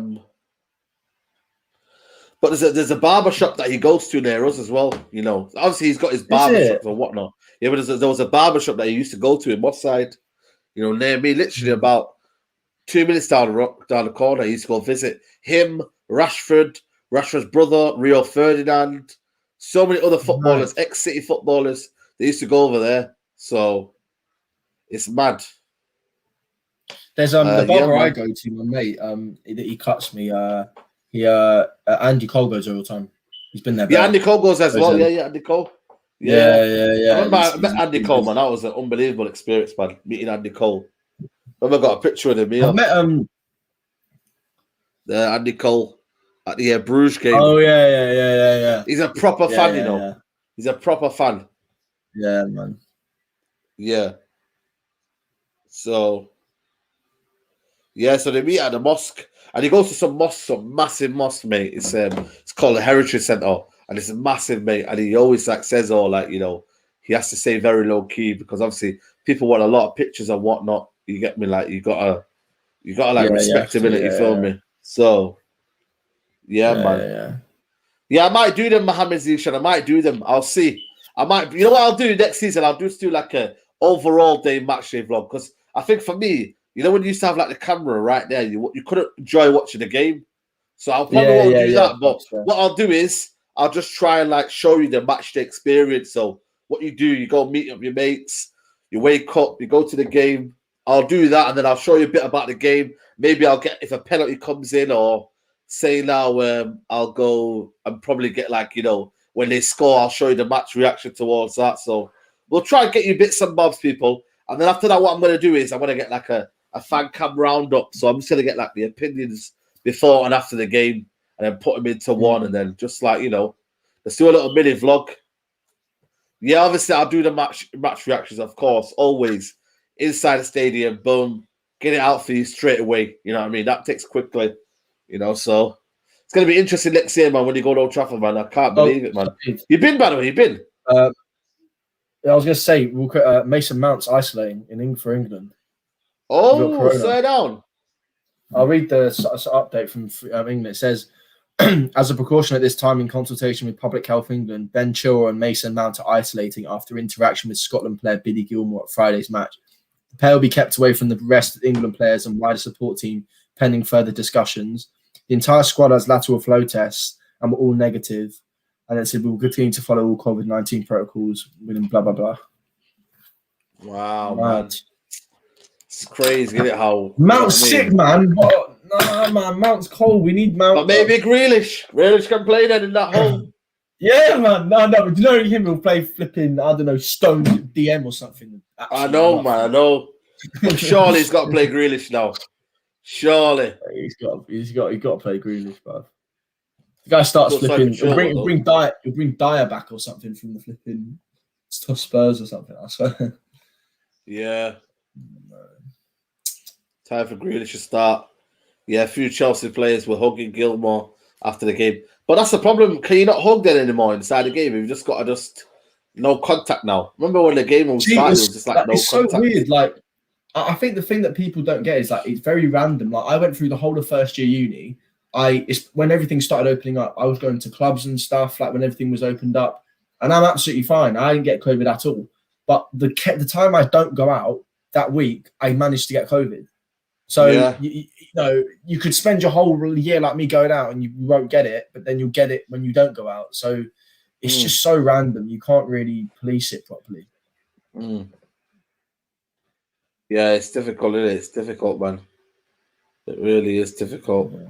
Speaker 1: But there's a barber shop that he goes to near us as well. You know, obviously he's got his barber shops or whatnot. Yeah, but there was a barber shop that he used to go to in Woodside. You know, near me, literally about 2 minutes down the corner. He used to go visit him, Rashford's brother, Rio Ferdinand, so many other footballers, ex-City footballers. They used to go over there. So it's mad.
Speaker 2: There's the barber I go to, my mate. He cuts me. Andy Cole goes all the time. He's been there.
Speaker 1: Yeah, Andy Cole goes as well. Yeah, Andy Cole.
Speaker 2: Yeah.
Speaker 1: I met Andy Cole, man. That was an unbelievable experience, man. Meeting Andy Cole. I got a picture of him here.
Speaker 2: I met
Speaker 1: Andy Cole at the Bruges game.
Speaker 2: Oh yeah.
Speaker 1: He's a proper fan, you know. Yeah. He's a proper fan.
Speaker 2: Yeah, man.
Speaker 1: Yeah. So they meet at the mosque, and he goes to some massive mosque, mate. It's called the Heritage Centre, and it's massive, mate. And he always says, you know, he has to stay very low key because obviously people want a lot of pictures and whatnot. You get me? Like you gotta respect him, you feel me? So man. Yeah, I might do them, Mohammed Zishan. I might do them. I'll see. I might. You know what I'll do next season? I'll just do like a overall day match day vlog because I think for me, you know, when you used to have like the camera right there, you couldn't enjoy watching the game. So I'll probably won't do that. But what I'll do is I'll just try and like show you the match day experience. So what you do, you go meet up your mates, you wake up, you go to the game. I'll do that, and then I'll show you a bit about the game. Maybe I'll get if a penalty comes in, or say now I'll go and probably get like, you know, when they score, I'll show you the match reaction towards that. So we'll try and get you bits and bobs, people. And then after that, what I'm going to do is I'm going to get like a fan cam roundup. So I'm just going to get like the opinions before and after the game and then put them into one. And then just like, you know, let's do a little mini vlog. Yeah, obviously I'll do the match reactions, of course, always inside the stadium. Boom, get it out for you straight away. You know what I mean? That takes quickly, you know. So it's going to be interesting next year, man, when you go to Old Trafford, man. I can't believe it, man. You've been, by the way, you've been.
Speaker 2: I was going to say, Mason Mount's isolating for England.
Speaker 1: Oh, slow down.
Speaker 2: I'll read the update from England. It says, as a precaution at this time, in consultation with Public Health England, Ben Chilwell and Mason Mount are isolating after interaction with Scotland player Billy Gilmour at Friday's match. The pair will be kept away from the rest of the England players and wider support team pending further discussions. The entire squad has lateral flow tests and were all negative. And it said we will continue to follow all COVID-19 protocols within blah, blah, blah.
Speaker 1: Wow, man. It's crazy, isn't it? How
Speaker 2: Mount's sick, man. No, man. Mount's cold. We need Mount.
Speaker 1: But maybe Grealish can play then in that hole.
Speaker 2: Yeah, man. No. But you know him will play flipping, I don't know, Stone DM or something.
Speaker 1: I know, man. I know. Surely he's got to play Grealish now. Surely
Speaker 2: he's got to play Grealish, bro. The guy starts flipping. He'll bring Dyer back or something from the flipping Spurs or something. I swear.
Speaker 1: Yeah. Time for Grealish to start. Yeah, a few Chelsea players were hugging Gilmour after the game. But that's the problem. Can you not hug then anymore inside the game? You've just got to no contact now. Remember when the game was started, it was just like no
Speaker 2: it's
Speaker 1: contact.
Speaker 2: It's so weird. Like, I think the thing that people don't get is like it's very random. Like, I went through the whole of first year uni. It's when everything started opening up, I was going to clubs and stuff, like when everything was opened up. And I'm absolutely fine. I didn't get COVID at all. But the time I don't go out that week, I managed to get COVID. So, you know, you could spend your whole year like me going out and you won't get it, but then you'll get it when you don't go out. So it's just so random. You can't really police it properly.
Speaker 1: Yeah, it's difficult, isn't it? It's difficult, man. It really is difficult. Yeah.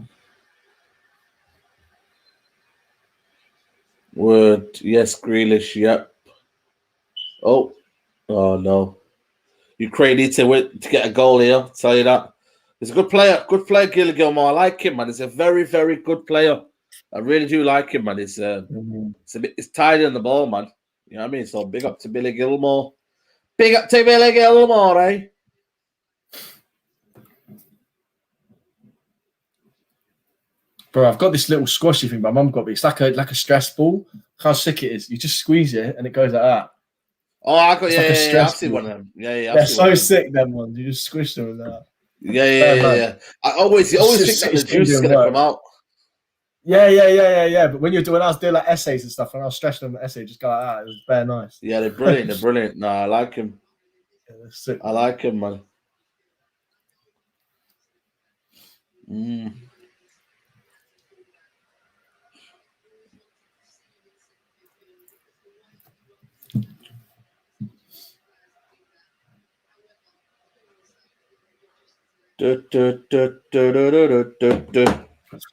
Speaker 1: Word. Yes, Grealish. Yep. Oh no. Ukraine need to get a goal here. I'll tell you that. He's a good player. Good player, Gilmour. I like him, man. He's a very, very good player. I really do like him, man. He's tidy on the ball, man. You know what I mean? So big up to Billy Gilmour. Big up to Billy Gilmour, eh?
Speaker 2: Bro, I've got this little squashy thing my mum got me. It's like a stress ball. How sick it is. You just squeeze it and it goes like that.
Speaker 1: Oh, I got I've seen one of them. Yeah.
Speaker 2: They're so sick, them ones. You just squish them with that.
Speaker 1: Yeah. I always think that the juice is gonna come out.
Speaker 2: Yeah. But when I was doing like essays and stuff, and I was stressing on the essay, just go like that. It was very nice.
Speaker 1: Yeah, they're brilliant. No, I like him.
Speaker 2: Yeah, sick,
Speaker 1: I like him, man.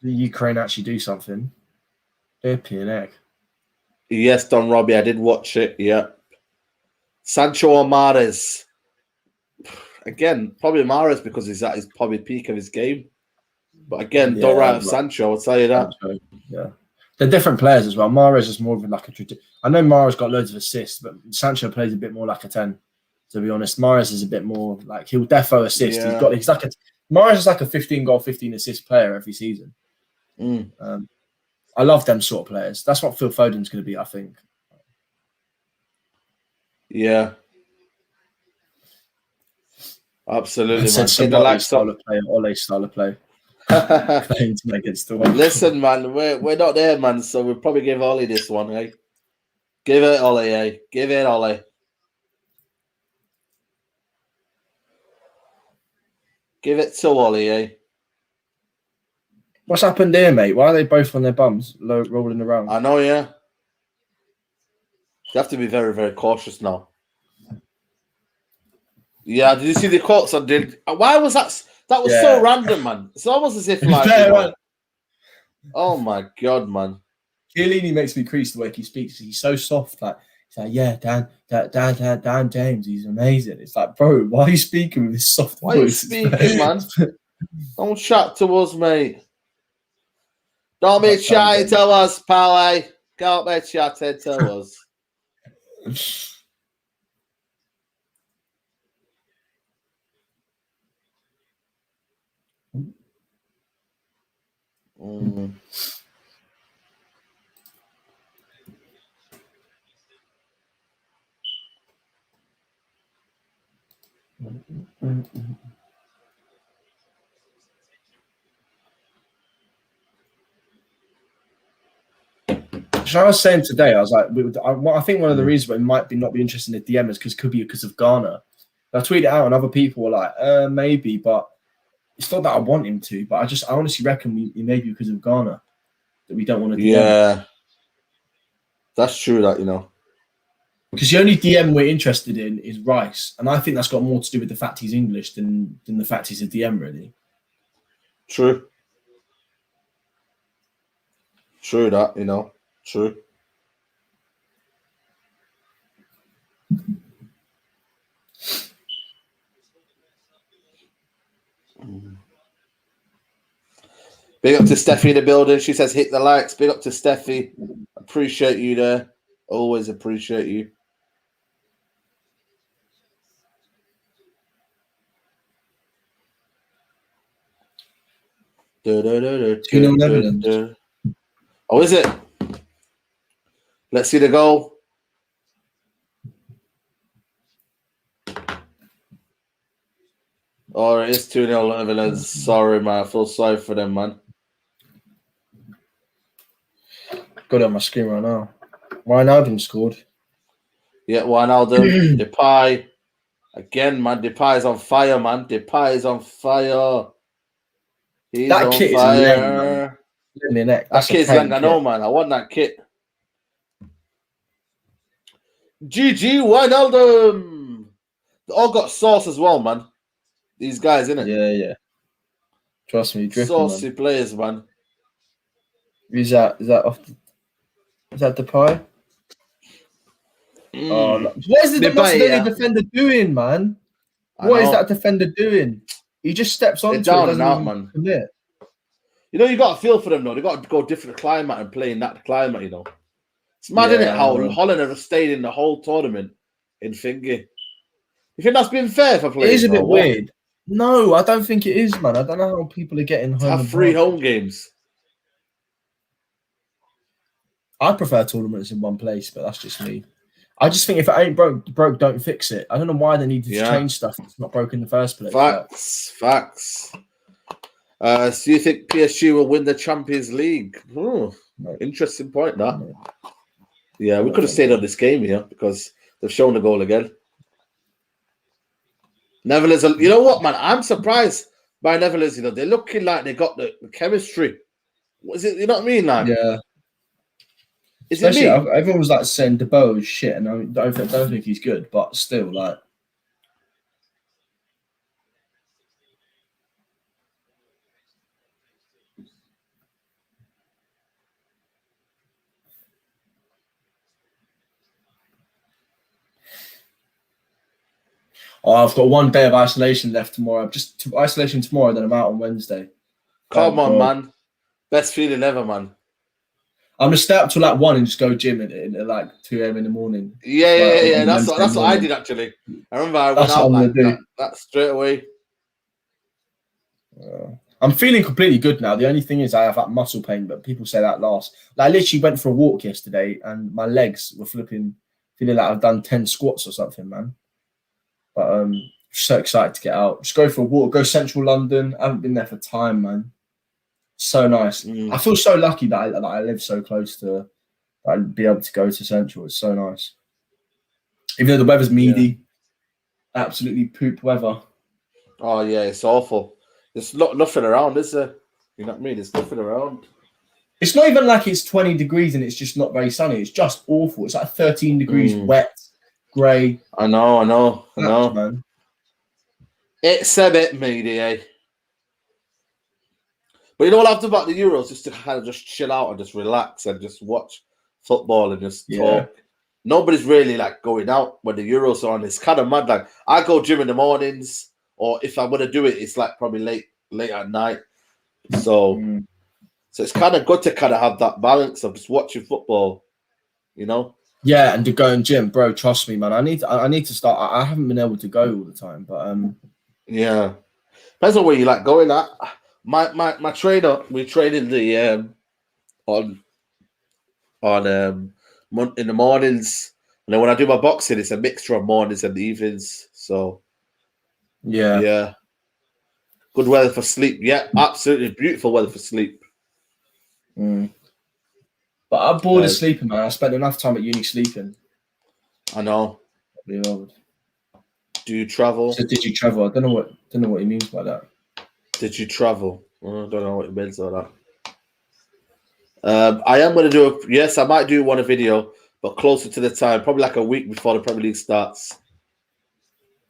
Speaker 2: The Ukraine actually do something. Flipping heck.
Speaker 1: Yes, Don Robbie, I did watch it. Yeah. Sancho or Mahrez? Again, probably Mahrez because he's at his probably peak of his game. But again, don't write off Sancho, I'll tell you that.
Speaker 2: Sancho, yeah. They're different players as well. Mahrez is more of like a tradition. I know Mahrez got loads of assists, but Sancho plays a bit more like a 10. To be honest, Mahrez is a bit more like he'll defo assist.
Speaker 1: Yeah.
Speaker 2: Mahrez is like a 15 goal, 15 assist player every season. I love them sort of players. That's what Phil Foden's going to be, I think.
Speaker 1: Yeah. Absolutely,
Speaker 2: man. Somali style of play, Ole style of play.
Speaker 1: Listen, man, we're not there, man. So we'll probably give Ollie this one, eh? Give it Ollie, eh? Give it Ollie. Give it to Ollie, eh?
Speaker 2: What's happened here, mate? Why are they both on their bums, rolling around?
Speaker 1: I know, yeah. You have to be very, very cautious now. Yeah, did you see the quotes I did? Why was that? That was so random, man. It's almost as if like, oh my god, man.
Speaker 2: Chiellini makes me crease the way he speaks. He's so soft, like he's like, yeah, Dan James, he's amazing. It's like, bro, why are you speaking with this soft voice?
Speaker 1: Why are you speaking, man? Don't chat to us, mate. Don't be chatting to us, pal. Can't be chatting to us.
Speaker 2: I was saying today, I was like, I think one of the reasons why we might not be interested in the DM is could be because of Ghana. I tweeted it out, and other people were like, maybe, but it's not that I want him to. But I honestly reckon it may be because of Ghana that we don't want to DM.
Speaker 1: Yeah, that's true. That
Speaker 2: because the only DM we're interested in is Rice, and I think that's got more to do with the fact he's English than the fact he's a DM, really.
Speaker 1: True. True that, True. Big up to Steffi in the building. She says, hit the likes. Big up to Steffi. Appreciate you there. Always appreciate you. Oh, is it? Let's see the goal. Oh, it is 2-0 Netherlands. Sorry, man. I feel sorry for them, man.
Speaker 2: Got it on my screen right now. Wijnaldum scored.
Speaker 1: Yeah, Wijnaldum. Depay. Again, man. Depay is on fire, man. Depay is on fire. He's
Speaker 2: that
Speaker 1: on
Speaker 2: kit
Speaker 1: fire.
Speaker 2: Is lame, man.
Speaker 1: That kit's lame, I know, man. I want that kit. GG, Wijnaldum. They all got sauce as well, man. These guys, innit?
Speaker 2: Yeah. Trust me, drifting,
Speaker 1: saucy
Speaker 2: man.
Speaker 1: Players, man.
Speaker 2: Is that off? Is that Depay? Oh, what is the Macedonian defender doing, man? What is that defender doing? He just steps onto it. Doesn't even
Speaker 1: man.
Speaker 2: Commit.
Speaker 1: You got to feel for them, though. They got to go different climate and play in that climate, It's mad, isn't it, how Holland have stayed in the whole tournament in thingy. You think that's been fair for players?
Speaker 2: It is a bit weird. No, I don't think it is, man. I don't know how people are getting home.
Speaker 1: Have 3 home games.
Speaker 2: I prefer tournaments in one place, but that's just me. I just think if it ain't broke, don't fix it. I don't know why they need to change stuff that's not broke in the first place.
Speaker 1: Facts. So you think PSG will win the Champions League? No. Interesting point, that. No. Yeah, we could have stayed on this game here because they've shown the goal again. Netherlands, you know what, man? I'm surprised by Netherlands. You know, they're looking like they got the chemistry. What is it? You know what I mean? Like,
Speaker 2: yeah.
Speaker 1: Especially,
Speaker 2: everyone was like saying De Boer is shit, and I don't think he's good, but still, like. Oh, I've got 1 day of isolation left tomorrow. Just isolation tomorrow, then I'm out on Wednesday.
Speaker 1: Come on, man. Best feeling ever, man.
Speaker 2: I'm gonna stay up till like 1 and just go gym at like 2 a.m. in the morning.
Speaker 1: Yeah. That's what I did actually. I remember I went out like that straight away.
Speaker 2: I'm feeling completely good now. The only thing is I have that muscle pain, but people say that lasts. Like, I literally went for a walk yesterday and my legs were feeling like I've done 10 squats or something, man. But I'm so excited to get out. Just go for a walk, go central London. I haven't been there for time, man. So nice. I feel so lucky that I live so close to I'd be able to go to central. It's so nice. Even though the weather's meaty, absolutely poop weather.
Speaker 1: Oh yeah, it's awful. There's nothing around, is there? You know what I mean? There's nothing around.
Speaker 2: It's not even like it's 20 degrees and it's just not very sunny. It's just awful. It's like 13 degrees, wet, grey.
Speaker 1: I know.
Speaker 2: Man.
Speaker 1: It's a bit meaty, eh? But you know what I loved about the Euros? Just to kind of just chill out and just relax and just watch football and just talk. Nobody's really like going out when the Euros are on. It's kind of mad. Like, I go gym in the mornings, or if I want to do it, it's like probably late at night. So it's kind of good to kind of have that balance of just watching football, you know?
Speaker 2: Yeah, and to go and gym, bro. Trust me, man. I need to start. I haven't been able to go all the time, but
Speaker 1: yeah, depends on where you like going at. My trainer, we train in the on in the mornings, and then when I do my boxing, it's a mixture of mornings and evenings. So yeah, good weather for sleep. Yeah, absolutely beautiful weather for sleep.
Speaker 2: But I'm bored of sleeping, man. I spent enough time at uni sleeping.
Speaker 1: I know.
Speaker 2: Do
Speaker 1: you travel?
Speaker 2: So did you travel? I don't know what he means by that.
Speaker 1: Did you travel? I don't know what it means by that. I am going to do yes, I might do one video, but closer to the time, probably like a week before the Premier League starts.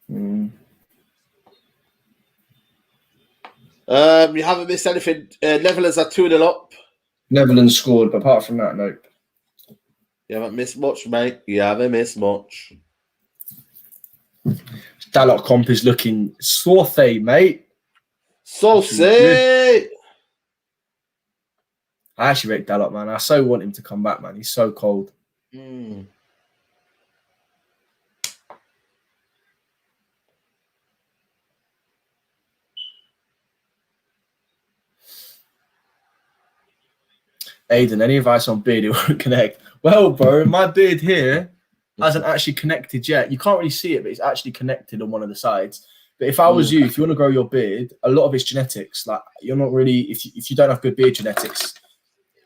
Speaker 1: You haven't missed anything. Netherlands are 2-0 up.
Speaker 2: Netherlands scored, but apart from that, nope.
Speaker 1: You haven't missed much, mate. You haven't missed much.
Speaker 2: Dalot comp is looking saucy, mate.
Speaker 1: Saucy.
Speaker 2: I actually rate Dalot, man. I so want him to come back, man. He's so cold. Aidan, any advice on beard? It won't connect. Well, bro, my beard here hasn't actually connected yet. You can't really see it, but it's actually connected on one of the sides. But if I was you, if you want to grow your beard, a lot of it's genetics. Like, you're not really, if you don't have good beard genetics,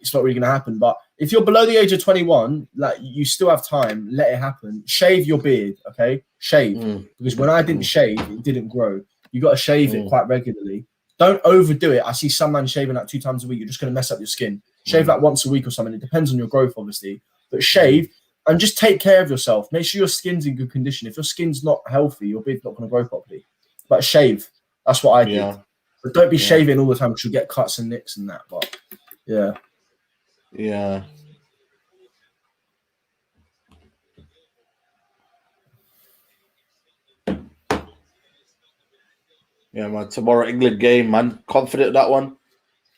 Speaker 2: it's not really going to happen. But if you're below the age of 21, like, you still have time. Let it happen. Shave your beard, okay? Shave. Because when I didn't shave, it didn't grow. You got to shave it quite regularly. Don't overdo it. I see some man shaving like 2 times a week. You're just going to mess up your skin. Shave like once a week or something. It depends on your growth, obviously. But shave and just take care of yourself. Make sure your skin's in good condition. If your skin's not healthy, your beard's not going to grow properly. But shave. That's what I did. But don't be shaving all the time because you'll get cuts and nicks and that. But yeah.
Speaker 1: Yeah, man. Tomorrow, England game, man. Confident that one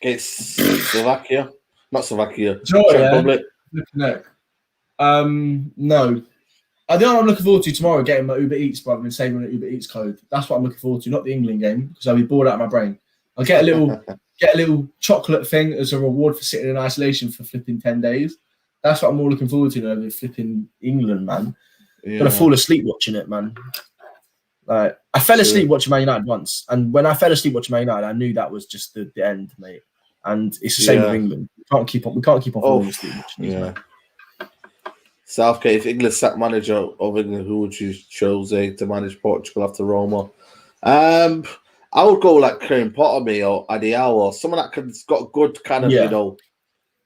Speaker 1: against Slovakia. Not Slovakia. Czech Republic.
Speaker 2: No. I think I'm looking forward to tomorrow getting my Uber Eats, brother, and saving an Uber Eats code. That's what I'm looking forward to, not the England game, because I'll be bored out of my brain. I'll get a little chocolate thing as a reward for sitting in isolation for flipping 10 days. That's what I'm more looking forward to than flipping England, man. Gonna fall asleep watching it, man. Like, I fell asleep watching Man United once, and when I fell asleep watching Man United, I knew that was just the end, mate. And it's the same with England. We can't keep on falling asleep watching these, man.
Speaker 1: Southgate, if England sacked manager of England, who would you choose to manage Portugal after Roma? I would go like Graham Potter or Adiao or someone that's got good kind of, you know,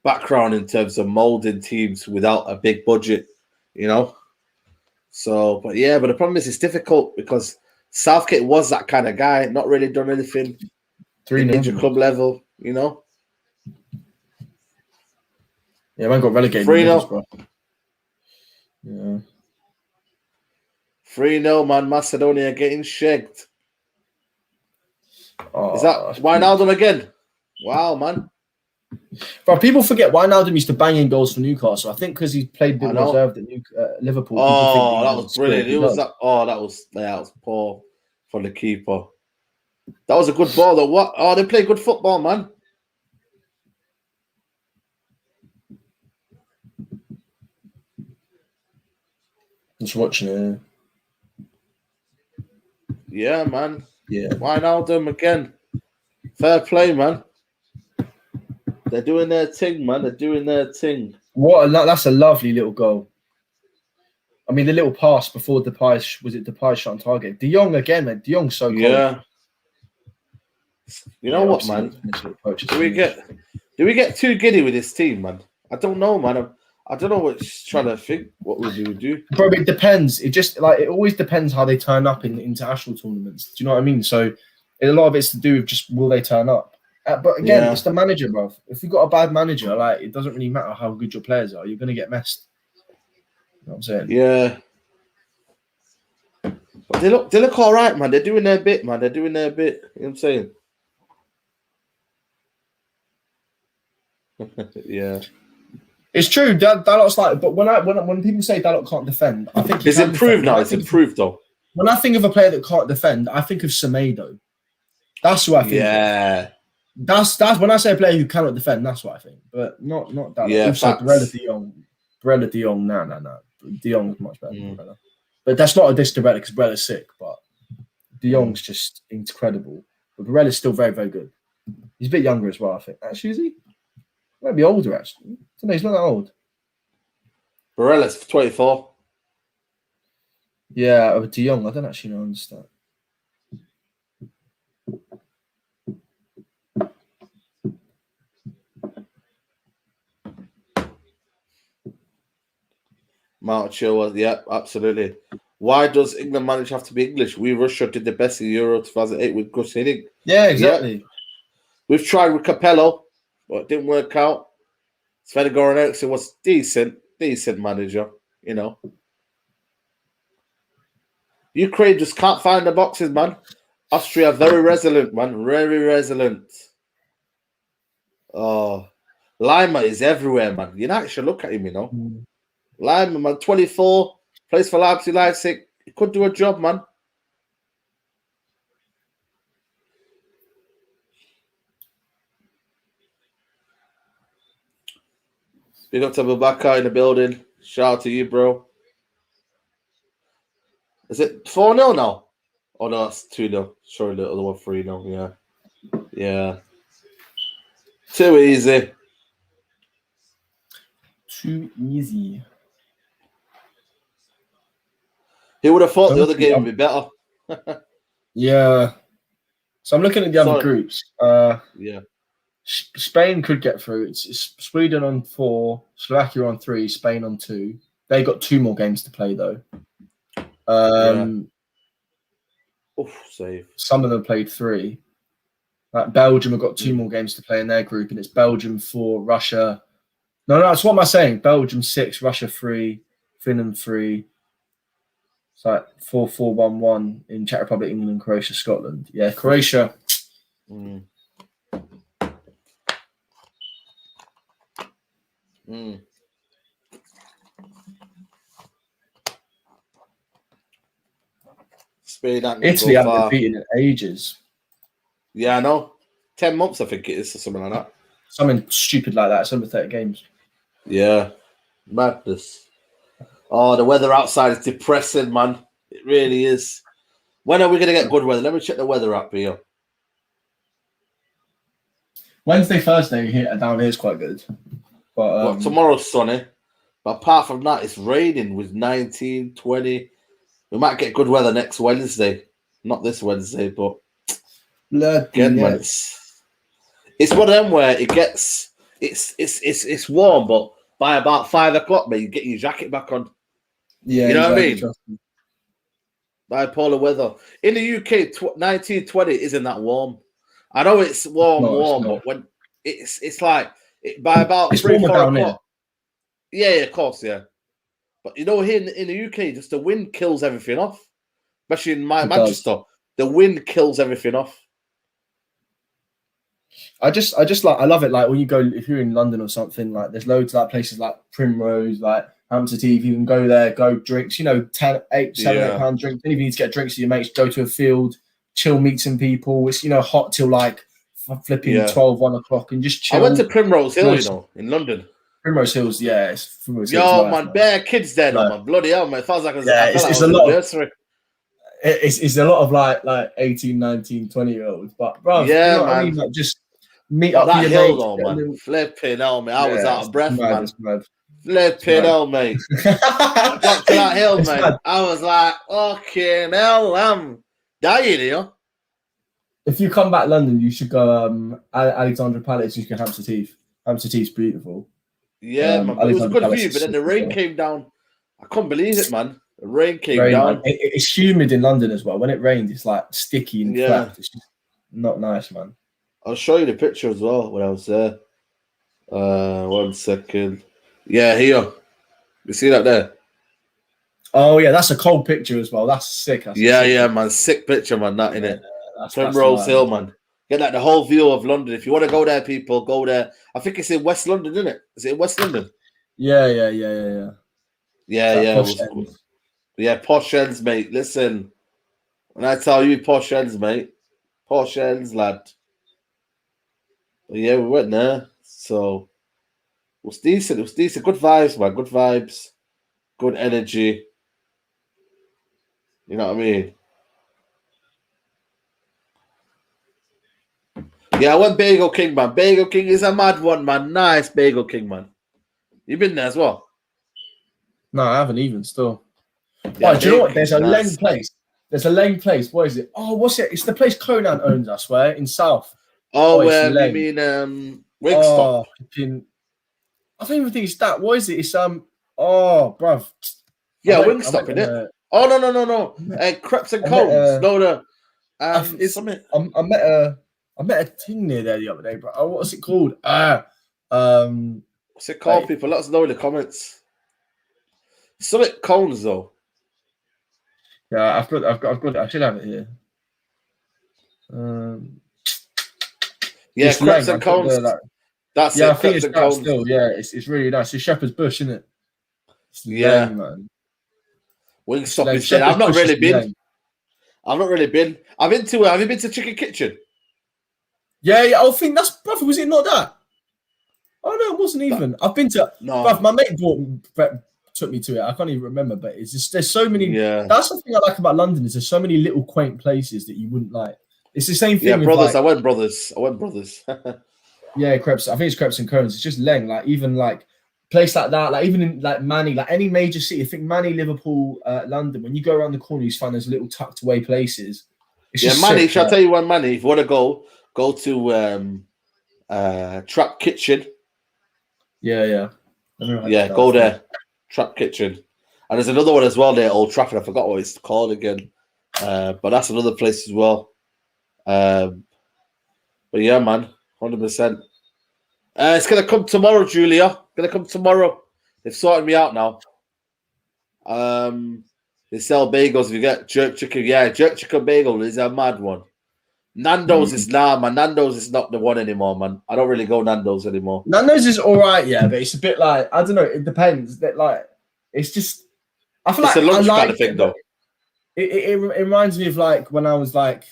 Speaker 1: background in terms of molding teams without a big budget, you know. So, but the problem is it's difficult because Southgate was that kind of guy, not really done anything at club level, you know.
Speaker 2: Yeah, man got relegated.
Speaker 1: 3-0. Yeah. 3-0, man. Macedonia getting shagged. Is that Wijnaldum again? Wow, man.
Speaker 2: But people forget Wijnaldum used to bang in goals for Newcastle. I think because he played a bit reserved at Liverpool.
Speaker 1: Oh, that was brilliant. It was that. Oh, that was poor for the keeper. That was a good ball. Though. What? Oh, they play good football, man.
Speaker 2: Just watching it.
Speaker 1: Yeah, man.
Speaker 2: Yeah.
Speaker 1: Wijnaldum again. Fair play, man. They're doing their thing, man. They're doing their thing.
Speaker 2: That's a lovely little goal. I mean, the little pass before Depay shot on target. De Jong again, man. De Jong's so cold.
Speaker 1: Yeah. You know what, man? Do we get too giddy with this team, man? I don't know, man. I don't know what's trying to think what we do.
Speaker 2: Bro, it depends. It always depends how they turn up in international tournaments. Do you know what I mean? So a lot of it's to do with just will they turn up. But again, it's the manager, bro. If you've got a bad manager, like it doesn't really matter how good your players are. You're gonna get messed. You know what I'm saying?
Speaker 1: Yeah. But they look all right, man. They're doing their bit, man. They're doing their bit. You know what I'm saying? Yeah.
Speaker 2: It's true. Dalot's like, but when people say Dalot can't defend, I think
Speaker 1: it's improved now. It's improved though.
Speaker 2: When I think of a player that can't defend, I think of Semedo. That's who I think.
Speaker 1: Yeah.
Speaker 2: That's when I say a player who cannot defend. That's what I think, but not Dalot.
Speaker 1: Yeah.
Speaker 2: Also, Barella De Jong. No. De Jong's much better than Barella. But that's not a diss to Barella because Barella's sick. But De Jong's just incredible. But Barella's still very, very good. He's a bit younger as well, I think. Actually, is he? He might be older, actually. I don't know, he's not that old.
Speaker 1: Barella's 24.
Speaker 2: Yeah, De Jong, I don't actually know understand.
Speaker 1: Martial was, yeah, absolutely. Why does England manage have to be English? Russia did the best in Euro 2008 with Gus Hiddink.
Speaker 2: Yeah, exactly.
Speaker 1: Yeah. We've tried with Capello, but it didn't work out. Sven-Goran Eriksson was decent manager, you know. Ukraine just can't find the boxes, man. Austria, very resilient, man. Very resilient. Oh, Lima is everywhere, man. You know, actually look at him, you know. Lima, man, 24, plays for Leipzig. He could do a job, man. Big up to Babaka in the building. Shout out to you, bro. Is it 4-0 now? Oh, no, that's 2-0. Sorry, the other one 3-0. Yeah. Yeah. Too easy.
Speaker 2: Too easy.
Speaker 1: Who would have thought the other game would be better?
Speaker 2: Yeah. So I'm looking at the other groups.
Speaker 1: Yeah.
Speaker 2: Spain could get through. It's Sweden on 4, Slovakia on 3, Spain on 2. They got 2 more games to play though.
Speaker 1: Save.
Speaker 2: Some of them played 3. Like Belgium have got 2 more games to play in their group, and it's Belgium 4, Russia. No, that's what am I saying? Belgium 6, Russia 3, Finland 3. It's like 4-4-1-1 in Czech Republic, England, Croatia, Scotland. Yeah, Croatia.
Speaker 1: Spain,
Speaker 2: Italy haven't been beaten in ages.
Speaker 1: Yeah, I know. 10 months, I think it is, or something like that.
Speaker 2: Something stupid like that. It's under 30 games.
Speaker 1: Yeah. Madness. Oh, the weather outside is depressing, man. It really is. When are we going to get good weather? Let me check the weather app here.
Speaker 2: Wednesday, Thursday here down here is quite good. But
Speaker 1: tomorrow's sunny. But apart from that, it's raining with 19, 20. We might get good weather next Wednesday. Not this Wednesday, but again, man, it's one of them where it gets it's warm, but by about 5 o'clock, man, you get your jacket back on.
Speaker 2: Yeah,
Speaker 1: you know what I mean? Bipolar weather. In the UK, 19, 20 isn't that warm. I know it's warm, but when it's like by about 3, 4 o'clock. Yeah, of course, yeah. But you know, here in the UK, just the wind kills everything off. Especially in Manchester, the wind kills everything off.
Speaker 2: I love it. Like when you go, if you're in London or something, like there's loads of like places like Primrose, like AidanUtd. You can go there, go drinks. 10, 8, 7, £8 drinks. Then if you need to get drinks with your mates, go to a field, chill, meet some people. It's hot till like flipping 12, 1 o'clock, and just chill.
Speaker 1: I went to Primrose Hill, in London.
Speaker 2: Primrose Hills, yeah.
Speaker 1: Primrose Hills, man, bare kids there, man. Bloody hell, man. It feels like
Speaker 2: it's a lot. It's a lot of like 18, 19, 20-year-olds, but bro,
Speaker 1: man.
Speaker 2: I mean? Like, just meet up with your
Speaker 1: hill, though, man. Flipping hell, mate. I was out of breath, man. Flipping hell, mate. I got to that hill, mate. Mad. I was like, fucking hell, I'm dying here.
Speaker 2: If you come back London, you should go Alexandra Palace. You can Hampstead Heath. Hampstead Heath's beautiful.
Speaker 1: Yeah, man. It was a good view, but then the rain came down. I couldn't believe it, man. The rain came down.
Speaker 2: It's humid in London as well. When it rains, it's like sticky and flat. It's just not nice, man.
Speaker 1: I'll show you the picture as well when I was there. 1 second. Yeah, here. You see that there?
Speaker 2: Oh, yeah, that's a cold picture as well. That's sick.
Speaker 1: Yeah, man. Sick picture, man. That, innit? Primrose Hill, man. Get like the whole view of London. If you want to go there, people, go there. I think it's in West London, isn't it? Is it in West London?
Speaker 2: Yeah.
Speaker 1: Yeah, posh ends, mate. Listen, when I tell you posh ends, mate, posh ends, lad. But yeah, we went there. So it was decent. It was decent. Good vibes, man. Good vibes. Good energy. You know what I mean? Yeah, I went Bagel King, man. Bagel King is a mad one, man. Nice Bagel King, man. You been there as well?
Speaker 2: No, I haven't even still. Yeah, do you know what? There's a Leng place. There's a Leng place. What is it? Oh, what's it? It's the place Conan owns, I swear, in South.
Speaker 1: Oh, you mean Wingstop?
Speaker 2: I don't even think it's that. What is it? It's bruv.
Speaker 1: Yeah, Wingstop, isn't it? Oh no. Crepes and Cones.
Speaker 2: I met a thing near there the other day, bro. What's it called?
Speaker 1: What's it called, people? Let us know in the comments. Something Cones, though.
Speaker 2: Yeah, I've got it. I should have it here.
Speaker 1: Yeah, Crepes and Cones. That's it.
Speaker 2: I think it's that still. Yeah, it's really nice. It's Shepherd's Bush, isn't it?
Speaker 1: Yeah, man. Wingstop is dead. I've not really been. Have you been to Chicken Kitchen?
Speaker 2: Yeah. I think that's, brother. Was it not that? Oh no, it wasn't even. I've been to. No, bruv, my mate took me to it. I can't even remember, but it's just there's so many. Yeah, that's the thing I like about London is there's so many little quaint places that you wouldn't like. It's the same thing.
Speaker 1: Yeah, brothers. I went brothers.
Speaker 2: Yeah, crepes. I think it's Crepes and Cones. It's just Leng. Like even like place like that. Like even in like Manny, like any major city. I think Manny, Liverpool, London. When you go around the corner, you find those little tucked away places. It's
Speaker 1: Manny. Shall I tell you one, Manny? If you want to go to Trap Kitchen.
Speaker 2: Yeah.
Speaker 1: Go there. Trap Kitchen. And there's another one as well there, Old Trafford. I forgot what it's called again. But that's another place as well. But yeah, man, 100%. It's going to come tomorrow, Julia. Going to come tomorrow. They've sorted me out now. They sell bagels. If you get jerk chicken, jerk chicken bagel is a mad one. Nando's is man. Nando's is not the one anymore, man. I don't really go Nando's anymore.
Speaker 2: Nando's is all right, yeah, but it's a bit like I don't know. It depends. That like it's just. I feel
Speaker 1: it's
Speaker 2: like
Speaker 1: a lunch kind of thing, though.
Speaker 2: It reminds me of like when I was like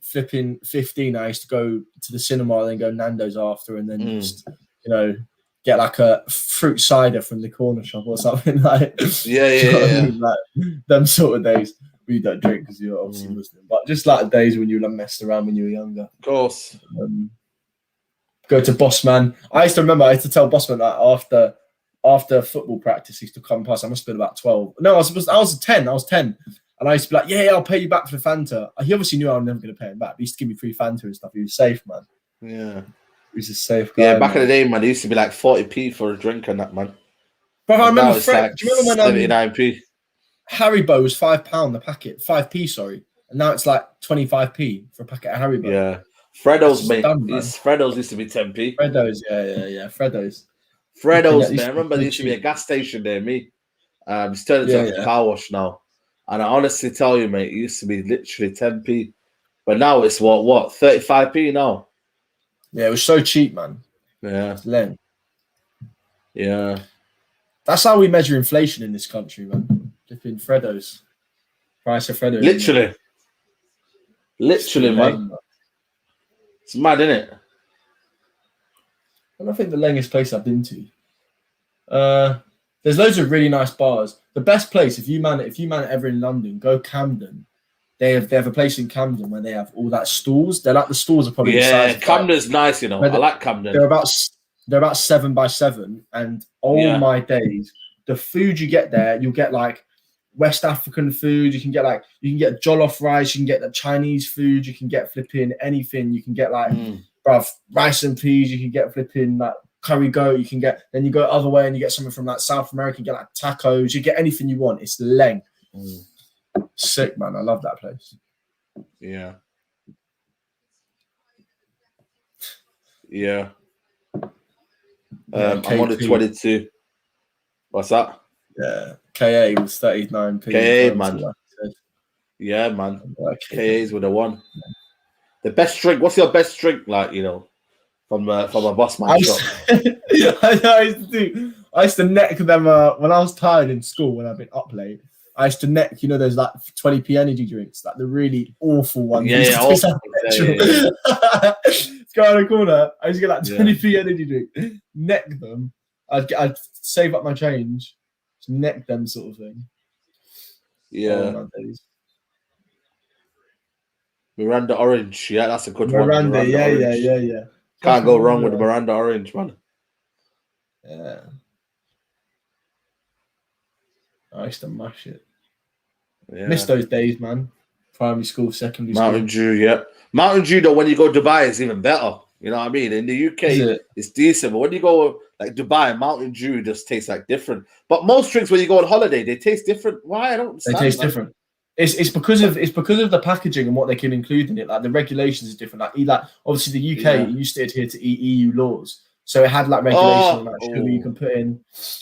Speaker 2: flipping 15. I used to go to the cinema and then go Nando's after, and then just get like a fruit cider from the corner shop or something like.
Speaker 1: Yeah.
Speaker 2: Like, them sort of days. We don't drink because you're obviously Muslim, but just like the days when you messed around when you were younger.
Speaker 1: Of course.
Speaker 2: Go to Bossman. I used to tell Bossman that after football practice, he used to come past. I must have been about 12. No, I was 10. I was 10. And I used to be like, yeah, I'll pay you back for Fanta. He obviously knew I was never going to pay him back. But he used to give me free Fanta and stuff. He was safe, man.
Speaker 1: Yeah.
Speaker 2: He was a safe guy.
Speaker 1: Yeah, back in the day, man, it used to be like 40p for a drink and that, man.
Speaker 2: But I remember, Fred, do you remember when
Speaker 1: 79p?
Speaker 2: Haribo was £5 the packet, 5p, sorry. And now it's like 25p for a packet of Haribo.
Speaker 1: Yeah. Freddo's, mate. Freddo's used to be 10p.
Speaker 2: Freddo's, yeah. Freddo's,
Speaker 1: man. I remember there used to be a gas station near me. It's turned into a car wash now. And I honestly tell you, mate, it used to be literally 10p. But now it's what, 35p now?
Speaker 2: Yeah, it was so cheap, man.
Speaker 1: Yeah. Yeah.
Speaker 2: That's how we measure inflation in this country, man. Just in Freddo's. Price of Freddo's.
Speaker 1: Literally, man. It's mad, isn't it?
Speaker 2: And I think the longest place I've been to. There's loads of really nice bars. The best place, if you man it ever in London, go Camden. They have a place in Camden where they have all that stalls. They're like the stalls are probably the size of
Speaker 1: Camden's nice, you know. I like Camden.
Speaker 2: They're about 7 by 7, and my days, the food you get there, you'll get like West African food. You can get jollof rice. You can get the Chinese food. You can get flipping anything. You can get like rice and peas. You can get flipping like curry goat. You can get, then you go other way and you get something from like South America. You get like tacos. You get anything you want. It's leng. Sick, man. I love that place.
Speaker 1: Yeah. Yeah. I'm on the 22. What's that?
Speaker 2: Yeah. KA was 39p.
Speaker 1: KA, man. Yeah, man. KA's with the one. The best drink. What's your best drink, like, you know, from a boss man shop?
Speaker 2: I used to neck them when I was tired in school, when I've been up late. I used to neck, you know, those like 20p energy drinks, like the really awful ones.
Speaker 1: Awful.
Speaker 2: Go on the corner. I used to get like 20p energy drink, neck them. I'd save up my change, neck them sort of thing.
Speaker 1: Yeah. Miranda Orange, yeah, that's a good one.
Speaker 2: Miranda, yeah.
Speaker 1: Can't go wrong with the Miranda Orange, man.
Speaker 2: Yeah. I used to mash it. Yeah. Miss those days, man. Primary school, secondary school.
Speaker 1: Mountain Dew, yeah. Mountain Dew, though, when you go to Dubai, it's even better. You know what I mean? In the UK, it's decent. But when you go like Dubai, Mountain Dew just tastes like different. But most drinks when you go on holiday, they taste different. Why? I don't understand.
Speaker 2: They taste different. It's because of the packaging and what they can include in it. Like the regulations is different. Like obviously the UK used to adhere to EU laws. So it had like regulation sugar you can put in,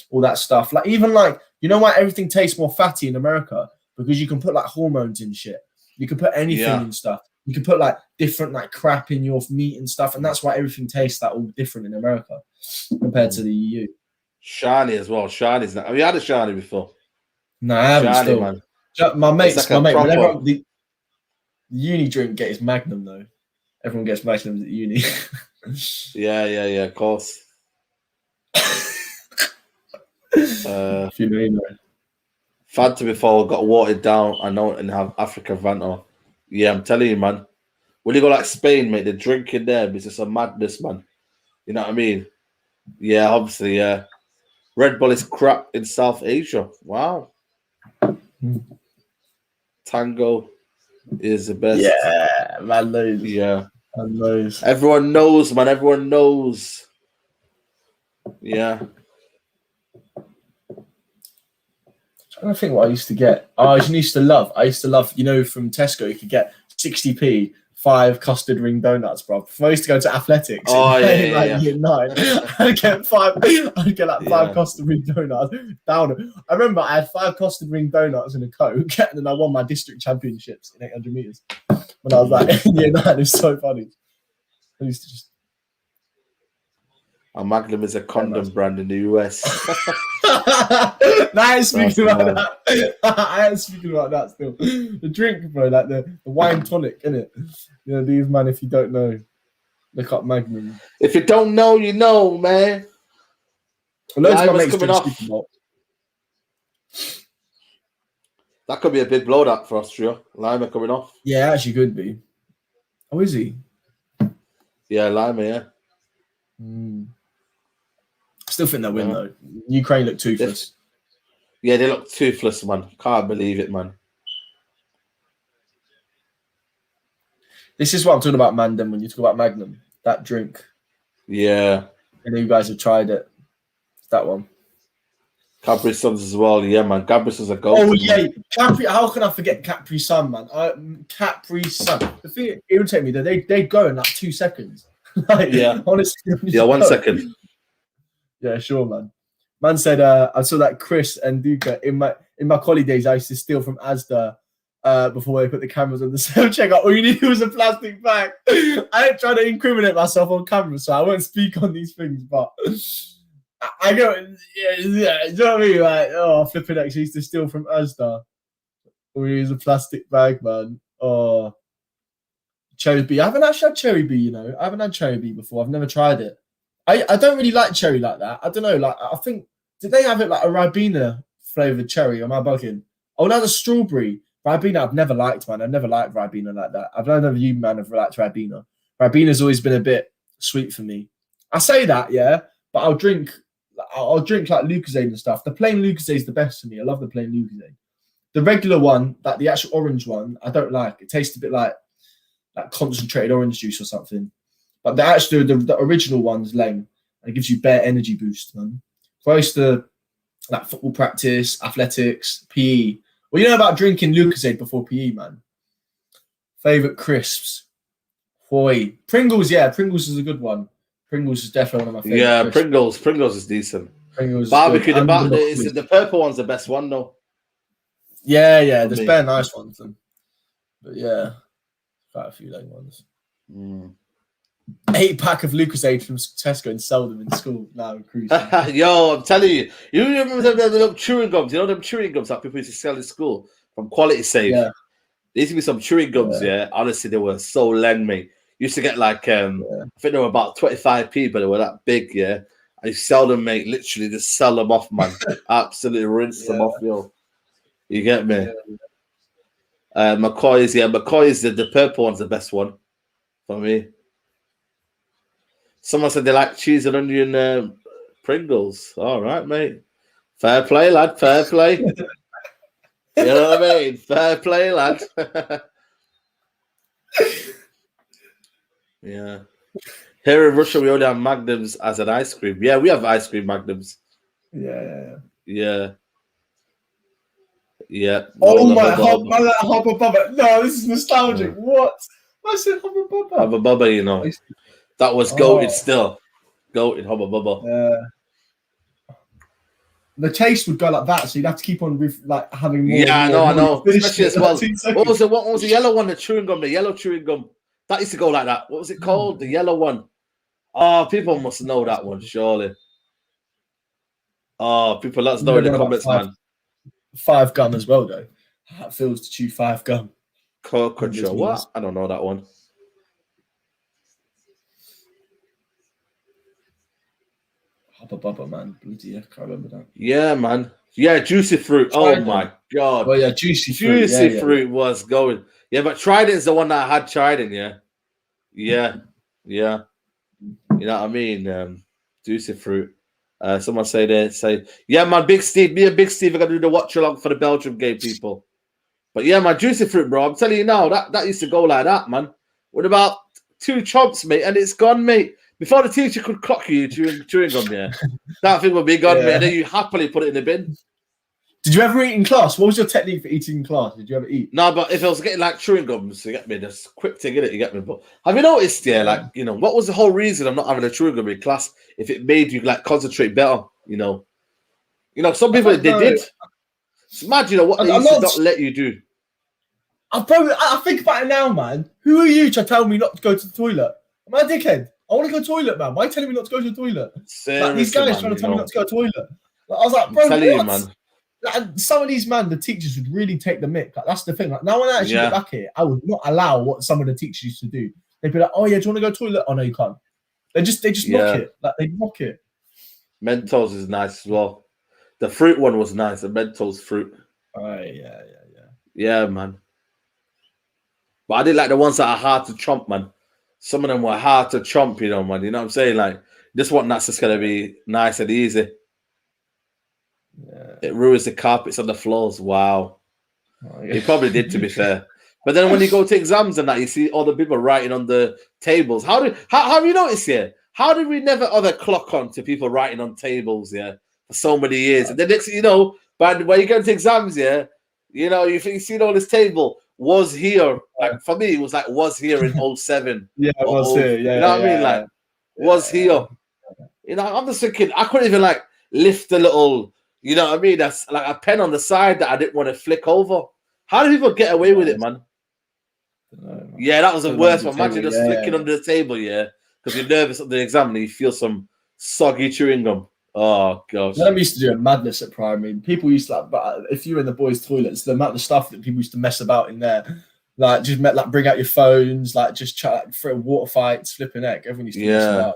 Speaker 2: all that stuff. Like even like, you know why everything tastes more fatty in America? Because you can put like hormones in shit. You can put anything in stuff. You can put like different like crap in your meat and stuff, and that's why everything tastes that all different in America compared to the EU.
Speaker 1: Shani as well. Shani's not. Have you had a Shani before?
Speaker 2: No, I haven't. Shani, still, man. My mate. Whenever the uni drink get is Magnum though. Everyone gets Magnums at uni.
Speaker 1: Yeah, of course. Fanta before got watered down. I know, and have Africa Fanta. Yeah, I'm telling you, man. When you go like Spain, mate, the drink in there is just a madness, man. You know what I mean? Yeah, obviously, yeah. Red Bull is crap in South Asia. Wow. Tango is the best.
Speaker 2: Yeah, man knows.
Speaker 1: Yeah.
Speaker 2: Man knows.
Speaker 1: Everyone knows, man. Everyone knows. Yeah.
Speaker 2: I don't think what I used to get. I used to love, you know, from Tesco, you could get 60p, 5 custard ring donuts, bro. Before I used to go to athletics, year 9, I'd get 5 custard ring donuts down. I remember I had 5 custard ring donuts and a Coke, and then I won my district championships in 800 meters when I was like in year 9. It was so funny. I used to just.
Speaker 1: A Magnum is a condom brand in the US.
Speaker 2: I ain't speaking about that. I ain't speaking about that still. The drink, bro, like the wine tonic, innit? You know, these man, if you don't know, look up Magnum.
Speaker 1: If you don't know, you know, man.
Speaker 2: Well, loads of my mates coming off.
Speaker 1: That could be a big blow that for Austria. Lima coming off.
Speaker 2: Yeah, actually could be. Oh, is he?
Speaker 1: Yeah, Lima, yeah.
Speaker 2: Still think they'll win, though. Ukraine look toothless.
Speaker 1: Yeah, they look toothless, man. Can't believe it, man.
Speaker 2: This is what I'm talking about, Mandem, when you talk about Magnum. That drink.
Speaker 1: Yeah.
Speaker 2: I know you guys have tried it. It's that one.
Speaker 1: Capri Suns as well. Yeah, man. Capri Suns are gold.
Speaker 2: Oh, yeah. Capri. How can I forget Capri Sun, man? Capri Sun. The thing it irritates me that they go in like 2 seconds. Like,
Speaker 1: yeah.
Speaker 2: Honestly.
Speaker 1: Yeah, 1 second.
Speaker 2: Yeah, sure, man. Man said, I saw that Chris and Duca in my collie days. I used to steal from Asda before they put the cameras on the self-checkout. All you needed was a plastic bag. I ain't trying to incriminate myself on camera, so I won't speak on these things, but I go, yeah, you know what I mean? Like, oh, flipping actually used to steal from Asda. All you use a plastic bag, man. Oh, cherry bee. I haven't actually had cherry bee, you know. I haven't had cherry bee before. I've never tried it. I don't really like cherry like that. I don't know. Like, I think, did they have it like a Ribena flavored cherry? Am I bugging? Oh, no, the strawberry. Ribena, I've never liked, man. I've never liked Ribena like that. I've known you, man, have liked Ribena. Ribena's always been a bit sweet for me. I say that, yeah, but I'll drink like Lucozade and stuff. The plain Lucozade is the best for me. I love the plain Lucozade. The regular one, like the actual orange one, I don't like. It tastes a bit like concentrated orange juice or something. But the original one's lame. And it gives you bare energy boost, man. So I used to like football practice, athletics, PE. Well, you know about drinking Lucozade before PE, man. Favorite crisps. Boy. Pringles, yeah. Pringles is a good one. Pringles is definitely one of my favorite.
Speaker 1: Yeah,
Speaker 2: crisps.
Speaker 1: Pringles is decent.
Speaker 2: Pringles
Speaker 1: barbecue, the purple one's the best one, though.
Speaker 2: Yeah. There's bare nice ones. But yeah, quite a few lame ones. 8-pack of Lucozade from Tesco and sell them in school. Now I'm cruising.
Speaker 1: Yo, I'm telling you. You remember the little chewing gums? You know them chewing gums that people used to sell in school from Quality Safe? Yeah. There used to be some chewing gums, yeah. Honestly, they were so lend me. Used to get like, I think they were about 25p, but they were that big, yeah. I used to sell them, mate. Literally just sell them off, man. Absolutely rinse them off, yo. You get me? Yeah. McCoy's, McCoy's, the purple one's the best one for me. Someone said they like cheese and onion Pringles. All right, mate. Fair play, lad. Fair play. You know what I mean? Fair play, lad. Yeah. Here in Russia, we only have Magnums as an ice cream. Yeah, we have ice cream Magnums.
Speaker 2: Yeah.
Speaker 1: Oh
Speaker 2: my Hubba Bubba. No, this is nostalgic. What? I said Hubba Bubba.
Speaker 1: Hubba Bubba, you know. That was goated still. Goated Hubba Bubba.
Speaker 2: Yeah. The taste would go like that, so you'd have to keep on having more.
Speaker 1: Yeah, I know. Especially as well. What was the yellow one? The chewing gum, the yellow chewing gum. That used to go like that. What was it called? The yellow one. Oh, people must know that one, surely. Oh, people let us know in the comments, man.
Speaker 2: 5 gum as well, though. How it feels to chew 5 gum.
Speaker 1: Control. What? I don't know that one.
Speaker 2: Hubba Bubba, man. Bloody, I can't remember that.
Speaker 1: Yeah, man. Yeah, juicy fruit. Oh my god.
Speaker 2: Oh yeah, juicy fruit.
Speaker 1: Juicy fruit was going. Yeah, but Trident's the one that I had Trident. Yeah. You know what I mean? Juicy fruit. Someone say, yeah, man, Big Steve. Me and Big Steve are gonna do the watch along for the Belgium game, people. But yeah, man, juicy fruit, bro. I'm telling you now, that used to go like that, man. With about 2 chomps, mate, and it's gone, mate. Before the teacher could clock you chewing gum, yeah, that thing would be gone, mate. And then you happily put it in the bin.
Speaker 2: Did you ever eat in class? What was your technique for eating in class? Did you ever eat?
Speaker 1: No, but if I was getting like chewing gums, you get me, there's a quick thing in it, you get me. But have you noticed, what was the whole reason of not having a chewing gum in class? If it made you like concentrate better, some people they did. It's mad, what they used to not let you do.
Speaker 2: I think about it now, man. Who are you to tell me not to go to the toilet? Am I a dickhead? I want to go to the toilet, man. Why are you telling me not to go to the toilet?
Speaker 1: Seriously,
Speaker 2: these guys trying to tell me not to go to the toilet. I was like, bro, what?
Speaker 1: You, man.
Speaker 2: Some of these, man, the teachers would really take the mick. That's the thing. Now when I actually get back here, I would not allow what some of the teachers used to do. They'd be like, oh yeah, do you want to go to the toilet? Oh no, you can't. They just mock it. They mock it.
Speaker 1: Mentos is nice as well. The fruit one was nice. The Mentos fruit.
Speaker 2: Oh yeah.
Speaker 1: Yeah, man. But I didn't like the ones that are hard to chomp, man. Some of them were hard to chomp, you know, man. You know what I'm saying? Like, this one that's just gonna be nice and easy.
Speaker 2: Yeah.
Speaker 1: It ruins the carpets on the floors. Wow.
Speaker 2: Oh, yeah.
Speaker 1: It probably did, to be fair. But then when you go to exams and that, you see all the people writing on the tables. How have you noticed here? How did we never other clock on to people writing on tables, yeah, for so many years? And the next, you know, but when you go to exams, yeah, you know, you see all this table was here. Like for me, it was like was here in 07.
Speaker 2: Yeah, it
Speaker 1: or
Speaker 2: was here. Yeah,
Speaker 1: you know what I mean? Like was here. You know, I'm just thinking I couldn't even like lift the little, you know what I mean? That's like a pen on the side that I didn't want to flick over. How do people get away with it, man? Yeah, that was the worst one. Imagine just flicking under the table, yeah, because you're nervous at the exam and you feel some soggy chewing gum. Oh gosh.
Speaker 2: When I used to do a madness at primary, people used to like, but if you were in the boys' toilets, the amount of stuff that people used to mess about in there, like just like bring out your phones, like just chat through water fights, flipping heck. Everyone used to mess about.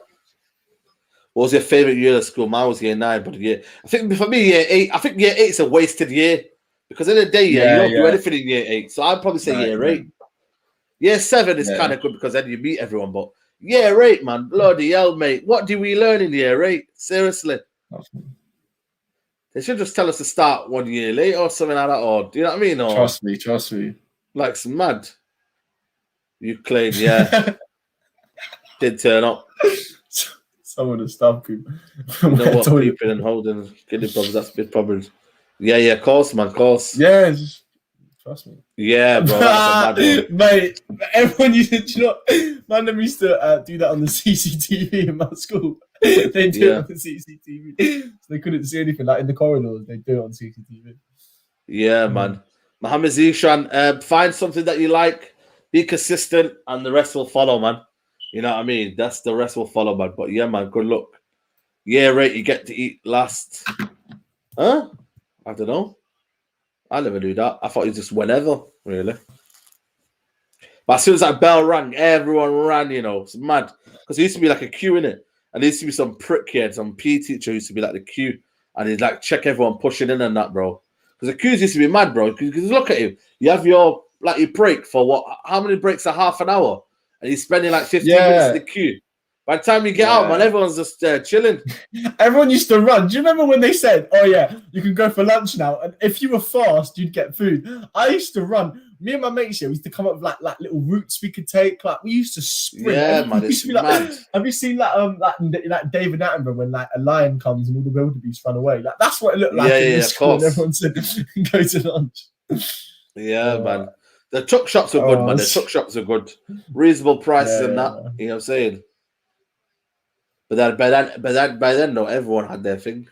Speaker 1: What was your favorite year of school? Mine was year 9, but I think for me, year 8. I think year 8 is a wasted year because in the day, you don't do anything in year 8. So I'd probably say year 8. Year 7 is kind of good because then you meet everyone. But year 8, man, bloody hell, mate. What do we learn in year 8? Seriously. They should just tell us to start 1 year late or something like that. Or do you know what I mean? Or,
Speaker 2: trust me.
Speaker 1: Like some mad. You claim, yeah. Did turn up.
Speaker 2: Some of the stuff people.
Speaker 1: You know what? Peeping and holding kidney problems, that's big problems. Yeah, of course, man, of course.
Speaker 2: Yeah, just trust me.
Speaker 1: Yeah, bro. That's a mad one.
Speaker 2: Mate, everyone used to, you know, man, them used to do that on the CCTV in my school. They do it on the CCTV. So they couldn't see anything. Like in the corridors, they do it on CCTV.
Speaker 1: Yeah, man. Mohammed Zishan, find something that you like, be consistent, and the rest will follow, man. You know what I mean? That's the rest will follow, man. But yeah, man, good luck. Yeah, right, you get to eat last. Huh? I don't know. I never do that. I thought it was just whenever, really. But as soon as that bell rang, everyone ran, you know. It's mad. Because there used to be like a queue in it. And there used to be some prick here, some PE teacher used to be like the queue. And he'd like check everyone pushing in and that, bro. Because the queues used to be mad, bro. Because look at him. You have your break for what? How many breaks are half an hour? And he's spending like 15 minutes in the queue. By the time you get out, man, everyone's just chilling.
Speaker 2: Everyone used to run. Do you remember when they said, oh, yeah, you can go for lunch now? And if you were fast, you'd get food. I used to run. Me and my mates here, we used to come up with like little routes we could take. Like we used to sprint.
Speaker 1: Yeah, man, it's mad.
Speaker 2: Have you seen like David Attenborough when like a lion comes and all the wildebeest run away? Like that's what it looked like in the school. And everyone said, go to lunch.
Speaker 1: Yeah, man. The truck shops are good, man. The truck shops are good. Reasonable prices and that. You know what I'm saying? But then, by then, no, everyone had their thing.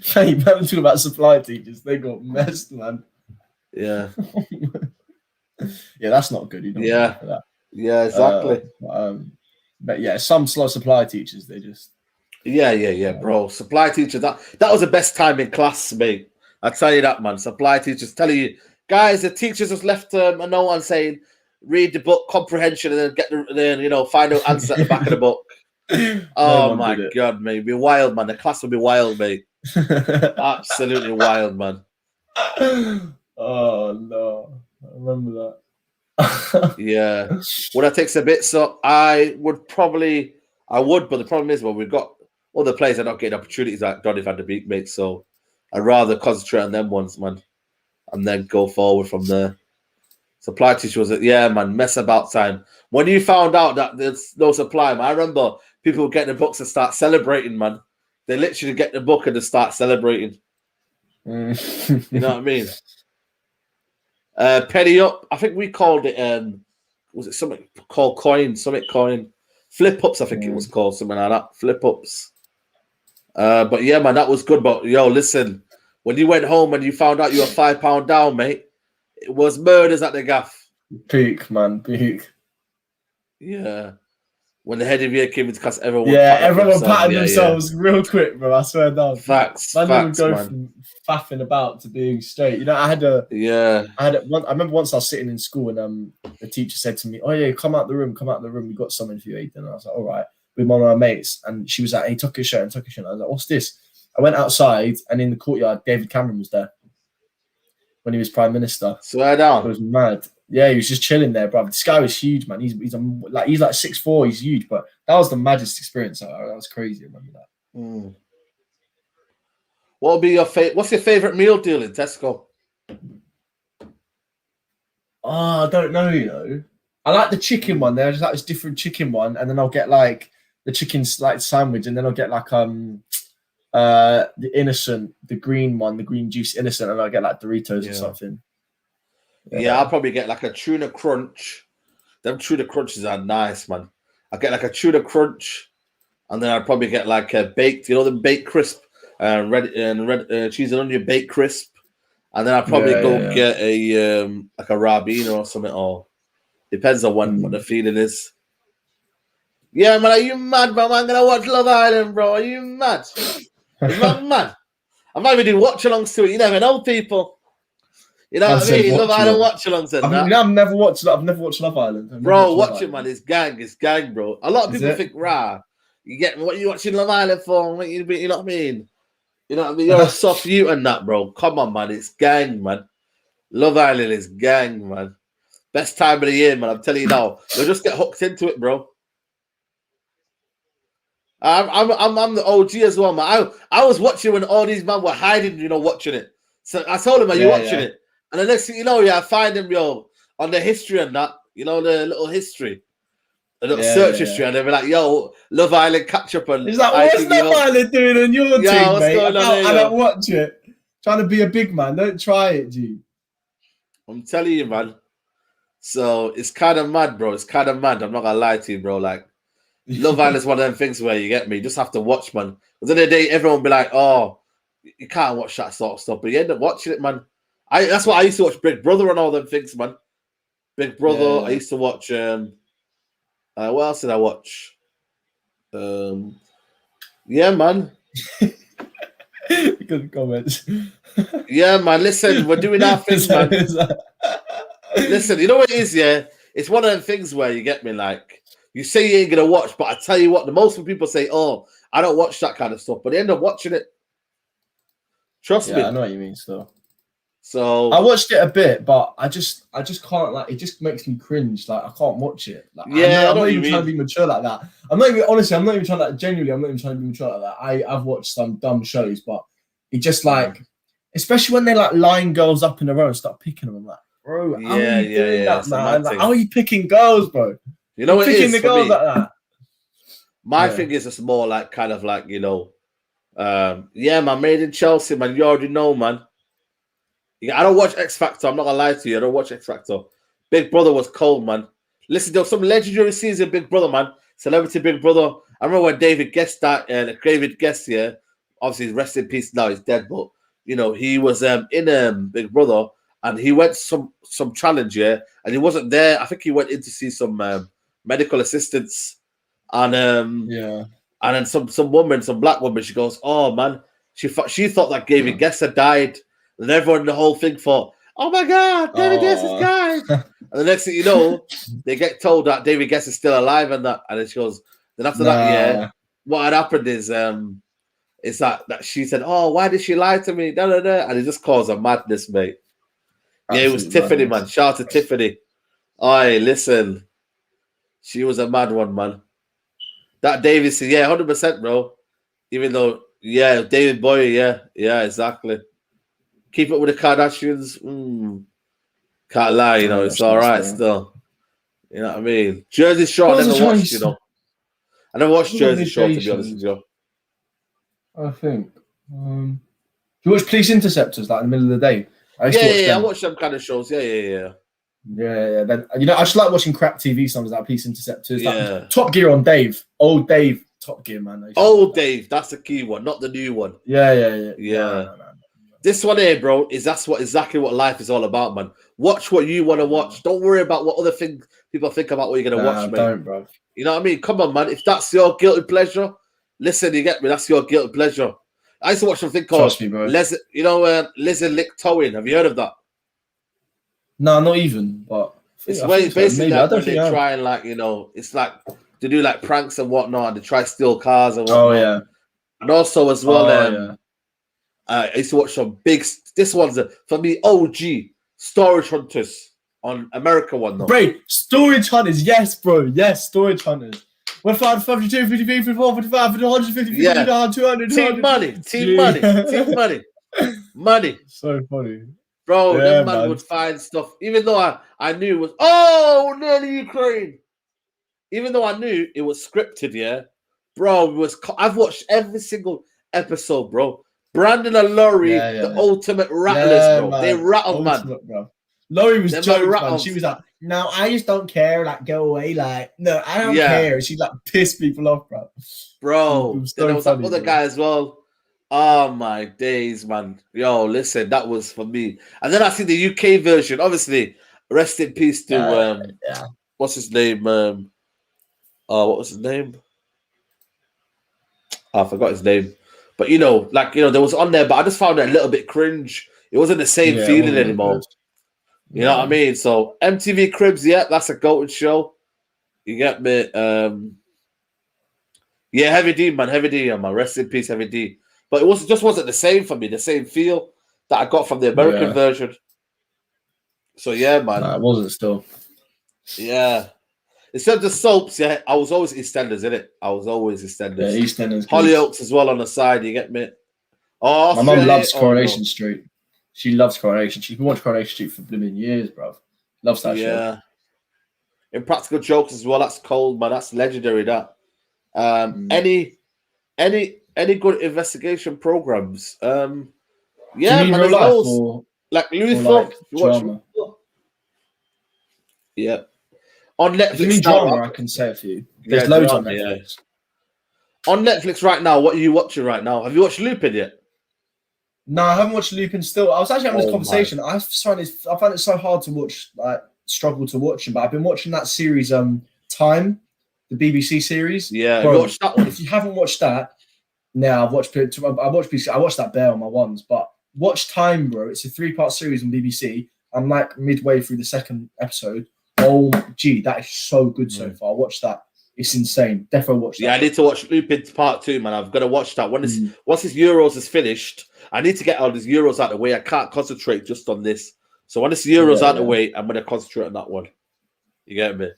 Speaker 2: Hey, you better talk about supply teachers. They got messed, man.
Speaker 1: Yeah.
Speaker 2: Yeah, that's not good. You don't for that.
Speaker 1: Yeah, exactly.
Speaker 2: But yeah, some supply teachers, they just.
Speaker 1: Yeah, bro. Supply teachers, that was the best time in class, mate. I tell you that, man. Supply teachers telling you, guys, the teachers just left a note on saying, read the book comprehension and then find out answer at the back of the book. Oh my god, mate, it'd be wild, man. The class would be wild, mate. Absolutely wild, man.
Speaker 2: Oh no, I remember that.
Speaker 1: Yeah, would I take a bit? So I would, but the problem is, well, we've got other players that are not getting opportunities like Donny van de Beek, mate. So I'd rather concentrate on them ones, man, and then go forward from there. Supply teacher was man, mess about time. When you found out that there's no supply, man, I remember people would get the books and start celebrating, man. They literally get the book and just start celebrating. You know what I mean? Penny up. I think we called it. Was it something called coin? Something coin. Flip ups. I think it was called something like that. Flip ups. But yeah, man, that was good. But yo, listen, when you went home and you found out you were £5 down, mate, it was murders at the gaff.
Speaker 2: Peak, man, peak.
Speaker 1: Yeah. When the head of year came into class, everyone
Speaker 2: patted themselves real quick, bro. I swear down.
Speaker 1: Facts.
Speaker 2: Man would go from faffing about to being straight. You know, I remember once I was sitting in school and the teacher said to me, "Oh yeah, come out the room. We got something for you, Aidan." And I was like, "All right," with one of my mates, and she was like, "Hey, tuck your shirt." I was like, "What's this?" I went outside, and in the courtyard, David Cameron was there. when he was Prime Minister.
Speaker 1: Swear down.
Speaker 2: It was mad. Yeah, he was just chilling there, bro. This guy was huge, man. He's like 6'4", he's huge, but that was the maddest experience. That was crazy. I remember that.
Speaker 1: Mm. What would be your what's your favorite meal deal in Tesco?
Speaker 2: Oh, I don't know, you know. I like the chicken one. There's like this different chicken one, and then I'll get like the chicken like sandwich, and then I'll get like the innocent, the green one, the green juice innocent, and I'll get like Doritos or something.
Speaker 1: Yeah, I'll probably get like a tuna crunch. Them tuna crunches are nice, man. I'll get like a tuna crunch, and then I'll probably get like a baked, you know, the baked crisp, red cheese and onion baked crisp, and then I'll probably get a like a Rabina or something, or depends on what the feeling is. Yeah, man, are you mad, bro? I'm gonna watch Love Island, bro. Are you mad? Is that mad? I'm not even doing watch-alongs to it. You never know, people. You know what I mean? Love Island watch-alongs and that.
Speaker 2: I've never watched Love Island.
Speaker 1: Bro, watch it, man. It's gang, bro. A lot of people think, rah, you get what you watching Love Island for? What you know what I mean? You know what I mean? You're a soft youth and that, bro. Come on, man. It's gang, man. Love Island is gang, man. Best time of the year, man. I'm telling you now. You'll just get hooked into it, bro. I'm the OG as well, man. I was watching when all these men were hiding, you know, watching it. So I told him, "Are you watching it?" And the next thing you know, I find him, on the history and that, you know, the little history, the little search history, and they'll be like, "Yo, Love Island catch up." And
Speaker 2: he's like, "What's Love Island doing on your team, mate? I don't watch it. Trying to be a big man, don't try it, G."
Speaker 1: I'm telling you, man. So it's kind of mad, bro. It's kind of mad. I'm not gonna lie to you, bro. Like, Love Island is one of them things where you get me. You just have to watch, man. Because the end of the day, everyone will be like, "Oh, you can't watch that sort of stuff," but you end up watching it, man. That's why I used to watch Big Brother and all them things, man. Big Brother. I used to watch. What else did I watch? Yeah, man.
Speaker 2: Good comments.
Speaker 1: Yeah, man. Listen, we're doing our thing, man. Listen, you know what it is, yeah? It's one of them things where you get me, like, you say you ain't gonna watch, but I tell you what, the most people say, "Oh, I don't watch that kind of stuff," but they end up watching it. Trust me.
Speaker 2: I know what you mean, still.
Speaker 1: So
Speaker 2: I watched it a bit, but I just can't, like, it just makes me cringe. Like, I can't watch it. Like, I'm not even trying to be mature like that. I'm not even trying to, genuinely, I'm not even trying to be mature like that. I've watched some dumb shows, but it just, like, especially when they, like, line girls up in a row and start picking them. I'm like, bro, how are you doing that, man? Like, how are you picking girls, bro?
Speaker 1: You know what it is picking the girls
Speaker 2: like that.
Speaker 1: My thing is just more like, kind of like, you know, man, made in Chelsea, man. You already know, man. I don't watch X Factor. I'm not gonna lie to you. I don't watch X Factor. Big Brother was cold, man. Listen, there was some legendary scenes in Big Brother, man. Celebrity Big Brother. I remember when David Guest died. David Guest, obviously he's rest in peace now. He's dead, but you know he was in Big Brother, and he went some challenge, and he wasn't there. I think he went in to see some medical assistance, and then some woman, some black woman. She goes, "Oh man," she thought that David Guest had died. And everyone in the whole thing thought, "Oh my God, David Guest is died." And the next thing you know, they get told that David Guest is still alive and that. And then she goes, then after that, what had happened is that she said, "Oh, why did she lie to me?" Da, da, da. And it just caused a madness, mate. Absolutely, it was Tiffany, man. Shout out to Tiffany. Oi, listen. She was a mad one, man. That David said, 100%, bro. Even though, David Bowie, exactly. Keep up with the Kardashians. Can't lie, you know, it's all right still. You know what I mean? Jersey Shore, I never watched, you know. I never watched Jersey Shore, to be honest with you.
Speaker 2: I think. Do you watch Police Interceptors, like in the middle of the day?
Speaker 1: I watch them kind of shows. Yeah.
Speaker 2: Then, you know, I just like watching crap TV songs like Police Interceptors. Like Top Gear on Dave. Old Dave, Top Gear, man.
Speaker 1: Old Dave, that's the key one, not the new one.
Speaker 2: Yeah.
Speaker 1: No. This one here, bro, that's exactly what life is all about, man. Watch what you want to watch. Don't worry about what other things people think about what you're going to watch, man.
Speaker 2: Don't, bro.
Speaker 1: You know what I mean? Come on, man. If that's your guilty pleasure, listen, you get me? That's your guilty pleasure. I used to watch something called Lizard Lick Towing. Have you heard of that?
Speaker 2: No, not even. But
Speaker 1: it's basically like when they try and, like, you know, it's like to do like pranks and whatnot, and they try to steal cars and whatnot.
Speaker 2: Oh, yeah.
Speaker 1: And also as well, I used to watch some big. This one's for me OG Storage Hunters on America one though.
Speaker 2: Bro, Storage Hunters, yes, bro, yes, Storage Hunters. 52, 53, 54, 55, 150, 200,
Speaker 1: Team money. Money.
Speaker 2: So funny.
Speaker 1: Bro, yeah, them man would find stuff. Even though I knew it was nearly Ukraine. Even though I knew it was scripted, yeah. Bro, I've watched every single episode, bro. Brandon and Laurie, the ultimate rattlers, bro. Man. They rattled, man.
Speaker 2: Bro. Laurie was jokes, man. She was like, no, I just don't care. Like, go away. Like, no, I don't care. She like pissed people off, bro.
Speaker 1: Bro, there was that other guy as well. Oh my days, man. Yo, listen, that was for me. And then I see the UK version. Obviously, rest in peace to what's his name? What was his name? I forgot his name. But there was on there, but I just found it a little bit cringe. It wasn't the same feeling anymore. Good. You know what I mean? So MTV Cribs, that's a goated show. You get me? Heavy D, man. Rest in peace, Heavy D. But it just wasn't the same for me, the same feel that I got from the American version. So yeah, man.
Speaker 2: Nah, it wasn't still.
Speaker 1: Yeah. Instead of the soaps, I was always EastEnders, innit? I was always EastEnders.
Speaker 2: Yeah, EastEnders.
Speaker 1: Hollyoaks as well on the side, you get me?
Speaker 2: Oh, my mum loves Coronation Street. She loves Coronation. She's been watching Coronation Street for blooming years, bro. Loves that show.
Speaker 1: Impractical Jokers as well. That's cold, man. That's legendary. That. Any good investigation programs? Man. There's those like Luther.
Speaker 2: Drama.
Speaker 1: Yeah. On Netflix.
Speaker 2: If you mean drama, I can say a few. There's loads on Netflix.
Speaker 1: On Netflix right now, what are you watching right now? Have you watched Lupin yet?
Speaker 2: No, I haven't watched Lupin still. I was actually having this conversation. I find it so hard to watch, like struggle to watch them. But I've been watching that series, Time, the BBC series.
Speaker 1: Yeah, bro, watched that one.
Speaker 2: If you haven't watched that, now I've watched that Bear on my ones. But watch Time, bro. It's a 3-part series on BBC. I'm like midway through the second episode. Oh, gee, that is so good so far. Watch that. It's insane. Definitely watch that.
Speaker 1: Yeah, I need to watch Lupin Part 2, man. I've got to watch that. Once this Euros is finished, I need to get all these Euros out of the way. I can't concentrate just on this. So when this Euros out of the way, I'm going to concentrate on that one. You get me?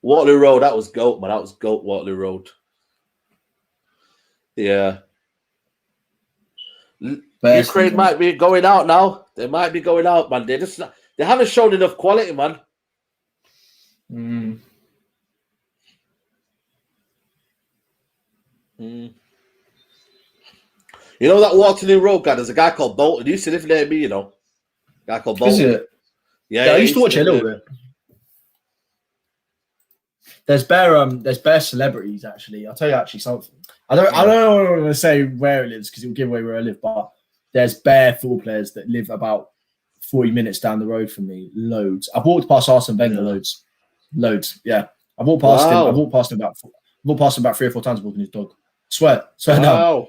Speaker 1: Waterloo Road, that was GOAT, man. That was GOAT, Waterloo Road. Yeah. Ukraine might be going out now. They might be going out, man. They haven't shown enough quality, man. You know that Waterloo Road guy? There's a guy called Bolton. He used to live near me, you know. A guy called Bolton.
Speaker 2: Is it?
Speaker 1: Yeah,
Speaker 2: I used to watch it a little bit. There's bare celebrities actually. I'll tell you actually something. I don't want to say where it lives because it'll give away where I live, but there's bare football players that live about 40 minutes down the road from me. Loads. I've walked past Arsene Wenger loads. Yeah. I've walked past him. I've walked past him about 3 or 4 times walking his dog. Swear now.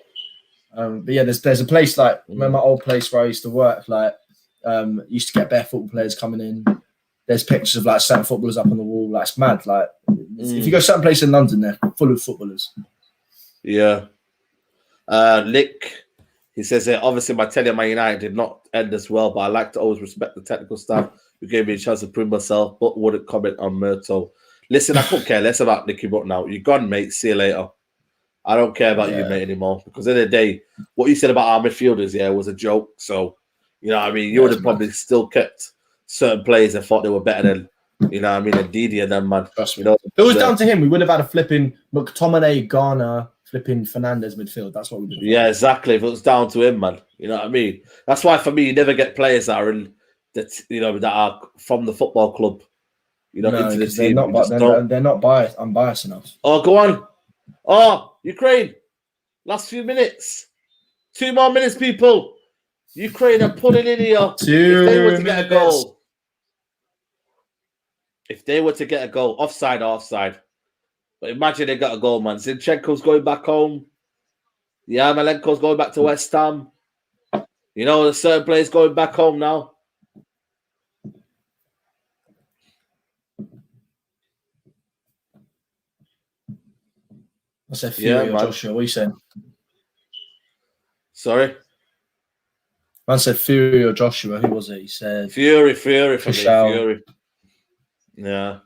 Speaker 2: But yeah, there's a place like my old place where I used to work, like used to get bare football players coming in. There's pictures of like certain footballers up on the wall. Like it's mad. Like if you go certain place in London, they're full of footballers.
Speaker 1: Yeah. Nick, he says here, obviously my tenure at Man United did not end as well, but I like to always respect the technical staff who gave me a chance to prove myself, but wouldn't comment on Murto. Listen, I couldn't care less about Nicky Butt now. You're gone, mate. See you later. I don't care about you, mate, anymore. Because at the end of the day, what you said about our midfielders, was a joke. So, you know what I mean? You would have probably still kept certain players and thought they were better than, you know what I mean, and Didi and them, man.
Speaker 2: Trust me. You know, if it was down to him, we would have had a flipping McTominay, Garner, flipping Fernandes midfield. That's what we did.
Speaker 1: Yeah, exactly. If it was down to him, man. You know what I mean? That's why, for me, you never get players that are that are from the football club, you know, into the team.
Speaker 2: They're not biased, unbiased enough.
Speaker 1: Oh, go on. Oh, Ukraine. Last few minutes. 2 more minutes, people. Ukraine are pulling in here. If they were to get a goal. If they were to get a goal, offside. But imagine they got a goal, man. Zinchenko's going back home. Yarmolenko's going back to West Ham. You know, the certain players going back home now.
Speaker 2: What's that Fury or Joshua? What are you saying?
Speaker 1: Sorry?
Speaker 2: Man said Fury or Joshua. Who was it? He said
Speaker 1: Fury for me. Fury. Yeah.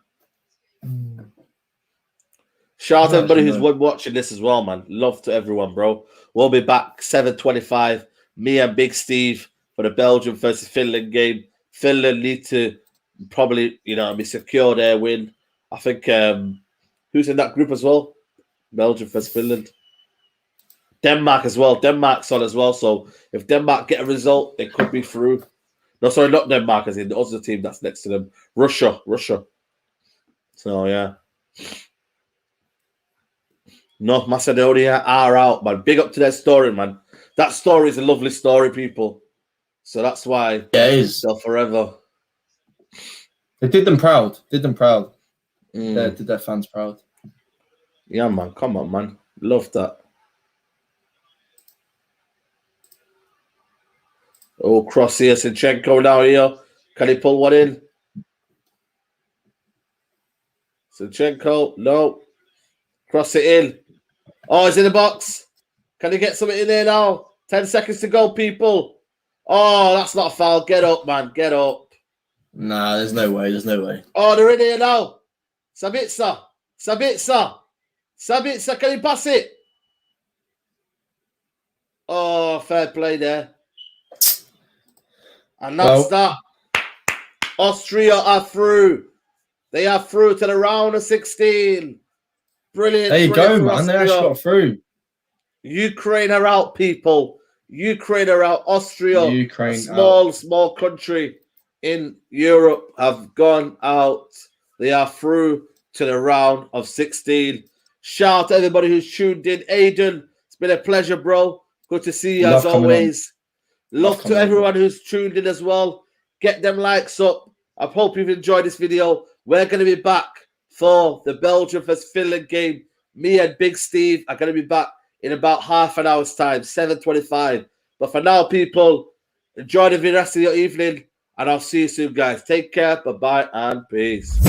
Speaker 1: Shout out to everybody who's watching this as well, man. Love to everyone, bro. We'll be back 7:25. Me and Big Steve for the Belgium versus Finland game. Finland need to probably, secure their win. I think who's in that group as well? Belgium versus Finland. Denmark as well. Denmark's on as well. So if Denmark get a result, they could be through. No, sorry, not Denmark, as in the other team that's next to them. Russia. So yeah. North Macedonia are out, man. Big up to their story, man. That story is a lovely story, people. So that's why
Speaker 2: it is.
Speaker 1: They'll forever.
Speaker 2: They did them proud. Did their fans proud.
Speaker 1: Yeah, man. Come on, man. Love that. Oh, cross here. Zinchenko now here. Can he pull one in? Zinchenko. No. Cross it in. Oh, he's in the box. Can he get something in there now? 10 seconds to go, people. Oh, that's not a foul. Get up, man. Get up.
Speaker 2: Nah, there's no way.
Speaker 1: Oh, they're in here now. Sabitzer. Can he pass it? Oh, fair play there. And that's that. Austria are through. They are through to the round of 16. Brilliant.
Speaker 2: There you go, man. They actually got through.
Speaker 1: Ukraine are out, people. Ukraine are out. Austria, small country in Europe, have gone out. They are through to the round of 16. Shout out to everybody who's tuned in. Aidan, it's been a pleasure, bro. Good to see you as always. Love to everyone who's tuned in as well. Get them likes up. I hope you've enjoyed this video. We're going to be back for the Belgium versus Finland game. Me and Big Steve are going to be back in about half an hour's time, 7:25. But for now, people, enjoy the rest of your evening, and I'll see you soon, guys. Take care. Bye-bye, and peace.